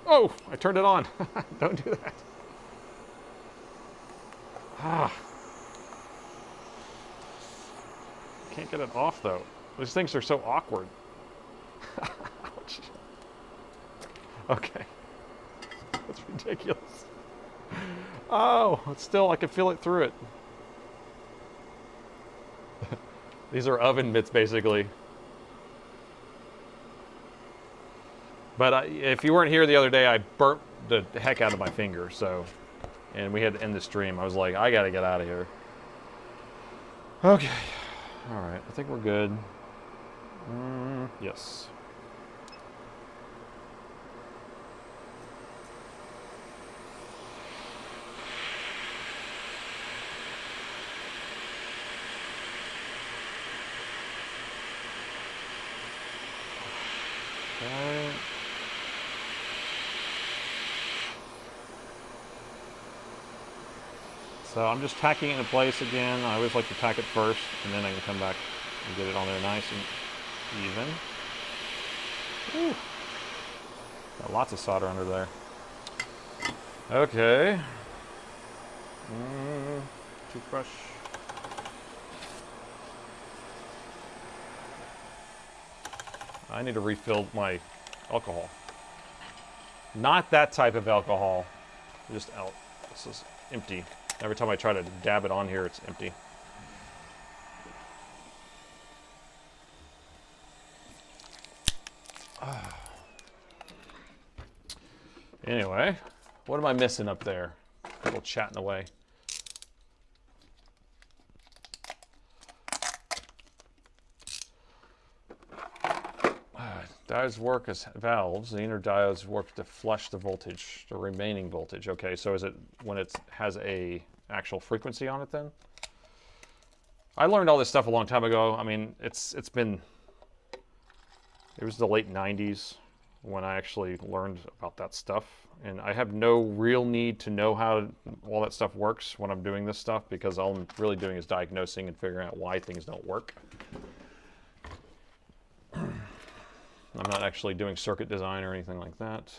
Oh, I turned it on. Don't do that. Ah. Can't get it off though. These things are so awkward. Ouch. Okay. That's ridiculous. Oh, it's still, I can feel it through it. These are oven mitts basically. But if you weren't here the other day, I burnt the heck out of my finger, so, and we had to end the stream. I was like, I gotta get out of here. Okay, all right, I think we're good. Yes. Okay. So I'm just tacking it into place again. I always like to tack it first, and then I can come back and get it on there nice and even. Whew. Got lots of solder under there. Okay. Toothbrush. I need to refill my alcohol. Not that type of alcohol. Just out. This is empty. Every time I try to dab it on here, it's empty. Anyway, what am I missing up there? People chatting away. Diodes work as valves. The inner diodes work to flush the voltage, the remaining voltage. Okay, so is it when it has a actual frequency on it then? I learned all this stuff a long time ago. I mean, it was the late 90s when I actually learned about that stuff. And I have no real need to know how all that stuff works when I'm doing this stuff, because all I'm really doing is diagnosing and figuring out why things don't work. I'm not actually doing circuit design or anything like that.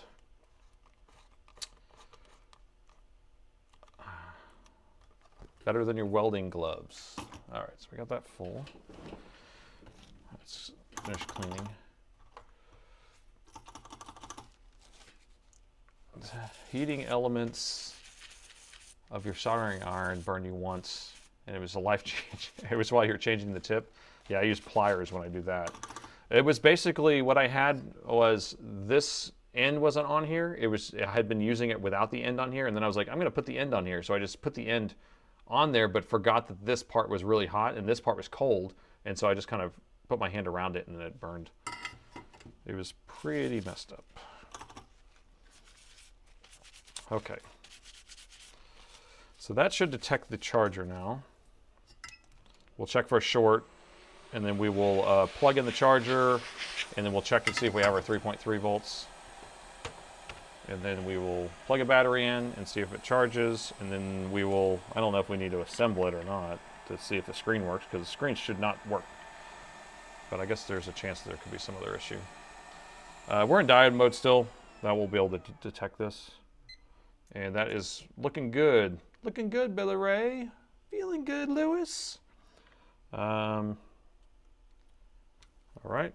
Better than your welding gloves. All right, so we got that full. Let's finish cleaning. The heating elements of your soldering iron burn you once, and it was a life change. It was while you're changing the tip. Yeah, I use pliers when I do that. It was basically what I had was this end wasn't on here. I had been using it without the end on here, and then I was like, I'm going to put the end on here. So I just put the end on there, but forgot that this part was really hot and this part was cold, and so I just kind of put my hand around it and then it burned. It was pretty messed up. Okay. So that should detect the charger now. We'll check for a short, and then we will plug in the charger, and then we'll check and see if we have our 3.3 volts. And then we will plug a battery in and see if it charges, and then we will, I don't know if we need to assemble it or not to see if the screen works, because the screen should not work. But I guess there's a chance that there could be some other issue. We're in diode mode still. That will be able to detect this. And that is looking good. Looking good, Billy Ray. Feeling good, Lewis. All right.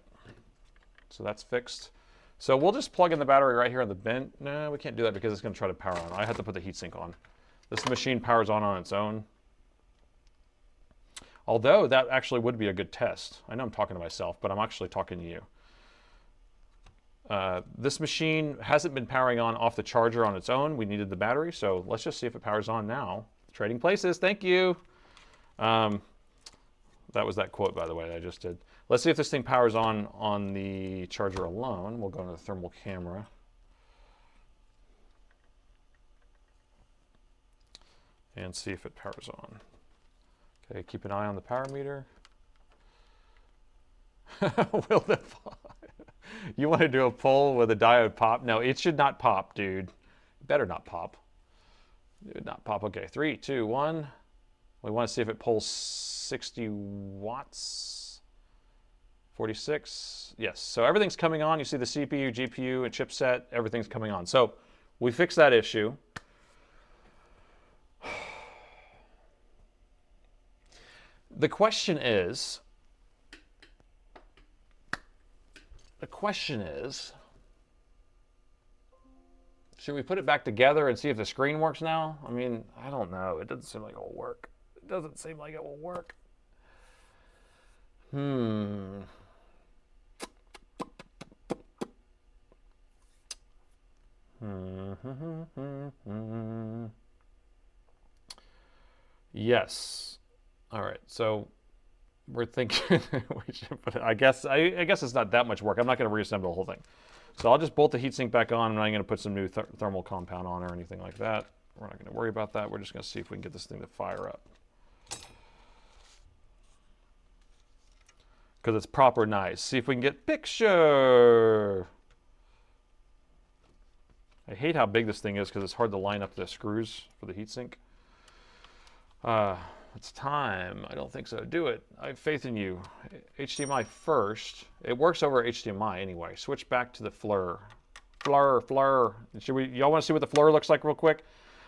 So that's fixed. So we'll just plug in the battery right here on the bin. No, we can't do that because it's going to try to power on. I have to put the heatsink on. This machine powers on its own. Although that actually would be a good test. I know I'm talking to myself, but I'm actually talking to you. This machine hasn't been powering on off the charger on its own. We needed the battery, so let's just see if it powers on now. Trading places, thank you. That was that quote, by the way, that I just did. Let's see if this thing powers on the charger alone. We'll go to the thermal camera. And see if it powers on. Okay, keep an eye on the power meter. Will the you want to do a pull with a diode pop? No, it should not pop, dude. It better not pop. It would not pop. Okay, 3, 2, 1. We want to see if it pulls 60 watts. 46. Yes, so everything's coming on. You see the CPU, GPU, and chipset, everything's coming on. So we fixed that issue. The question is, should we put it back together and see if the screen works now? I mean, I don't know. It doesn't seem like it will work. It doesn't seem like it will work. Yes. All right. So we're thinking we should put it, I guess it's not that much work. I'm not going to reassemble the whole thing. So I'll just bolt the heatsink back on. I'm not going to put some new thermal compound on or anything like that. We're not going to worry about that. We're just going to see if we can get this thing to fire up. Because it's proper nice. See if we can get picture. I hate how big this thing is because it's hard to line up the screws for the heatsink. It's time. I don't think so. Do it. I have faith in you. HDMI first. It works over HDMI anyway. Switch back to the FLIR. FLIR. Y'all want to see what the FLIR looks like real quick?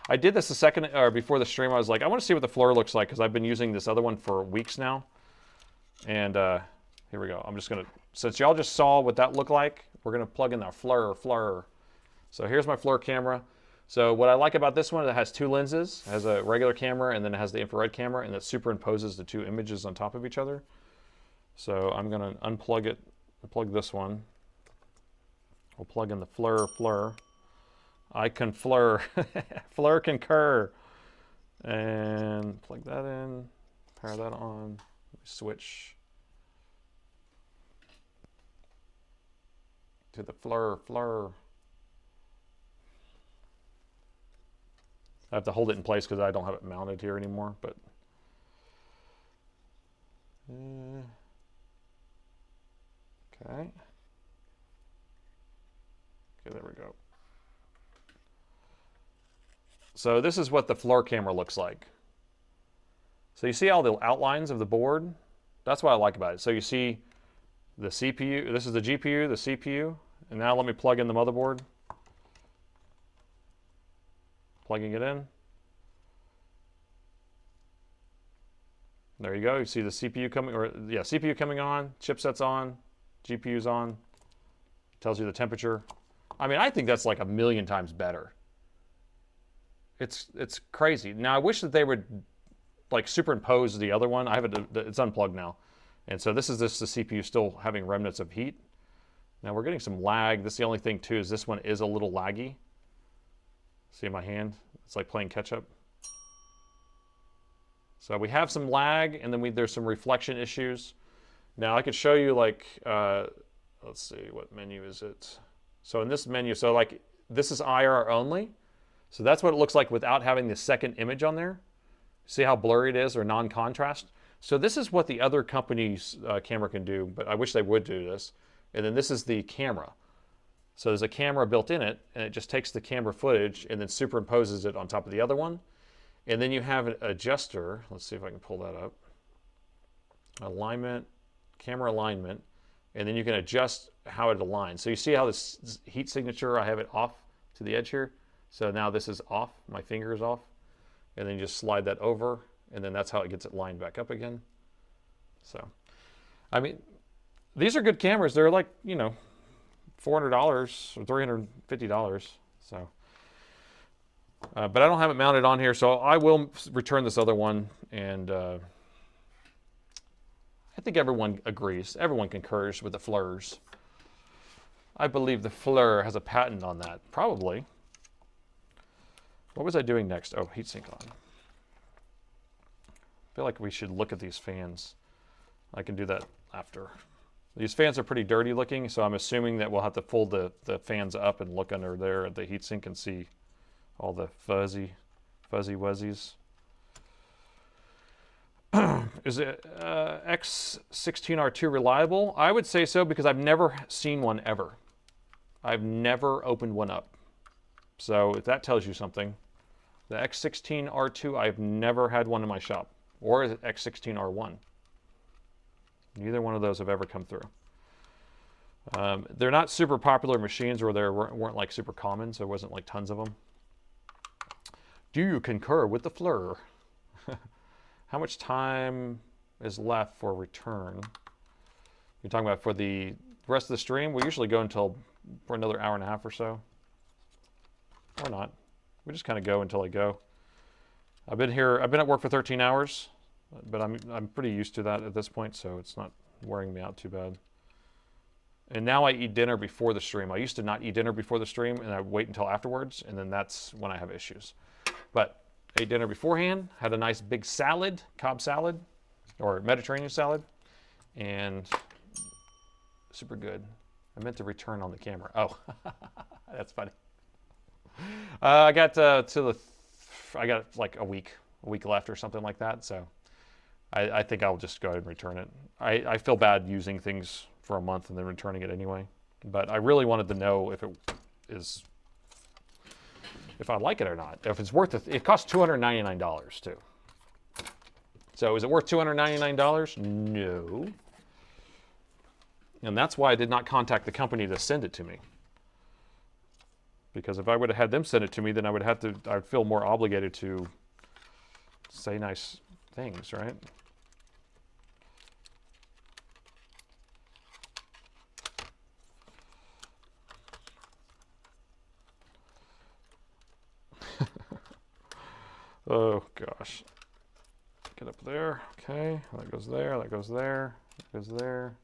I did this a second or before the stream. I was like, I want to see what the FLIR looks like because I've been using this other one for weeks now. And here we go. I'm just going to, since y'all just saw what that looked like, we're going to plug in our FLIR. So here's my FLIR camera. So what I like about this one, it has two lenses. It has a regular camera and then it has the infrared camera, and it superimposes the two images on top of each other. So I'm going to unplug it, plug this one. We'll plug in the FLIR. I can FLIR. FLIR concur. And plug that in, power that on, switch to the FLIR. I have to hold it in place because I don't have it mounted here anymore, but okay, there we go. So this is what the FLIR camera looks like. So you see all the outlines of the board? That's what I like about it. So you see the CPU, this is the GPU, the CPU, and now let me plug in the motherboard. Plugging it in. There you go. You see the CPU coming, CPU coming on, chipset's on, GPU's on. Tells you the temperature. I mean, I think that's like 1,000,000 times better. It's crazy. Now I wish that they would like superimpose the other one. I have it. It's unplugged now, and so this is the CPU still having remnants of heat. Now we're getting some lag. This is the only thing too, is this one is a little laggy. See my hand? It's like playing catch up. So we have some lag, and then there's some reflection issues. Now I could show you like, let's see, what menu is it? So in this menu, so like this is IR only. So that's what it looks like without having the second image on there. See how blurry it is, or non-contrast? So this is what the other company's camera can do, but I wish they would do this. And then this is the camera. So there's a camera built in it, and it just takes the camera footage and then superimposes it on top of the other one. And then you have an adjuster. Let's see if I can pull that up. Alignment, camera alignment, and then you can adjust how it aligns. So you see how this heat signature, I have it off to the edge here. So now this is off, my finger is off. And then you just slide that over, and then that's how it gets it lined back up again. So, I mean, these are good cameras. They're like, you know, $400 or $350. So, but I don't have it mounted on here, so I will return this other one. And I think everyone agrees. Everyone concurs with the FLIRs. I believe the Fleur has a patent on that. Probably. What was I doing next? Oh, heatsink on. I feel like we should look at these fans. I can do that after. These fans are pretty dirty looking, so I'm assuming that we'll have to fold the fans up and look under there at the heatsink and see all the fuzzy wuzzies. Is it X16R2 reliable? I would say so because I've never seen one ever. I've never opened one up. So if that tells you something, the X16R2, I've never had one in my shop. Or is it X16R1? Neither one of those have ever come through. They're not super popular machines, or they weren't like super common, so there wasn't like tons of them. Do you concur with the Fleur? How much time is left for return? You're talking about for the rest of the stream? We usually go for another hour and a half or so. Or not. We just kind of go until I go. I've been at work for 13 hours, but I'm pretty used to that at this point, so it's not wearing me out too bad. And now I eat dinner before the stream. I used to not eat dinner before the stream, and I wait until afterwards, and then that's when I have issues. But ate dinner beforehand, had a nice big salad, Cobb salad, or Mediterranean salad, and super good. I meant to return on the camera. Oh, that's funny. I got I got like a week left or something like that, so I think I'll just go ahead and return it. I feel bad using things for a month and then returning it anyway, but I really wanted to know if I like it or not. If it's worth it. It costs $299 too. So is it worth $299? No. And that's why I did not contact the company to send it to me. Because if I would have had them send it to me, then I'd feel more obligated to say nice things, right? Oh gosh. Get up there. Okay, that goes there, that goes there, that goes there.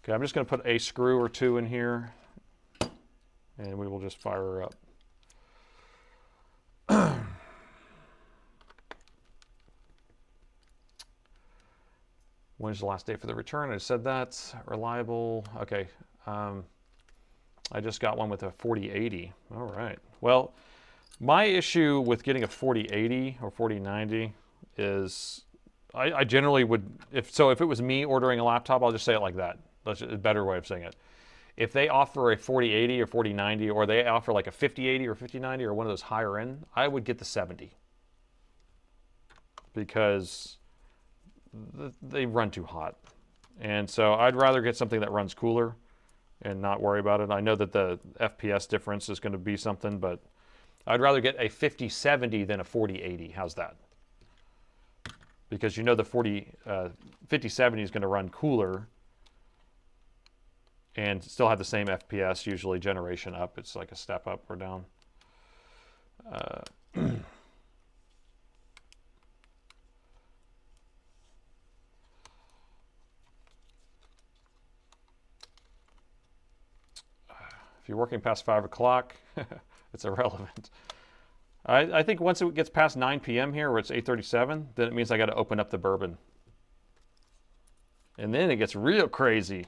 Okay, I'm just going to put a screw or two in here, and we will just fire her up. When's the last day for the return? I said that. Reliable. Okay. I just got one with a 4080. All right. Well, my issue with getting a 4080 or 4090 is I generally would, if it was me ordering a laptop, I'll just say it like that. That's a better way of saying it. If they offer a 4080 or 4090, or they offer like a 5080 or 5090 or one of those higher end, I would get the 70. Because they run too hot. And so I'd rather get something that runs cooler and not worry about it. I know that the FPS difference is going to be something, but I'd rather get a 5070 than a 4080. How's that? Because you know the 5070 is going to run cooler and still have the same FPS, usually generation up. It's like a step up or down. If you're working past 5 o'clock, it's irrelevant. I think once it gets past 9 p.m. here, where it's 8:37, then it means I got to open up the bourbon. And then it gets real crazy.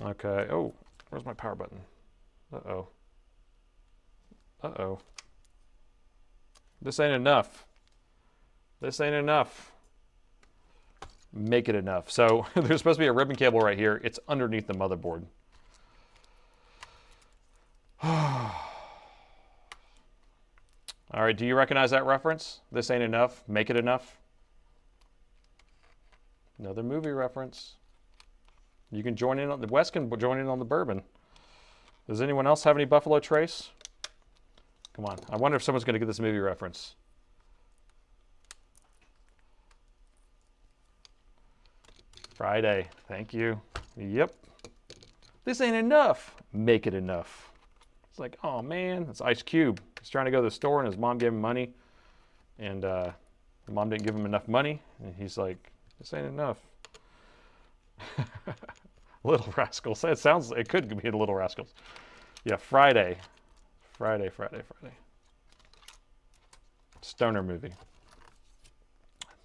Okay. Oh, where's my power button? Uh-oh. Uh-oh. This ain't enough. This ain't enough. Make it enough. So there's supposed to be a ribbon cable right here. It's underneath the motherboard. All right, do you recognize that reference? This ain't enough. Make it enough. Another movie reference. You can join in on the West can join in on the bourbon. Does anyone else have any Buffalo Trace? Come on. I wonder if someone's going to get this movie reference. Friday. Thank you. Yep. This ain't enough. Make it enough. It's like, oh man, it's Ice Cube. He's trying to go to the store and his mom gave him money. And the mom didn't give him enough money. And he's like, this ain't enough. Little Rascals. It could be the Little Rascals. Yeah, Friday. Friday. Stoner movie.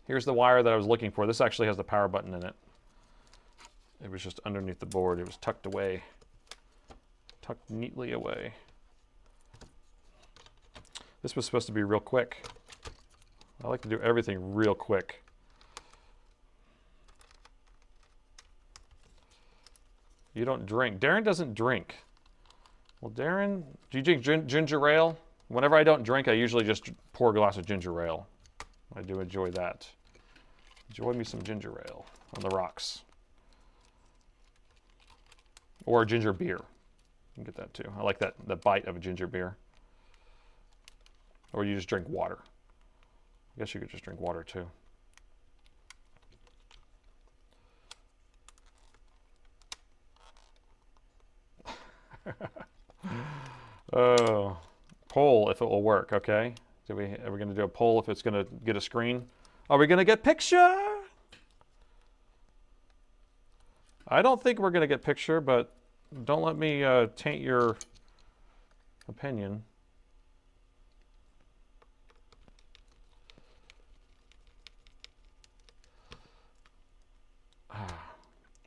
Here's the wire that I was looking for. This actually has the power button in it. It was just underneath the board. It was tucked away. Tucked neatly away. This was supposed to be real quick. I like to do everything real quick. You don't drink. Darren doesn't drink. Well, Darren, do you drink ginger ale? Whenever I don't drink, I usually just pour a glass of ginger ale. I do enjoy that. Enjoy me some ginger ale on the rocks. Or ginger beer. You can get that too. I like that, the bite of a ginger beer. Or you just drink water. I guess you could just drink water too. Oh, poll if it will work, okay? Are we going to do a poll if it's going to get a screen? Are we going to get picture? I don't think we're going to get picture, but don't let me taint your opinion.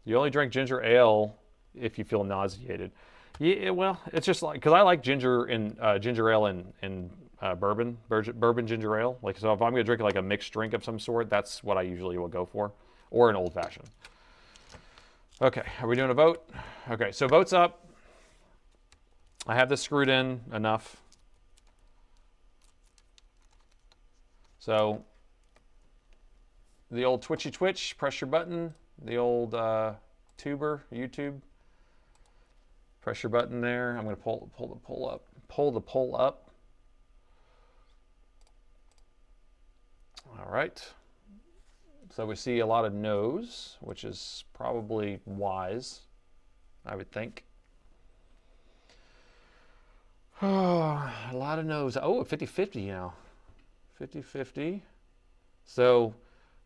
You only drink ginger ale if you feel nauseated. Yeah, well, it's just like, because I like ginger ale and bourbon ginger ale. Like, so if I'm going to drink like a mixed drink of some sort, that's what I usually will go for, or an old fashioned. Okay, are we doing a vote? Okay, so vote's up. I have this screwed in enough. So the old twitchy twitch, press your button. The old tuber, YouTube. Press your button there. I'm going to pull the poll up. All right. So we see a lot of no's, which is probably wise, I would think. Oh, a lot of no's. Oh, 50-50 now. 50-50. So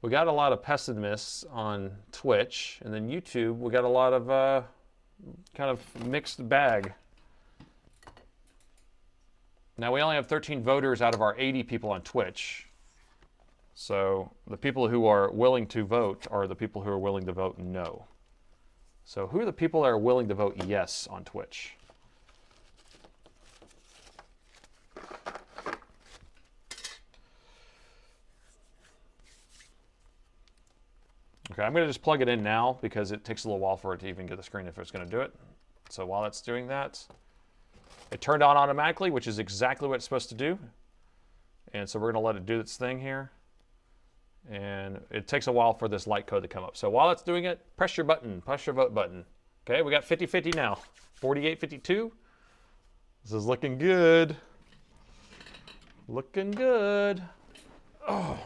we got a lot of pessimists on Twitch, and then YouTube, we got a lot of kind of mixed bag. Now we only have 13 voters out of our 80 people on Twitch. So the people who are willing to vote are the people who are willing to vote no. So who are the people that are willing to vote yes on Twitch? Okay, I'm going to just plug it in now because it takes a little while for it to even get the screen if it's going to do it. So while it's doing that, it turned on automatically, which is exactly what it's supposed to do. And so we're going to let it do its thing here. And it takes a while for this light code to come up. So while it's doing it, press your button, press your vote button. Okay, we got 50-50 now. 48-52. This is looking good. Looking good. Oh.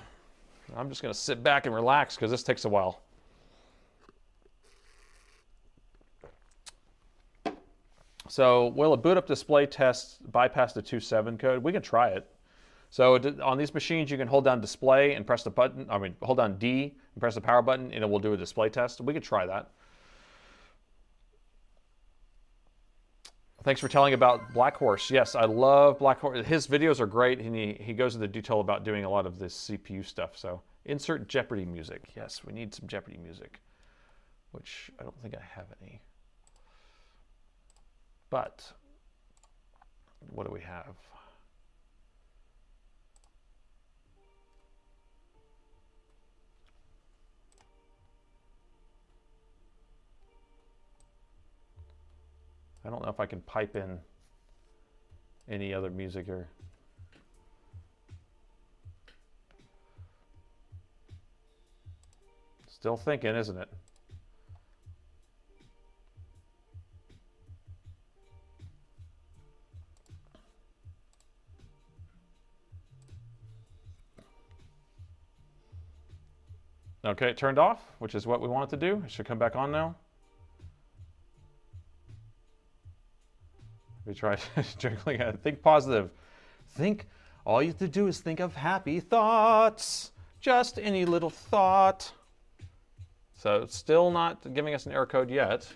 I'm just going to sit back and relax because this takes a while. So will a boot up display test bypass the 2.7 code? We can try it. So on these machines, you can hold down display and press the button. I mean, hold down D and press the power button, and it will do a display test. We could try that. Thanks for telling about BlackHorse. Yes, I love BlackHorse. His videos are great, and he goes into detail about doing a lot of this CPU stuff. So insert Jeopardy music. Yes, we need some Jeopardy music, which I don't think I have any. But what do we have? I don't know if I can pipe in any other music here. Still thinking, isn't it? Okay, it turned off, which is what we want it to do. It should come back on now. We try juggling it. Think positive. Think, all you have to do is think of happy thoughts. Just any little thought. So it's still not giving us an error code yet.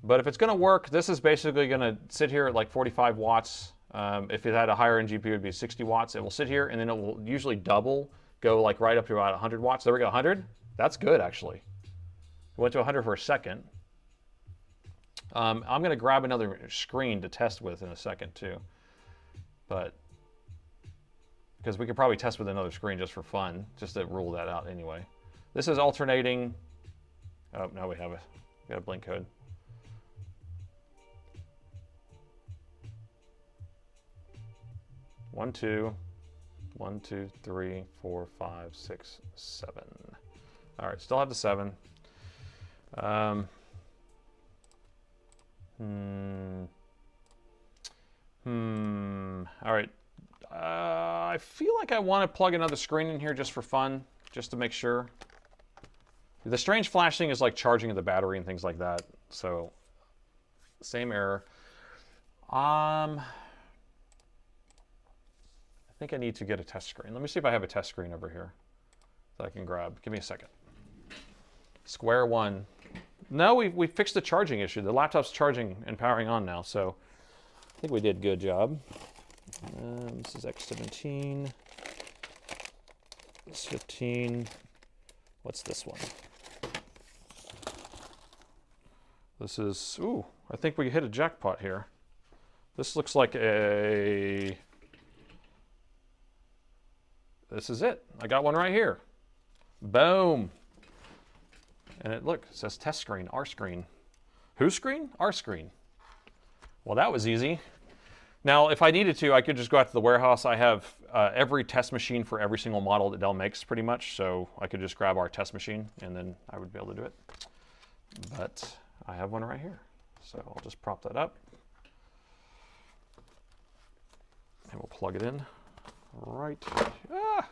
But if it's going to work, this is basically going to sit here at like 45 watts. If it had a higher end GPU, it would be 60 watts. It will sit here, and then it will usually double, go like right up to about 100 watts. There we go, 100. That's good, actually. It went to 100 for a second. I'm going to grab another screen to test with in a second, too. But because we could probably test with another screen just for fun, just to rule that out anyway. This is alternating. Oh, now we got a blink code. One, two, 3, 4, 5, 6, 7. All right, still have the 7. All right. I feel like I want to plug another screen in here just for fun, just to make sure. The strange flashing is like charging of the battery and things like that. So, same error. I think I need to get a test screen. Let me see if I have a test screen over here that I can grab. Give me a second. Square one. No, we fixed the charging issue. The laptop's charging and powering on now, so I think we did a good job. This is X17. This is 15. What's this one? This is, ooh, I think we hit a jackpot here. This looks like a, this is it. I got one right here. Boom. And it, look, it says test screen, our screen. Whose screen? Our screen. Well, that was easy. Now, if I needed to, I could just go out to the warehouse. I have every test machine for every single model that Dell makes, pretty much. So I could just grab our test machine, and then I would be able to do it. But I have one right here. So I'll just prop that up. And we'll plug it in right. Ah!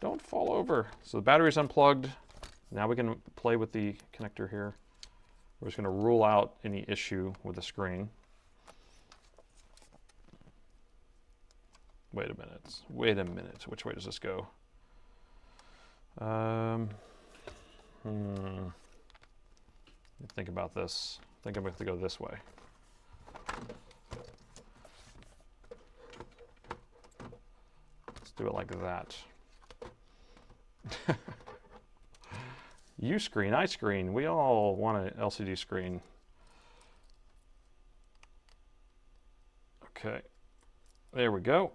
Don't fall over. So the battery's unplugged. Now we can play with the connector here. We're just going to rule out any issue with the screen. Wait a minute. Wait a minute. Which way does this go? Think about this. I think I'm going to go this way. Let's do it like that. You screen, I screen. We all want an LCD screen. Okay. There we go.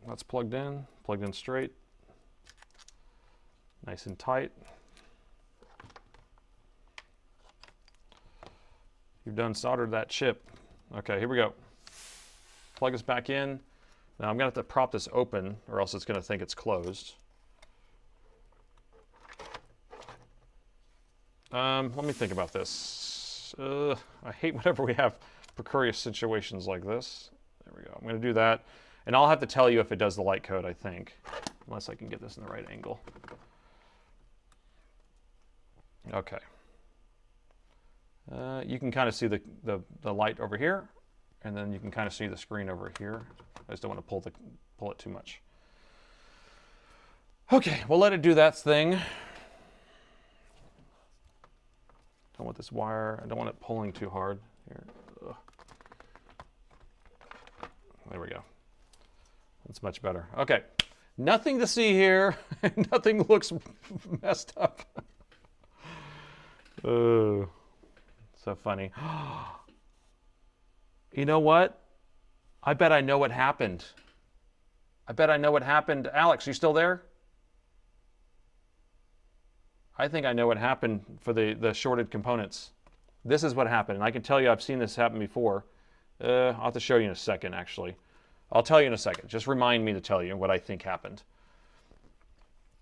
That's plugged in straight. Nice and tight. You've done soldered that chip. Okay, here we go. Plug this back in. Now I'm gonna have to prop this open or else it's gonna think it's closed. Let me think about this. I hate whenever we have precarious situations like this. There we go. I'm gonna do that. And I'll have to tell you if it does the light code, I think. Unless I can get this in the right angle. Okay. You can kind of see the light over here, and then you can kind of see the screen over here. I just don't want to pull it too much. Okay, we'll let it do that thing. Don't want this wire. I don't want it pulling too hard here. Ugh. There we go. That's much better. Okay, nothing to see here. Nothing looks messed up. Oh. So funny. You know what? I bet I know what happened. I bet I know what happened. Alex, you still there? I think I know what happened for the shorted components. This is what happened. And I can tell you I've seen this happen before. I'll have to show you in a second, actually. I'll tell you in a second. Just remind me to tell you what I think happened.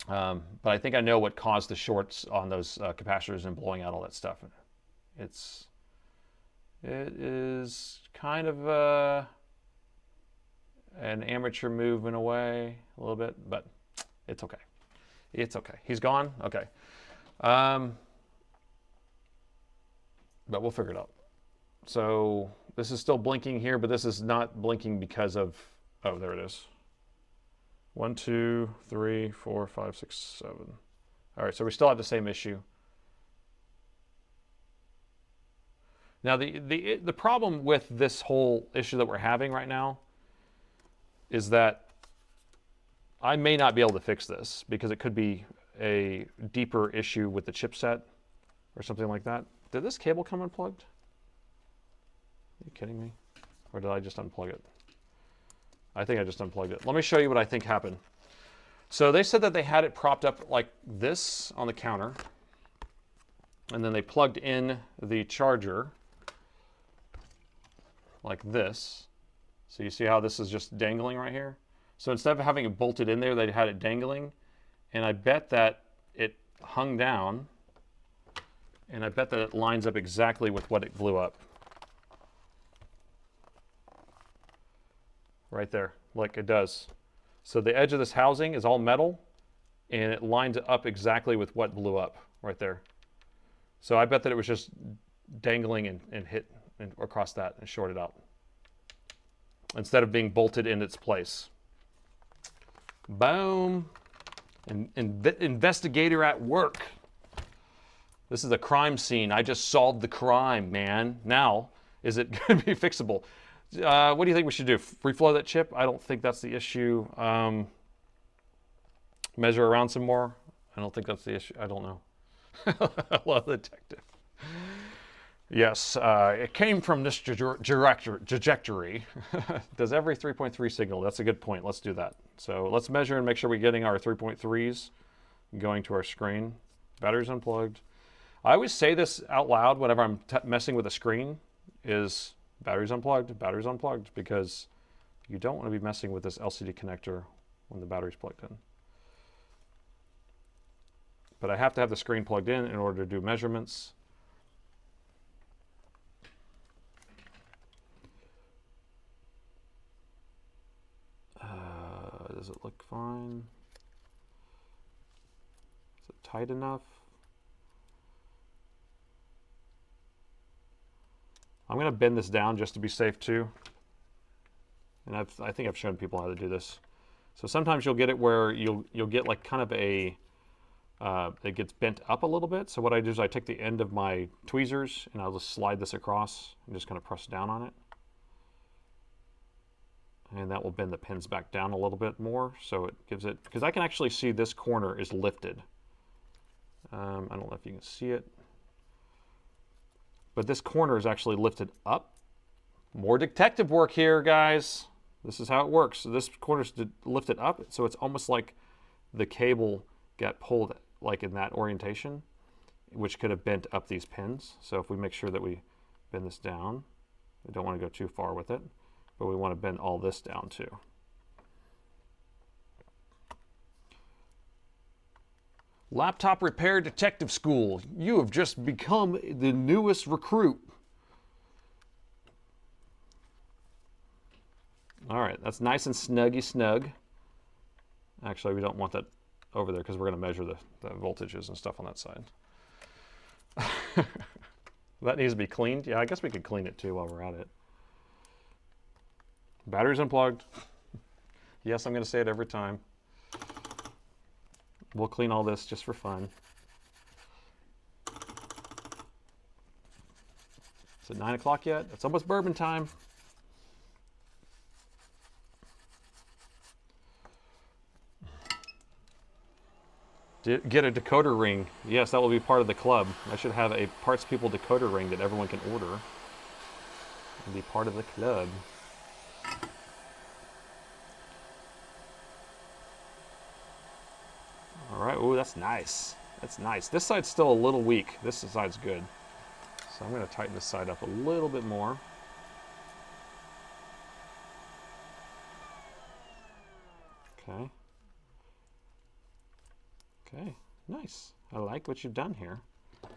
But I think I know what caused the shorts on those capacitors and blowing out all that stuff. It is kind of an amateur move in a way, a little bit, but it's okay. It's okay. He's gone? Okay. But we'll figure it out. So this is still blinking here, but this is not blinking because of, oh, there it is. 1, 2, 3, 4, 5, 6, 7. All right, so we still have the same issue. Now, the problem with this whole issue that we're having right now is that I may not be able to fix this because it could be a deeper issue with the chipset or something like that. Did this cable come unplugged? Are you kidding me? Or did I just unplug it? I think I just unplugged it. Let me show you what I think happened. So they said that they had it propped up like this on the counter, and then they plugged in the charger like this. So you see how this is just dangling right here? So instead of having it bolted in there, they had it dangling, and I bet that it hung down, and I bet that it lines up exactly with what it blew up. Right there, like it does. So the edge of this housing is all metal, and it lines up exactly with what blew up right there. So I bet that it was just dangling and hit across that and shorted out instead of being bolted in its place. Boom. Investigator at work. This is a crime scene. I just solved the crime, man. Now, is it going to be fixable? What do you think we should do? Reflow that chip? I don't think that's the issue. Measure around some more? I don't think that's the issue. I don't know. I love the detective. Yes, it came from this trajectory. Does every 3.3 signal? That's a good point. Let's do that. So let's measure and make sure we're getting our 3.3s going to our screen. Batteries unplugged. I always say this out loud whenever I'm messing with a screen is batteries unplugged, because you don't want to be messing with this LCD connector when the battery's plugged in. But I have to have the screen plugged in order to do measurements. Does it look fine? Is it tight enough? I'm going to bend this down just to be safe too. And I think I've shown people how to do this. So sometimes you'll get it where you'll get like kind of a, it gets bent up a little bit. So what I do is I take the end of my tweezers and I'll just slide this across and just kind of press down on it. And that will bend the pins back down a little bit more. So it gives it, because I can actually see this corner is lifted. I don't know if you can see it. But this corner is actually lifted up. More detective work here, guys. This is how it works. So this corner's lifted up, so it's almost like the cable got pulled like in that orientation, which could have bent up these pins. So if we make sure that we bend this down, we don't want to go too far with it, but we want to bend all this down too. Laptop Repair Detective School. You have just become the newest recruit. All right, that's nice and snuggy snug. Actually, we don't want that over there because we're going to measure the voltages and stuff on that side. That needs to be cleaned. Yeah, I guess we could clean it too while we're at it. Batteries unplugged. Yes, I'm going to say it every time. We'll clean all this just for fun. Is it 9 o'clock yet? It's almost bourbon time. Get a decoder ring. Yes, that will be part of the club. I should have a Parts People decoder ring that everyone can order and be part of the club. All right, ooh, that's nice. That's nice. This side's still a little weak. This side's good. So I'm going to tighten this side up a little bit more. Okay. Okay, nice. I like what you've done here. I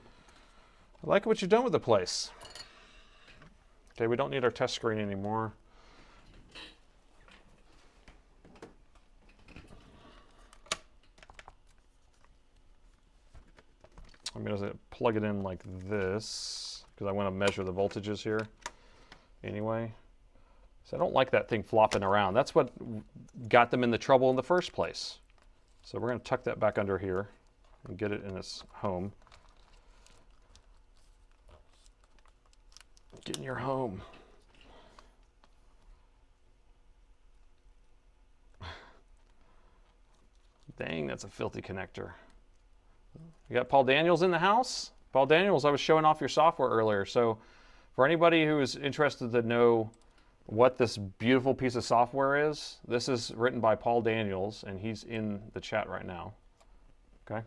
like what you've done with the place. Okay, we don't need our test screen anymore. I'm going to plug it in like this because I want to measure the voltages here anyway. So I don't like that thing flopping around. That's what got them in the trouble in the first place. So we're going to tuck that back under here. and get it in its home. Get in your home. Dang, that's a filthy connector. You got Paul Daniels in the house? Paul Daniels, I was showing off your software earlier. So for anybody who is interested to know what this beautiful piece of software is, this is written by Paul Daniels, and he's in the chat right now. Okay.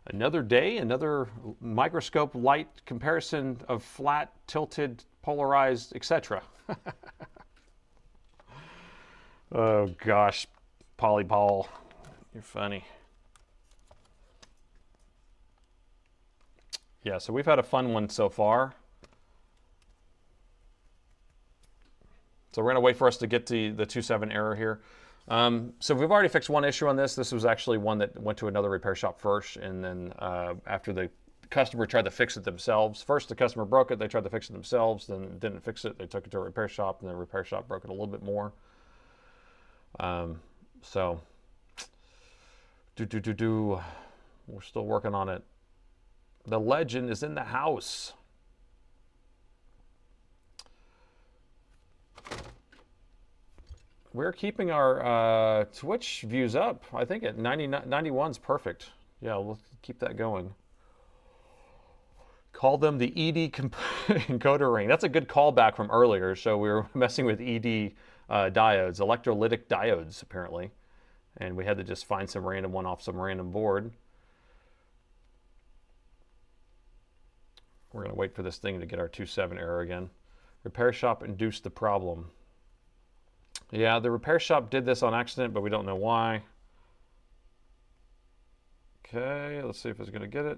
Another day, another microscope light comparison of flat, tilted, polarized, etc. Oh gosh, Polly Paul, you're funny. Yeah, so we've had a fun one so far. So we're going to wait for us to get to the 2.7 error here. So we've already fixed one issue on this. This was actually one that went to another repair shop first, and then after the customer tried to fix it themselves. First the customer broke it, they tried to fix it themselves, then didn't fix it, they took it to a repair shop, and the repair shop broke it a little bit more. So, we're still working on it. The legend is in the house. We're keeping our Twitch views up. I think at 91 is perfect. Yeah, we'll keep that going. Call them the ED encoder ring. That's a good callback from earlier. So we were messing with ED diodes, electrolytic diodes, apparently. And we had to just find some random one off some random board. We're going to wait for this thing to get our 2.7 error again. Repair shop induced the problem. Yeah, the repair shop did this on accident, but we don't know why. Okay, let's see if it's going to get it.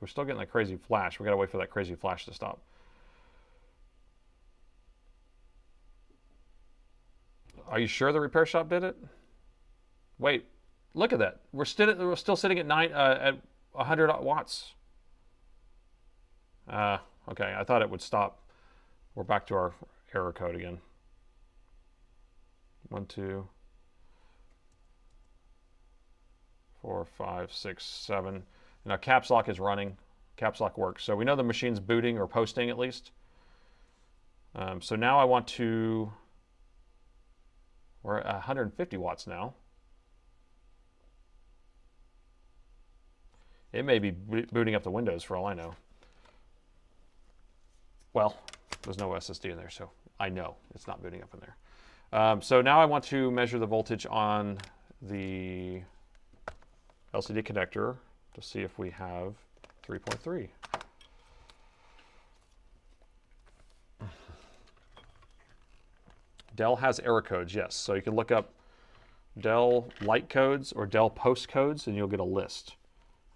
We're still getting that crazy flash. We got to wait for that crazy flash to stop. Are you sure the repair shop did it? Wait, look at that. We're still sitting at 100 watts. Okay, I thought it would stop. We're back to our error code again. 1, 2, 4, 5, 6, 7. Now caps lock is running. Caps lock works. So we know the machine's booting or posting at least. So now I want to... We're at 150 watts now. It may be booting up the Windows for all I know. Well, there's no SSD in there, so I know it's not booting up in there. So now I want to measure the voltage on the LCD connector to see if we have 3.3. Dell has error codes, yes. So you can look up Dell light codes or Dell post codes and you'll get a list.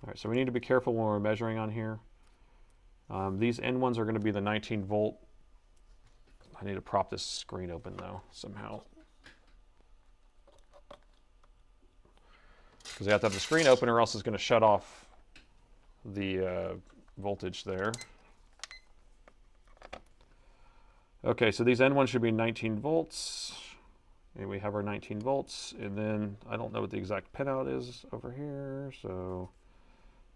All right, so we need to be careful when we're measuring on here. These end ones are going to be the 19 volt. I need to prop this screen open though, somehow. Because I have to have the screen open or else it's going to shut off the voltage there. Okay, so these end ones should be 19 volts. And we have our 19 volts. And then I don't know what the exact pinout is over here, so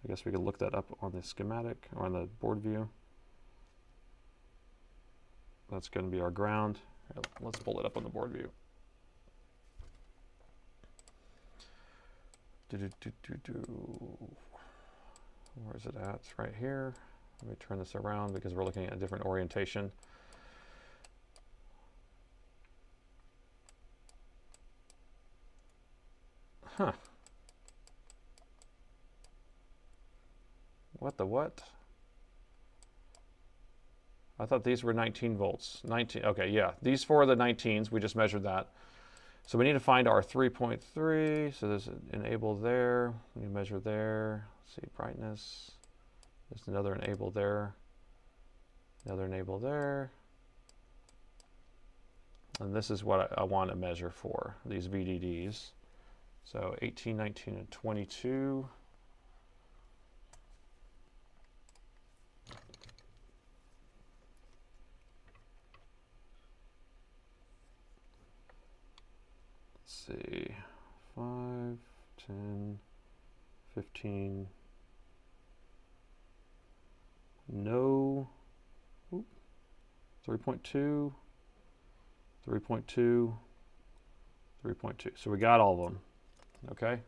I guess we could look that up on the schematic or on the board view. That's going to be our ground. Let's pull it up on the board view. Where is it at? It's right here. Let me turn this around because we're looking at a different orientation. Huh. What the what? I thought these were 19 volts. 19, okay, yeah. These four are the 19s. We just measured that. So we need to find our 3.3. So there's an enable there. We measure there. Let's see, brightness. There's another enable there. Another enable there. And this is what I want to measure for, these VDDs. So 18, 19, and 22. see, 5, 10, 15. No. 3.2, 3.2, 3.2. So we got all of them. Okay.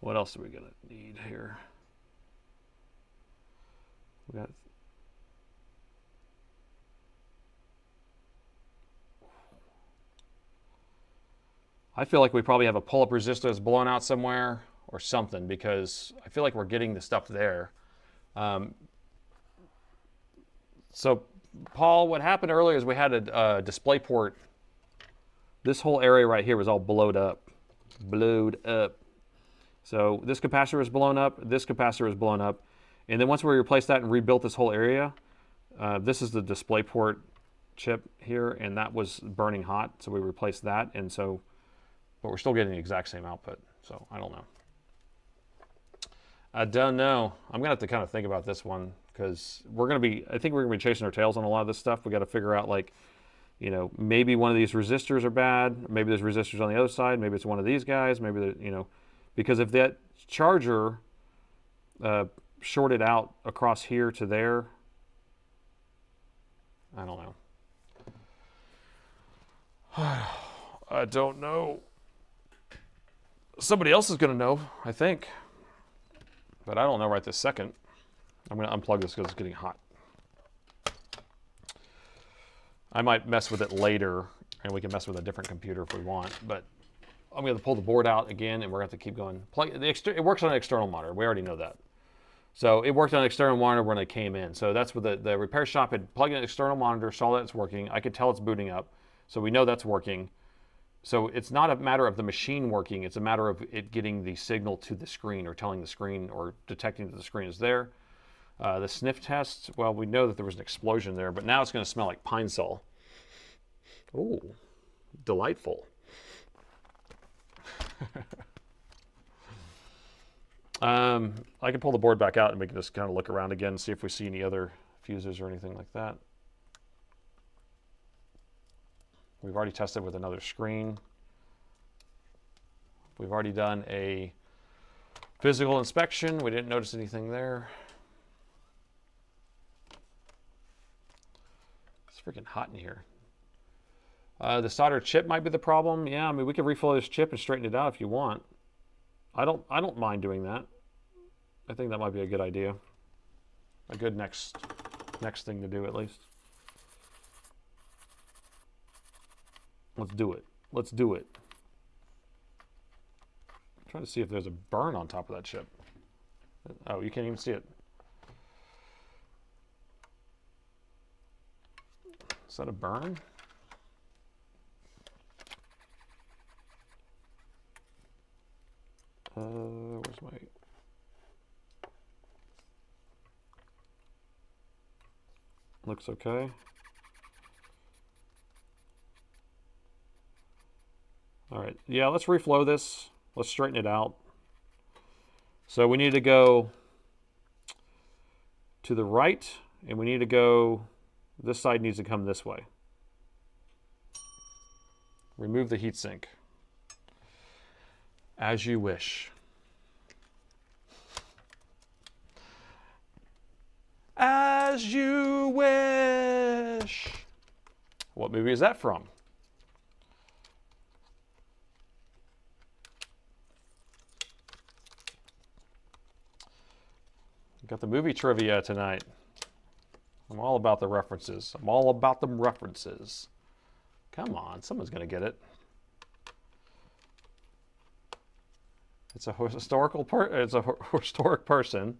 What else are we gonna need here? We got. I feel like we probably have a pull-up resistor that's blown out somewhere or something, because I feel like we're getting the stuff there. So, Paul, what happened earlier is we had a display port. This whole area right here was all blowed up. So this capacitor was blown up, this capacitor was blown up. And then once we replaced that and rebuilt this whole area, this is the display port chip here, and that was burning hot, so we replaced that. And so, but we're still getting the exact same output, so I don't know. I don't know. I'm gonna have to kind of think about this one, because I think we're gonna be chasing our tails on a lot of this stuff. We got to figure out, like, you know, maybe one of these resistors are bad. Maybe there's resistors on the other side. Maybe it's one of these guys. Maybe, you know, because if that charger shorted out across here to there, I don't know. I don't know. Somebody else is going to know, I think. But I don't know right this second. I'm going to unplug this because it's getting hot. I might mess with it later, and we can mess with a different computer if we want. But I'm going to pull the board out again, and we're going to have to keep going. It works on an external monitor. We already know that. So it worked on an external monitor when it came in. So that's what the repair shop had plugged in an external monitor, saw that it's working. I could tell it's booting up. So we know that's working. So it's not a matter of the machine working. It's a matter of it getting the signal to the screen, or telling the screen, or detecting that the screen is there. The sniff test, well, we know that there was an explosion there, but now it's going to smell like pine sol. Oh, delightful. I can pull the board back out and we can just kind of look around again and see if we see any other fuses or anything like that. We've already tested with another screen. We've already done a physical inspection. We didn't notice anything there. It's freaking hot in here. The solder chip might be the problem. Yeah, I mean, we can reflow this chip and straighten it out if you want. I don't mind doing that. I think that might be a good idea. A good next thing to do, at least. Let's do it. Let's do it. I'm trying to see if there's a burn on top of that chip. Oh, you can't even see it. Is that a burn? Where's my... Looks okay. All right, yeah, let's reflow this. Let's straighten it out. So we need to go to the right, and we need to go, this side needs to come this way. Remove the heatsink. As you wish. As you wish. What movie is that from? Got the movie trivia tonight. I'm all about the references. I'm all about them references. Come on, someone's gonna get it. It's a historic person.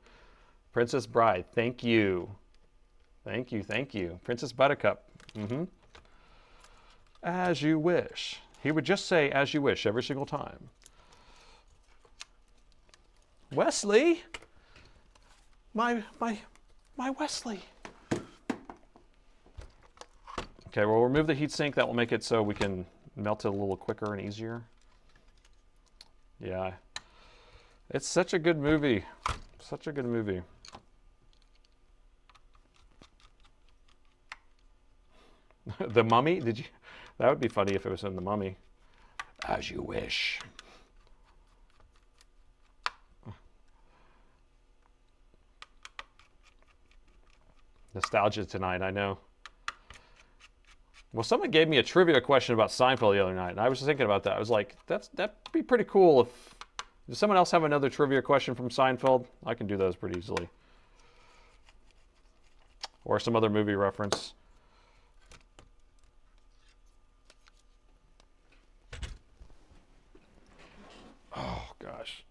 Princess Bride. Thank you. Thank you, thank you. Princess Buttercup. As you wish. He would just say as you wish every single time. Wesley. My Wesley. Okay, we'll remove the heatsink. That will make it so we can melt it a little quicker and easier. Yeah. It's such a good movie. Such a good movie. The Mummy? Did you? That would be funny if it was in The Mummy. As you wish. Nostalgia tonight, I know. Well, someone gave me a trivia question about Seinfeld the other night, and I was thinking about that. I was like, that'd be pretty cool if... Does someone else have another trivia question from Seinfeld? I can do those pretty easily. Or some other movie reference. Oh, gosh.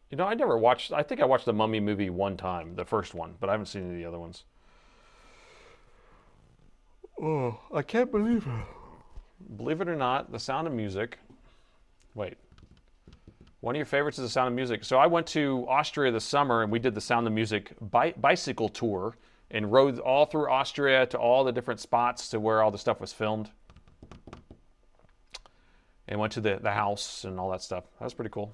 You know, I never watched... I think I watched the Mummy movie one time, the first one, but I haven't seen any of the other ones. Oh, I can't believe it. Believe it or not, The Sound of Music. Wait. One of your favorites is The Sound of Music. So I went to Austria this summer, and we did the Sound of Music bicycle tour and rode all through Austria to all the different spots to where all the stuff was filmed. And went to the house and all that stuff. That was pretty cool.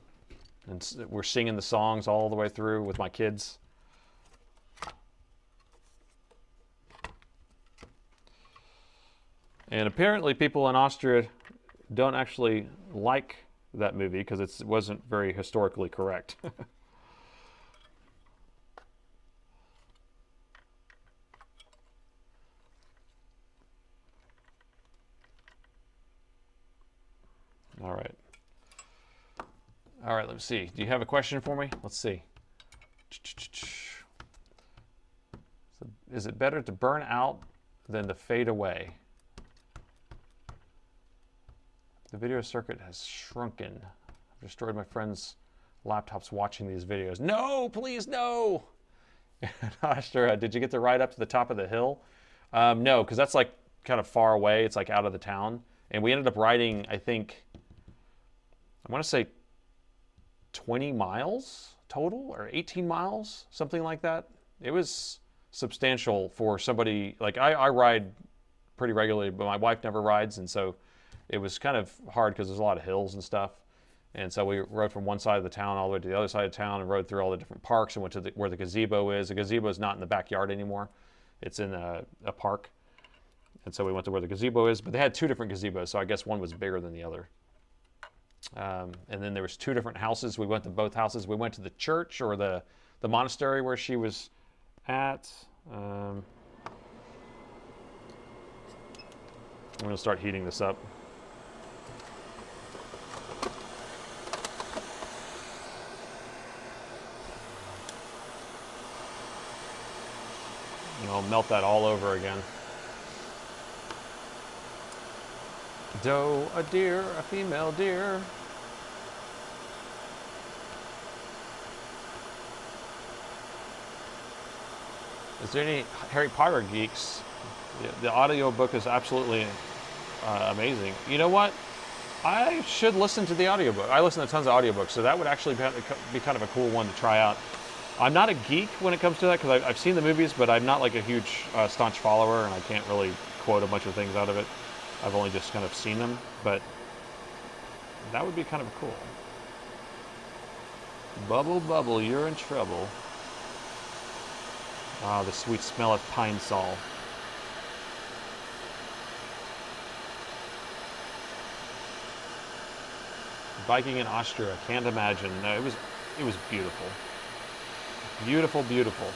And we're singing the songs all the way through with my kids. And apparently people in Austria don't actually like that movie because it wasn't very historically correct. All right. All right, let's see. Do you have a question for me? Let's see. So, is it better to burn out than to fade away? The video circuit has shrunken. I've destroyed my friends' laptops watching these videos. No, please, no! Austria, did you get to ride up to the top of the hill? No, because that's like kind of far away. It's like out of the town. And we ended up riding, I think, I want to say 20 miles total or 18 miles, something like that. It was substantial for somebody, like I ride pretty regularly, but my wife never rides, and so it was kind of hard because there's a lot of hills and stuff. And so we rode from one side of the town all the way to the other side of town and rode through all the different parks and went to where the gazebo is. The gazebo is not in the backyard anymore. It's in a park. And so we went to where the gazebo is, but they had two different gazebos, so I guess one was bigger than the other. And then there was two different houses. We went to both houses. We went to the church or the monastery where she was at. I'm going to start heating this up. And I'll melt that all over again. Doe, a deer, a female deer. Is there any Harry Potter geeks? The audio book is absolutely amazing. You know what? I should listen to the audiobook. I listen to tons of audiobooks, so that would actually be kind of a cool one to try out. I'm not a geek when it comes to that because I've seen the movies, but I'm not like a huge staunch follower, and I can't really quote a bunch of things out of it. I've only just kind of seen them, but that would be kind of cool. Bubble, bubble, you're in trouble. Ah, the sweet smell of pine sol. Biking in Austria, can't imagine. No, it was beautiful. Beautiful, beautiful.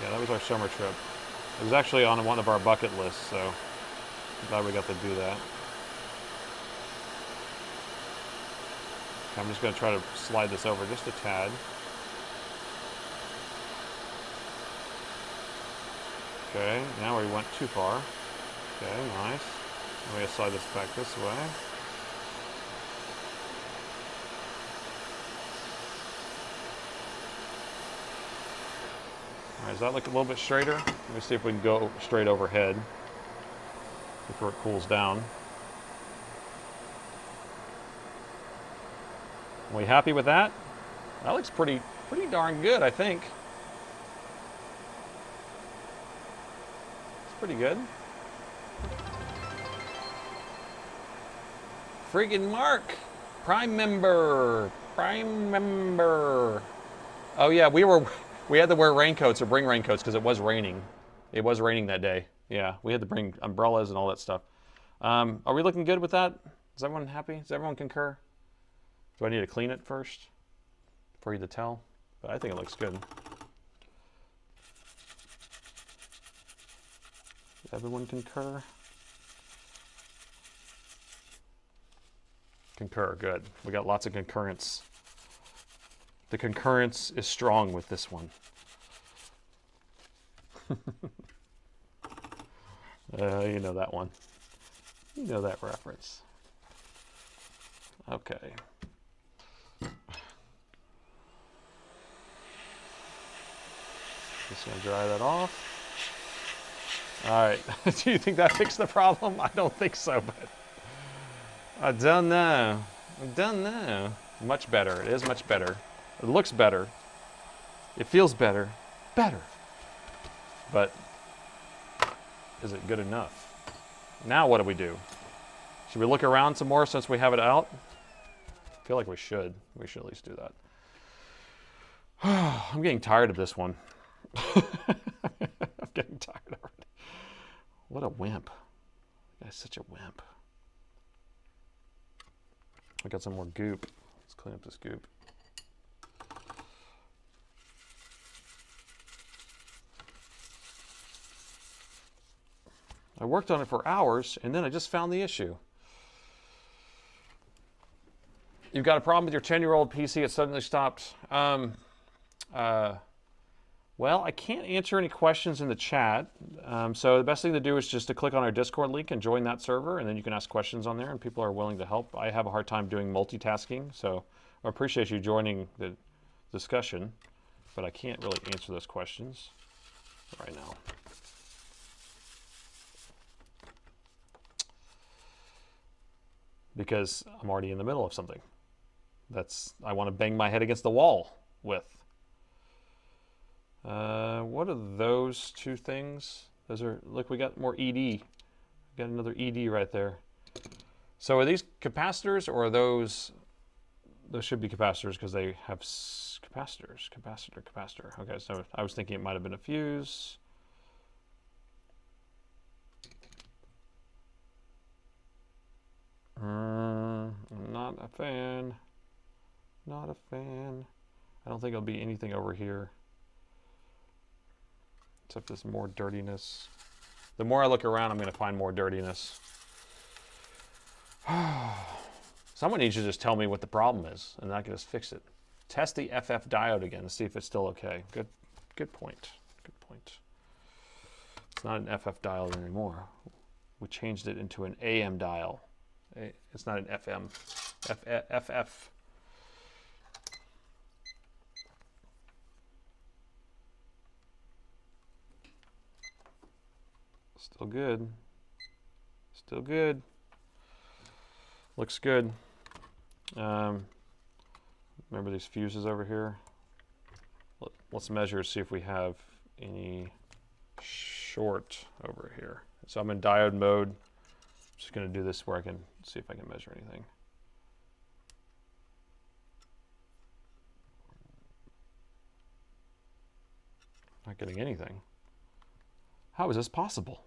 Yeah, that was our summer trip. It was actually on one of our bucket lists, so I'm glad we got to do that. I'm just going to try to slide this over just a tad. Okay, now we went too far. Okay, nice. I'm going to slide this back this way. Alright, does that look a little bit straighter? Let me see if we can go straight overhead before it cools down. Are we happy with that? That looks pretty darn good, I think. It's pretty good. Friggin' Mark! Prime member! Prime member! Oh yeah, we had to wear raincoats or bring raincoats because it was raining. It was raining that day. Yeah, we had to bring umbrellas and all that stuff. Are we looking good with that? Is everyone happy? Does everyone concur? Do I need to clean it first for you to tell? But I think it looks good. Everyone concur? Concur, good. We got lots of concurrence. The concurrence is strong with this one. You know that one. You know that reference. Okay. Just gonna dry that off. All right. Do you think that fixed the problem? I don't think so, but I don't know. I don't know. Much better. It is much better. It looks better. It feels better. Better. But is it good enough? Now what do we do? Should we look around some more since we have it out? I feel like we should. We should at least do that. I'm getting tired of this one. I'm getting tired already. What a wimp. That guy's such a wimp. I got some more goop. Let's clean up this goop. I worked on it for hours, and then I just found the issue. You've got a problem with your 10-year-old PC, it suddenly stopped. Well, I can't answer any questions in the chat, so the best thing to do is just to click on our Discord link and join that server, and then you can ask questions on there, and people are willing to help. I have a hard time doing multitasking, so I appreciate you joining the discussion, but I can't really answer those questions right now. Because I'm already in the middle of something that's I want to bang my head against the wall with. What are those two things? Those are, look, we got more ED. We got another ED right there. So are these capacitors or are those should be capacitors because they have capacitors, capacitor. Okay, so I was thinking it might have been a fuse. Not a fan. Not a fan. I don't think it'll be anything over here. Except there's more dirtiness. The more I look around, I'm going to find more dirtiness. Someone needs to just tell me what the problem is, and I can just fix it. Test the FF diode again to see if it's still okay. Good point. Good point. It's not an FF dial anymore. We changed it into an AM dial. It's not an FM. FF. Still good. Still good. Looks good. Remember these fuses over here? Let's measure, see if we have any short over here. So I'm in diode mode. Just going to do this where I can see if I can measure anything. Not getting anything. How is this possible?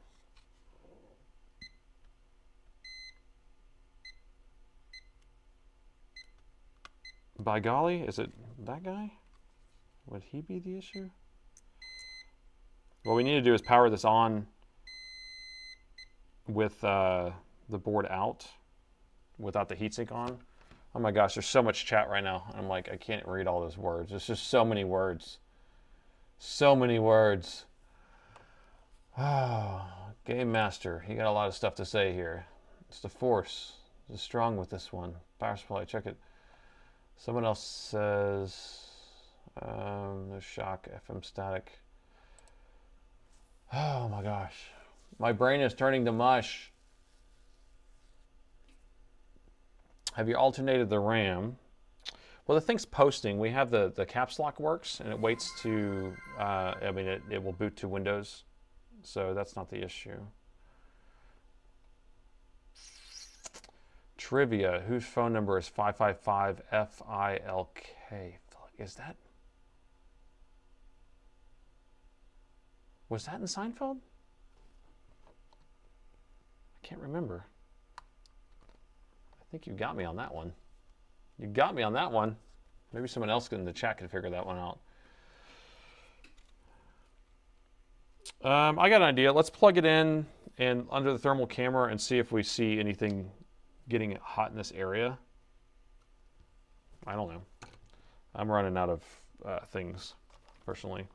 By golly, is it that guy? Would he be the issue? What we need to do is power this on with the board out without the heatsink on. Oh my gosh, there's so much chat right now. I'm like, I can't read all those words. There's just so many words. So many words. Oh, Game Master, he got a lot of stuff to say here. It's the force. It's strong with this one. Power supply, check it. Someone else says, no shock, FM static. Oh my gosh. My brain is turning to mush. Have you alternated the RAM? Well, the thing's posting. We have the caps lock works, and it waits to, I mean, it will boot to Windows. So that's not the issue. Trivia, whose phone number is 555-FILK? Is that? Was that in Seinfeld? I can't remember. think you got me on that one. You got me on that one. Maybe someone else in the chat can figure that one out. I got an idea. Let's plug it in and under the thermal camera and see if we see anything getting hot in this area. I don't know. I'm running out of things, personally.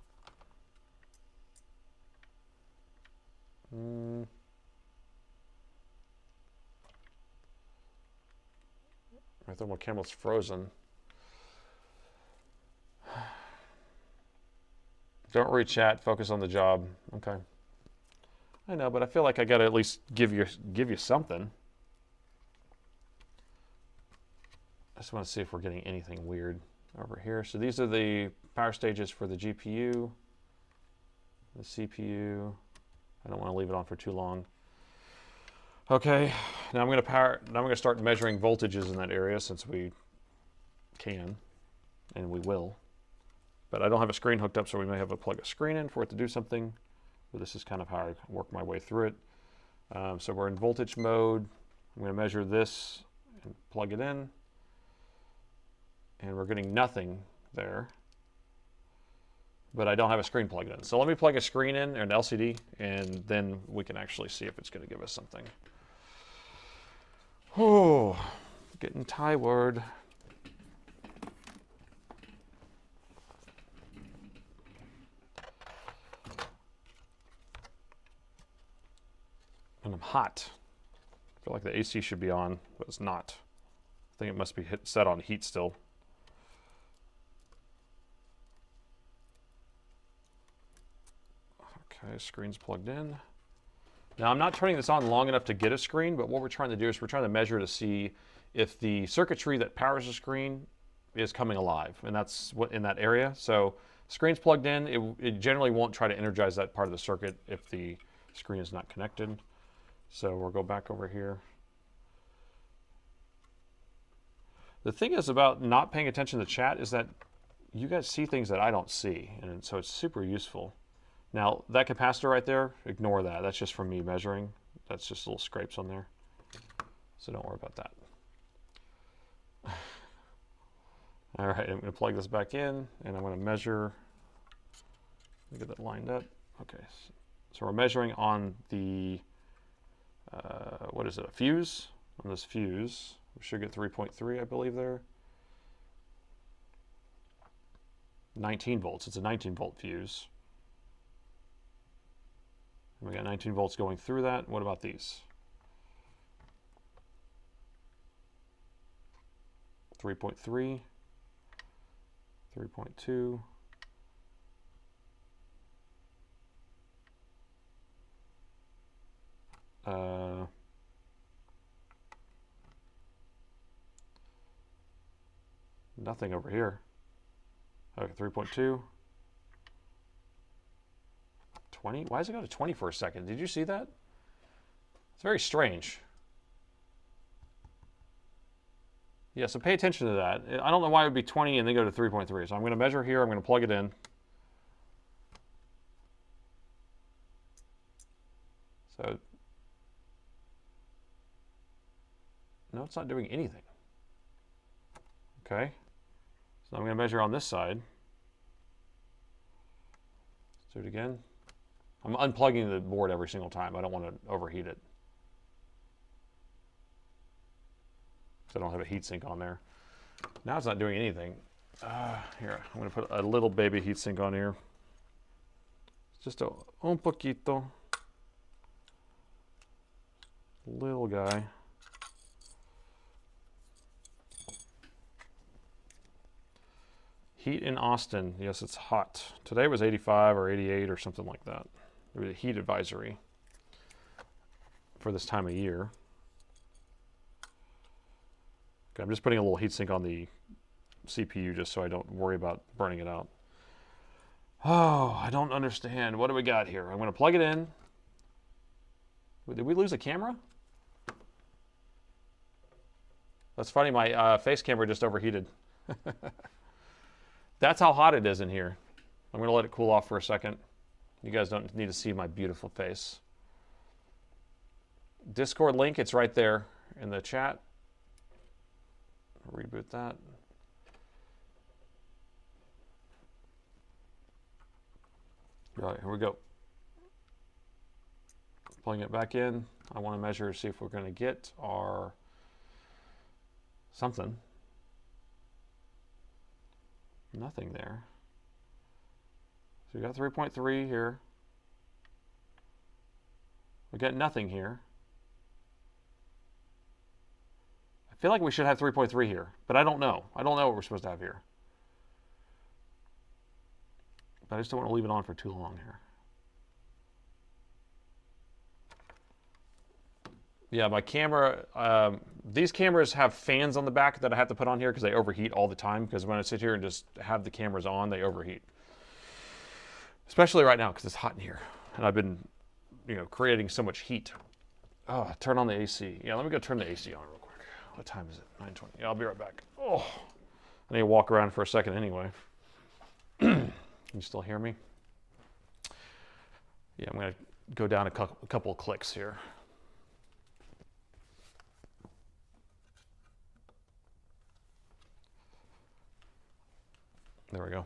My thermal camera's frozen. Don't read chat, focus on the job. Okay. I know, but I feel like I gotta at least give you something. I just want to see if we're getting anything weird over here. So these are the power stages for the GPU, the CPU. I don't want to leave it on for too long. Okay, now I'm going to start measuring voltages in that area since we can, and we will. But I don't have a screen hooked up, so we may have to plug a screen in for it to do something. But this is kind of how I work my way through it. So we're in voltage mode. I'm going to measure this and plug it in. And we're getting nothing there. But I don't have a screen plugged in. So let me plug a screen in, or an LCD, and then we can actually see if it's going to give us something. Oh, getting tired. And I'm hot. I feel like the AC should be on, but it's not. I think it must be set on heat still. Okay, screen's plugged in. Now I'm not turning this on long enough to get a screen, but what we're trying to do is we're trying to measure to see if the circuitry that powers the screen is coming alive, and that's what in that area. So screen's plugged in, it generally won't try to energize that part of the circuit if the screen is not connected. So we'll go back over here. The thing is about not paying attention to the chat is that you guys see things that I don't see, and so it's super useful. Now, that capacitor right there, ignore that. That's just from me measuring. That's just little scrapes on there. So don't worry about that. All right, I'm going to plug this back in, and I'm going to measure. Let me get that lined up. Okay, so we're measuring on the, what is it, a fuse? On this fuse. We should get 3.3, I believe, there. 19 volts. It's a 19-volt fuse. We got 19 volts going through that. What about these? 3.3, 3.2. Nothing over here. Okay, 3.2. 20? Why does it go to 20 for a second? Did you see that? It's very strange. Yeah, so pay attention to that. I don't know why it would be 20 and then go to 3.3. So I'm going to measure here. I'm going to plug it in. So, no, it's not doing anything. Okay. So I'm going to measure on this side. Let's do it again. I'm unplugging the board every single time. I don't want to overheat it. So I don't have a heatsink on there. Now it's not doing anything. Here, I'm going to put a little baby heatsink on here. Just un poquito. Little guy. Heat in Austin. Yes, it's hot. Today was 85 or 88 or something like that. There was a heat advisory for this time of year. Okay, I'm just putting a little heatsink on the CPU just so I don't worry about burning it out. Oh, I don't understand. What do we got here? I'm going to plug it in. Did we lose a camera? That's funny. My face camera just overheated. That's how hot it is in here. I'm going to let it cool off for a second. You guys don't need to see my beautiful face. Discord link, it's right there in the chat. reboot that. All right, here we go. Pulling it back in. I want to measure, see if we're going to get our something. Nothing there. So we got 3.3 here. We got nothing here. I feel like we should have 3.3 here, but I don't know. I don't know what we're supposed to have here. But I just don't want to leave it on for too long here. Yeah, my camera, these cameras have fans on the back that I have to put on here because they overheat all the time, because when I sit here and just have the cameras on, they overheat. Especially right now because it's hot in here. And I've been, creating so much heat. Oh, turn on the AC. Yeah, let me go turn the AC on real quick. What time is it? 9:20. Yeah, I'll be right back. Oh, I need to walk around for a second anyway. Can you still hear me? Yeah, I'm going to go down a couple of clicks here. There we go.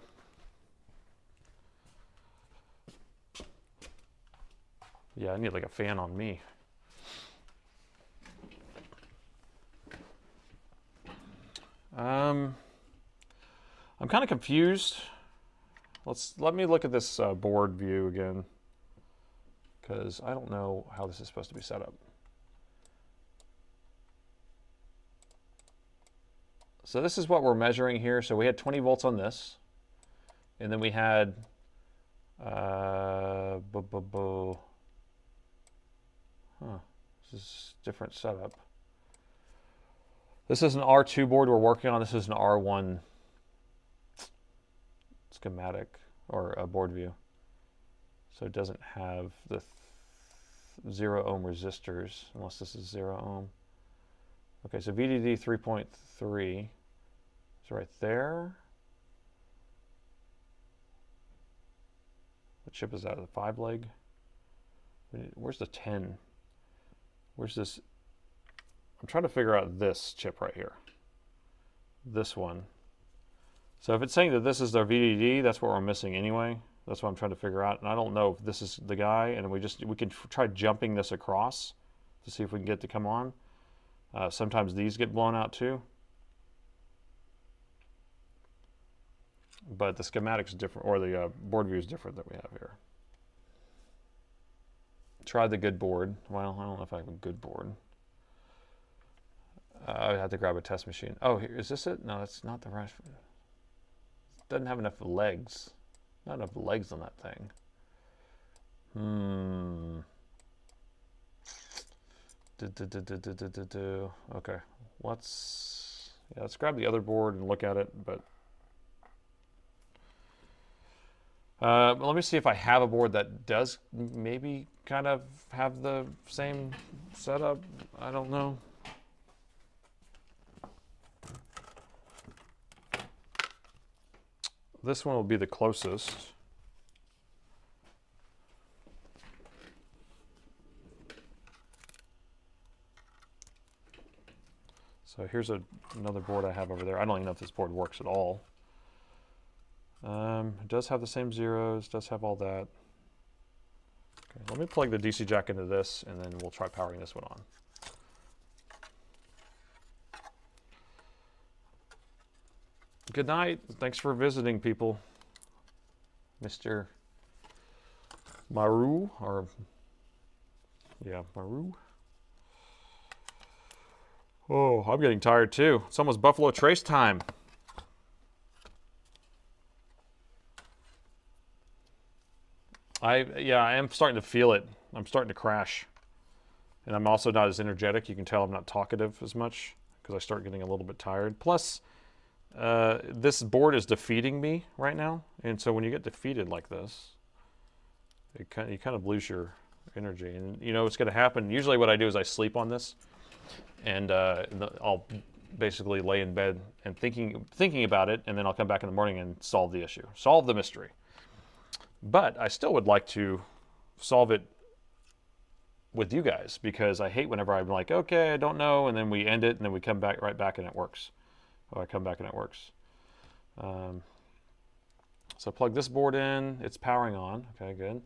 Yeah, I need like a fan on me. I'm kind of confused. Let me look at this board view again, because I don't know how this is supposed to be set up. So this is what we're measuring here. So we had 20 volts on this, and then we had this is different setup. This is an R2 board we're working on. This is an R1 schematic or a board view. So it doesn't have the 0 ohm resistors, unless this is 0 ohm. Okay, so VDD 3.3 is right there. What chip is that? The 5 leg? Where's the 10? Where's this? I'm trying to figure out this chip right here. This one. So if it's saying that this is their VDD, that's what we're missing anyway. That's what I'm trying to figure out. And I don't know if this is the guy, and we can try jumping this across to see if we can get it to come on. Sometimes these get blown out too. But the schematic's different, or the board view is different that we have here. Try the good board. Well, I don't know if I have a good board. I have to grab a test machine. Oh, here, is this it? No, that's not the right. It doesn't have enough legs. Not enough legs on that thing. Okay, let's grab the other board and look at it. But let me see if I have a board that does maybe kind of have the same setup. I don't know. This one will be the closest. So here's another board I have over there. I don't even know if this board works at all. It does have the same zeros, does have all that. Okay, let me plug the DC jack into this, and then we'll try powering this one on. Good night. Thanks for visiting, people. Mr. Maru, or yeah, Maru. Oh, I'm getting tired too. It's almost Buffalo Trace time. I am starting to feel it. I'm starting to crash. And I'm also not as energetic. You can tell I'm not talkative as much because I start getting a little bit tired. Plus, this board is defeating me right now. And so when you get defeated like this, you kind of lose your energy. And you know what's going to happen? Usually what I do is I sleep on this. And I'll basically lay in bed and thinking about it. And then I'll come back in the morning and solve the issue. Solve the mystery. But I still would like to solve it with you guys, because I hate whenever I'm like, okay, I don't know, and then we end it, and then we come back right back and it works. Oh, I come back and it works. So plug this board in. It's powering on. Okay, good.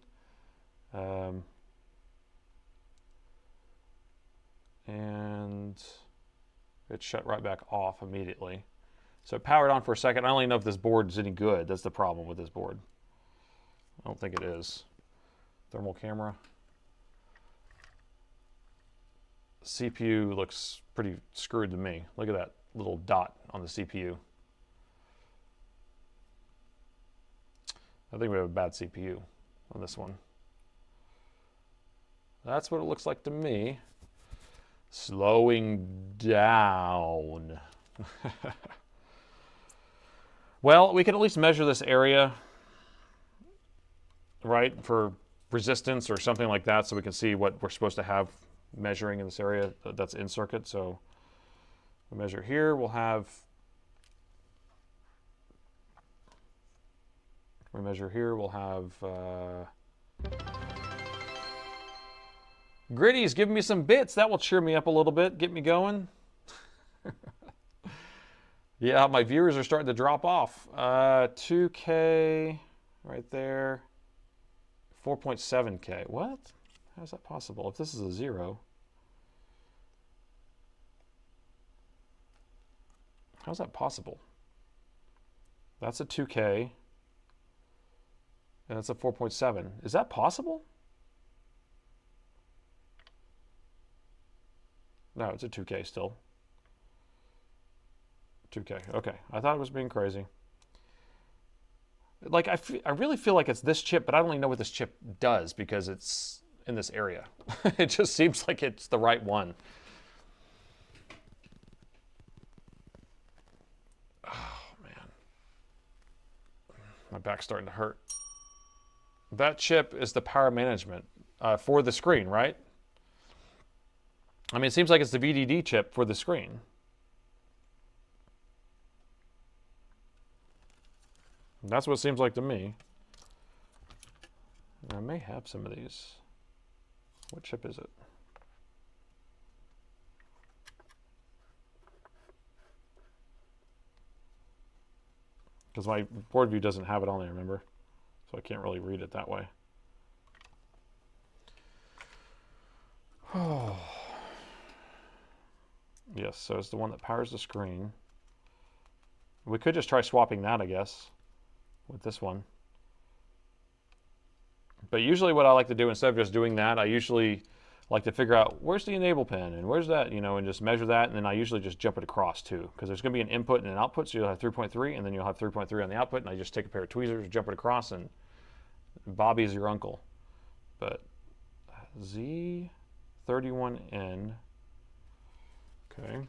And it shut right back off immediately. So it powered on for a second. I don't even know if this board is any good. That's the problem with this board. I don't think it is. Thermal camera. CPU looks pretty screwed to me. Look at that little dot on the CPU. I think we have a bad CPU on this one. That's what it looks like to me. Slowing down. Well, we can at least measure this area, right, for resistance or something like that, so we can see what we're supposed to have measuring in this area that's in circuit. So we measure here, we'll have, Gritty's giving me some bits. That will cheer me up a little bit, get me going. Yeah, my viewers are starting to drop off. 2K right there. 4.7K. What? How is that possible? If this is a 0. How is that possible? That's a 2K. And that's a 4.7. Is that possible? No, it's a 2K still. 2K. Okay. I thought it was being crazy. Like, I really feel like it's this chip, but I don't even know what this chip does because it's in this area. It just seems like it's the right one. Oh, man. My back's starting to hurt. That chip is the power management for the screen, right? I mean, it seems like it's the VDD chip for the screen. That's what it seems like to me. I may have some of these. What chip is it? Because my board view doesn't have it on there, remember? So I can't really read it that way. Oh. Yes, so it's the one that powers the screen. We could just try swapping that, I guess, with this one. But usually what I like to do, instead of just doing that, I usually like to figure out where's the enable pin and where's that, you know, and just measure that, and then I usually just jump it across too, because there's going to be an input and an output, so you'll have 3.3, and then you'll have 3.3 on the output, and I just take a pair of tweezers, jump it across, and Bobby's your uncle. But Z31N, okay.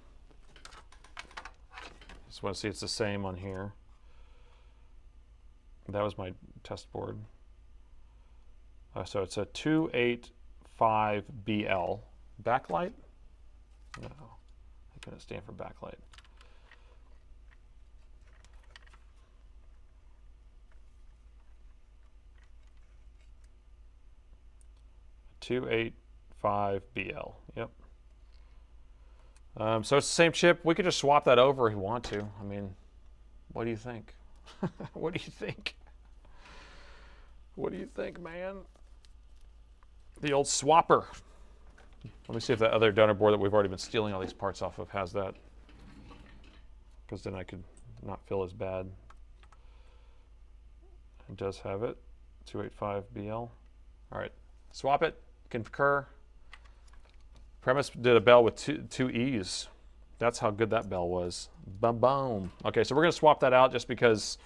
Just want to see it's the same on here. That was my test board. So it's a 285BL. Backlight? No, I couldn't stand for backlight. .285BL. Yep. So it's the same chip. We could just swap that over if we want to. I mean, what do you think? What do you think? What do you think, man? The old swapper. Let me see if that other donor board that we've already been stealing all these parts off of has that. Because then I could not feel as bad. It does have it. 285BL. All right. Swap it. Concur. Premise did a bell with two E's. That's how good that bell was. Boom, boom. Okay, so we're going to swap that out just because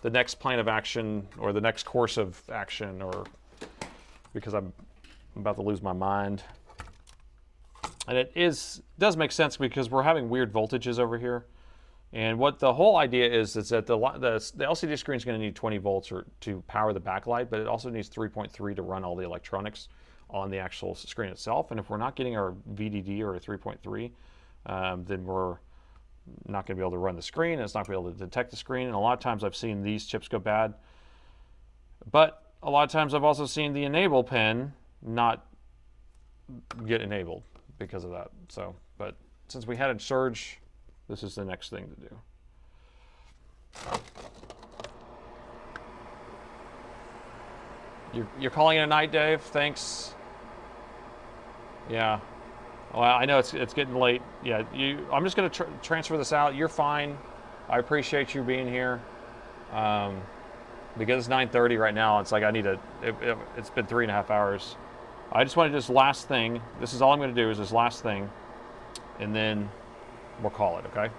the next plan of action or the next course of action, or because I'm about to lose my mind. And it does make sense because we're having weird voltages over here. And what the whole idea is that the LCD screen is going to need 20 volts to power the backlight, but it also needs 3.3 to run all the electronics on the actual screen itself. And if we're not getting our VDD or a 3.3, then we're not going to be able to run the screen, and it's not going to be able to detect the screen. And a lot of times I've seen these chips go bad. But a lot of times I've also seen the enable pin not get enabled because of that. So, but since we had a surge, this is the next thing to do. You're calling it a night, Dave? Thanks. Yeah. Well, I know it's getting late. Yeah, I'm just going to transfer this out. You're fine. I appreciate you being here. Because it's 9:30 right now, it's like I need to. It's been 3.5 hours. I just want to do this last thing. This is all I'm going to do is this last thing, and then we'll call it. Okay.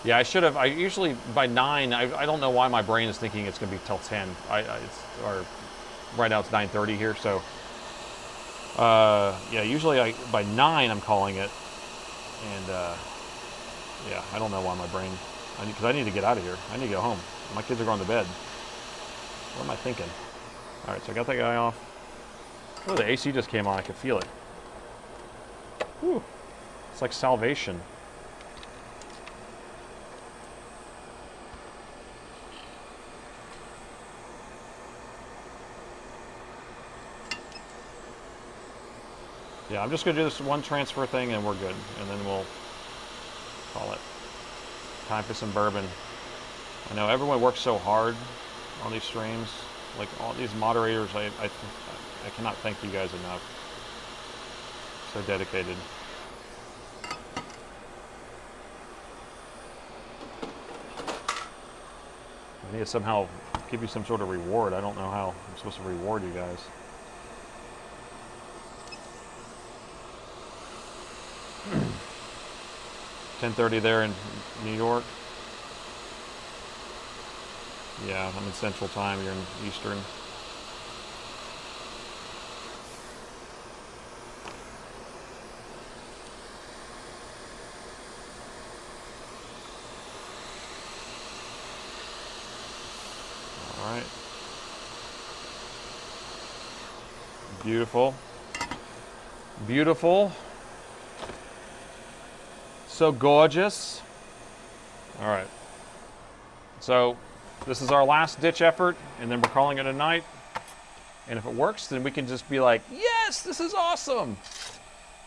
Yeah, I should have. I usually by 9. I don't know why my brain is thinking it's going to be till 10. Or right now it's 9:30 here. So yeah, usually by 9 I'm calling it, and yeah, I don't know why my brain. Because I need to get out of here. I need to go home. My kids are going to bed. What am I thinking? All right, so I got that guy off. Oh, the AC just came on. I can feel it. Whew. It's like salvation. Yeah, I'm just going to do this one transfer thing and we're good. And then we'll call it. Time for some bourbon. I know everyone works so hard on these streams. Like all these moderators, I cannot thank you guys enough. So dedicated. I need to somehow give you some sort of reward. I don't know how I'm supposed to reward you guys. $10:30 there in New York. Yeah, I'm in Central Time. You're in Eastern. All right. Beautiful. Beautiful. So gorgeous. All right. So this is our last ditch effort, and then we're calling it a night. And if it works, then we can just be like, yes, this is awesome.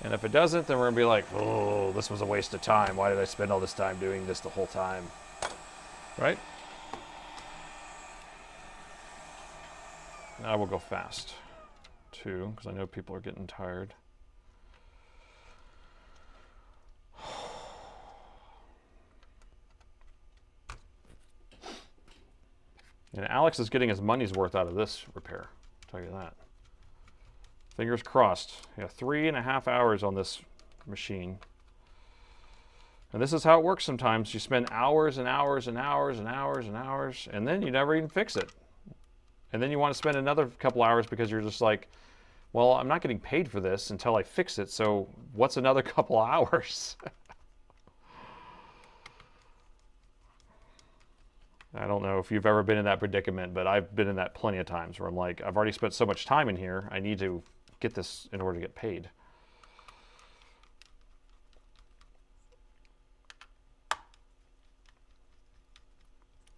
And if it doesn't, then we're gonna be like, oh, this was a waste of time. Why did I spend all this time doing this the whole time? Right? Now we'll go fast too, because I know people are getting tired. And Alex is getting his money's worth out of this repair, I'll tell you that. Fingers crossed. Yeah, 3.5 hours on this machine. And this is how it works sometimes. You spend hours and hours and hours and hours and hours, and then you never even fix it. And then you want to spend another couple hours because you're just like, well, I'm not getting paid for this until I fix it, so what's another couple hours? I don't know if you've ever been in that predicament, but I've been in that plenty of times where I'm like, I've already spent so much time in here, I need to get this in order to get paid.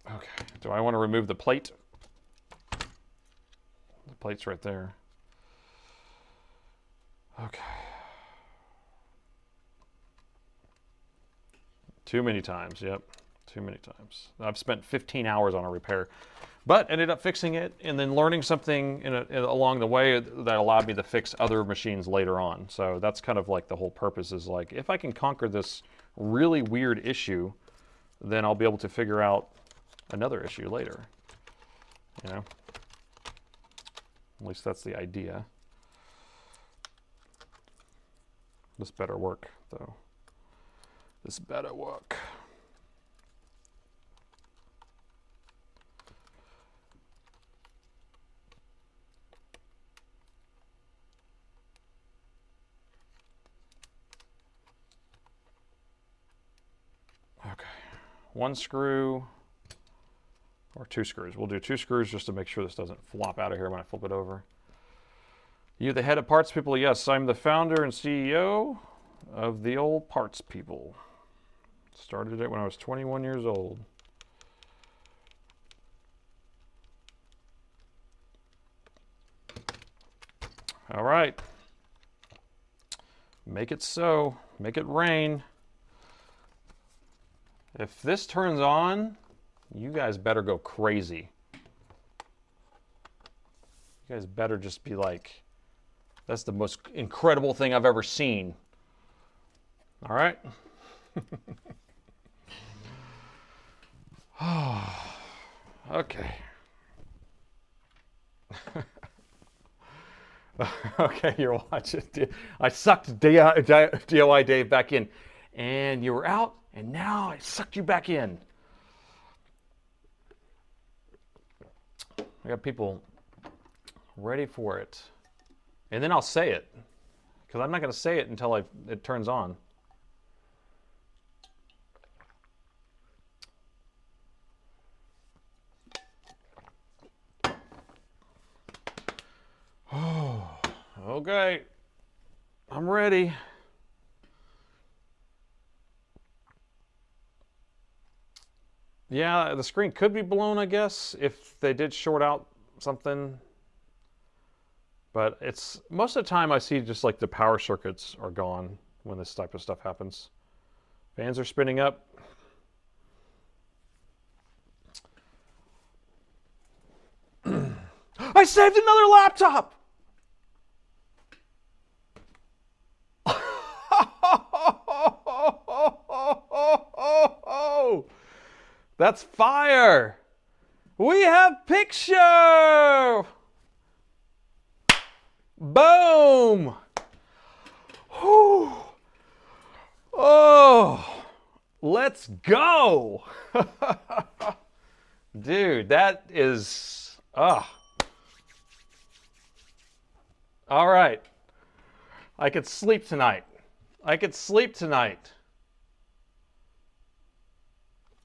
Okay, do I want to remove the plate? The plate's right there. Okay. Too many times, yep. Too many times. I've spent 15 hours on a repair, but ended up fixing it and then learning something along the way that allowed me to fix other machines later on. So that's kind of like the whole purpose is like, if I can conquer this really weird issue, then I'll be able to figure out another issue later, you know? At least that's the idea. This better work, though. This better work. Okay, 1 screw or 2 screws. We'll do 2 screws just to make sure this doesn't flop out of here when I flip it over. You the head of Parts People? Yes, I'm the founder and CEO of the old Parts People. Started it when I was 21 years old. All right. Make it so. Make it rain. If this turns on, you guys better go crazy. You guys better just be like, that's the most incredible thing I've ever seen. All right. Okay. Okay, you're watching. I sucked DOI Dave back in, and you were out, and now I sucked you back in. I got people ready for it. And then I'll say it, because I'm not going to say it until it turns on. Oh, okay. I'm ready. Yeah, the screen could be blown, I guess, if they did short out something. But it's most of the time I see just like the power circuits are gone when this type of stuff happens. Fans are spinning up. I saved another laptop! That's fire! We have picture! Boom! Whew. Oh, let's go! Dude, that is, all right. I could sleep tonight. I could sleep tonight.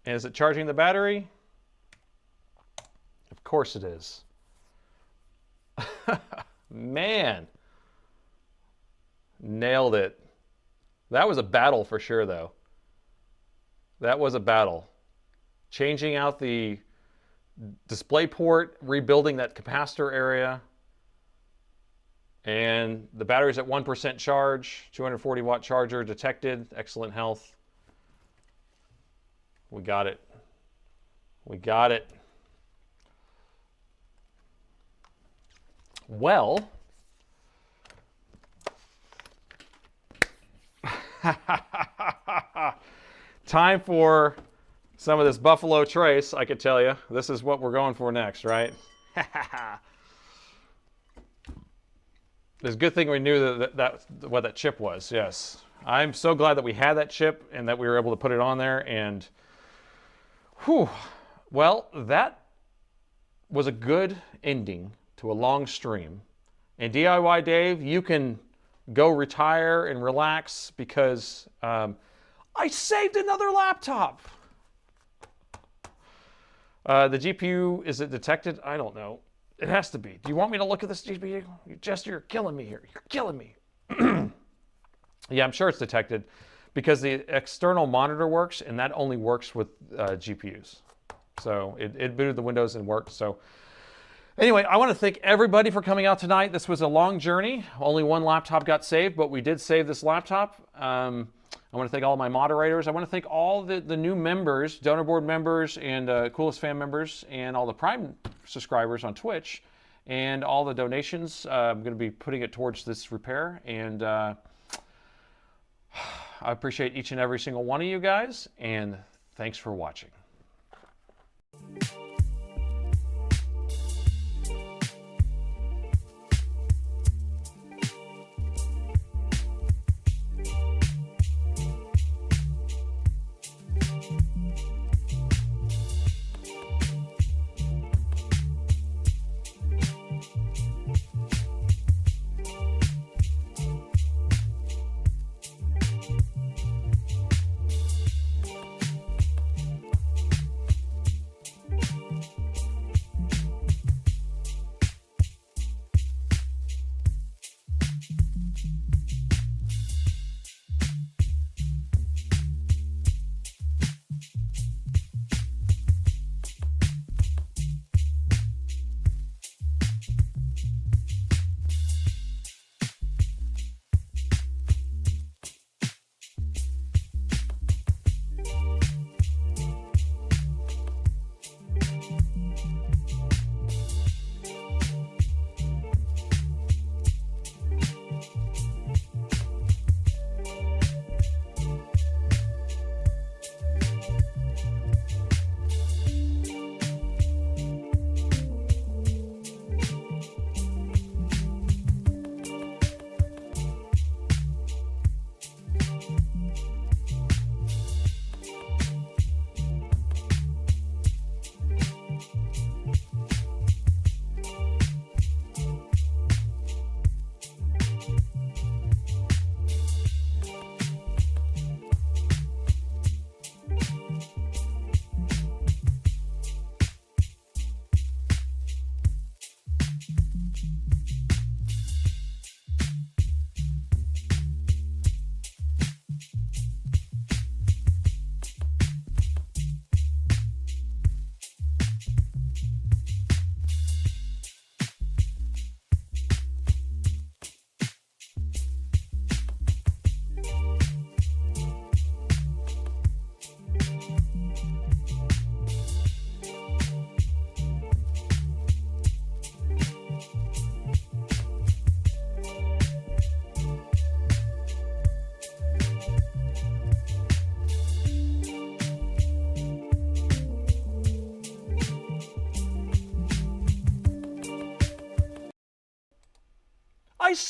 And is it charging the battery? Of course it is. Man. Nailed it. That was a battle for sure, though. That was a battle. Changing out the display port, rebuilding that capacitor area. And the battery's at 1% charge, 240 watt charger detected, excellent health. We got it. We got it. Well, time for some of this Buffalo Trace, I could tell you. This is what we're going for next, right? It's a good thing we knew what that chip was, yes. I'm so glad that we had that chip and that we were able to put it on there. And, whew, well, that was a good ending to a long stream. And DIY Dave, you can go retire and relax because I saved another laptop. The GPU, is it detected? I don't know. It has to be. Do you want me to look at this GPU? You're killing me here. You're killing me. Yeah, I'm sure it's detected because the external monitor works, and that only works with GPUs. So it booted the Windows and worked. So anyway, I want to thank everybody for coming out tonight. This was a long journey. Only one laptop got saved, but we did save this laptop. I want to thank all my moderators. I want to thank all the new members, donor board members, and Coolest Fan members, and all the Prime subscribers on Twitch, and all the donations. I'm going to be putting it towards this repair, and I appreciate each and every single one of you guys, and thanks for watching.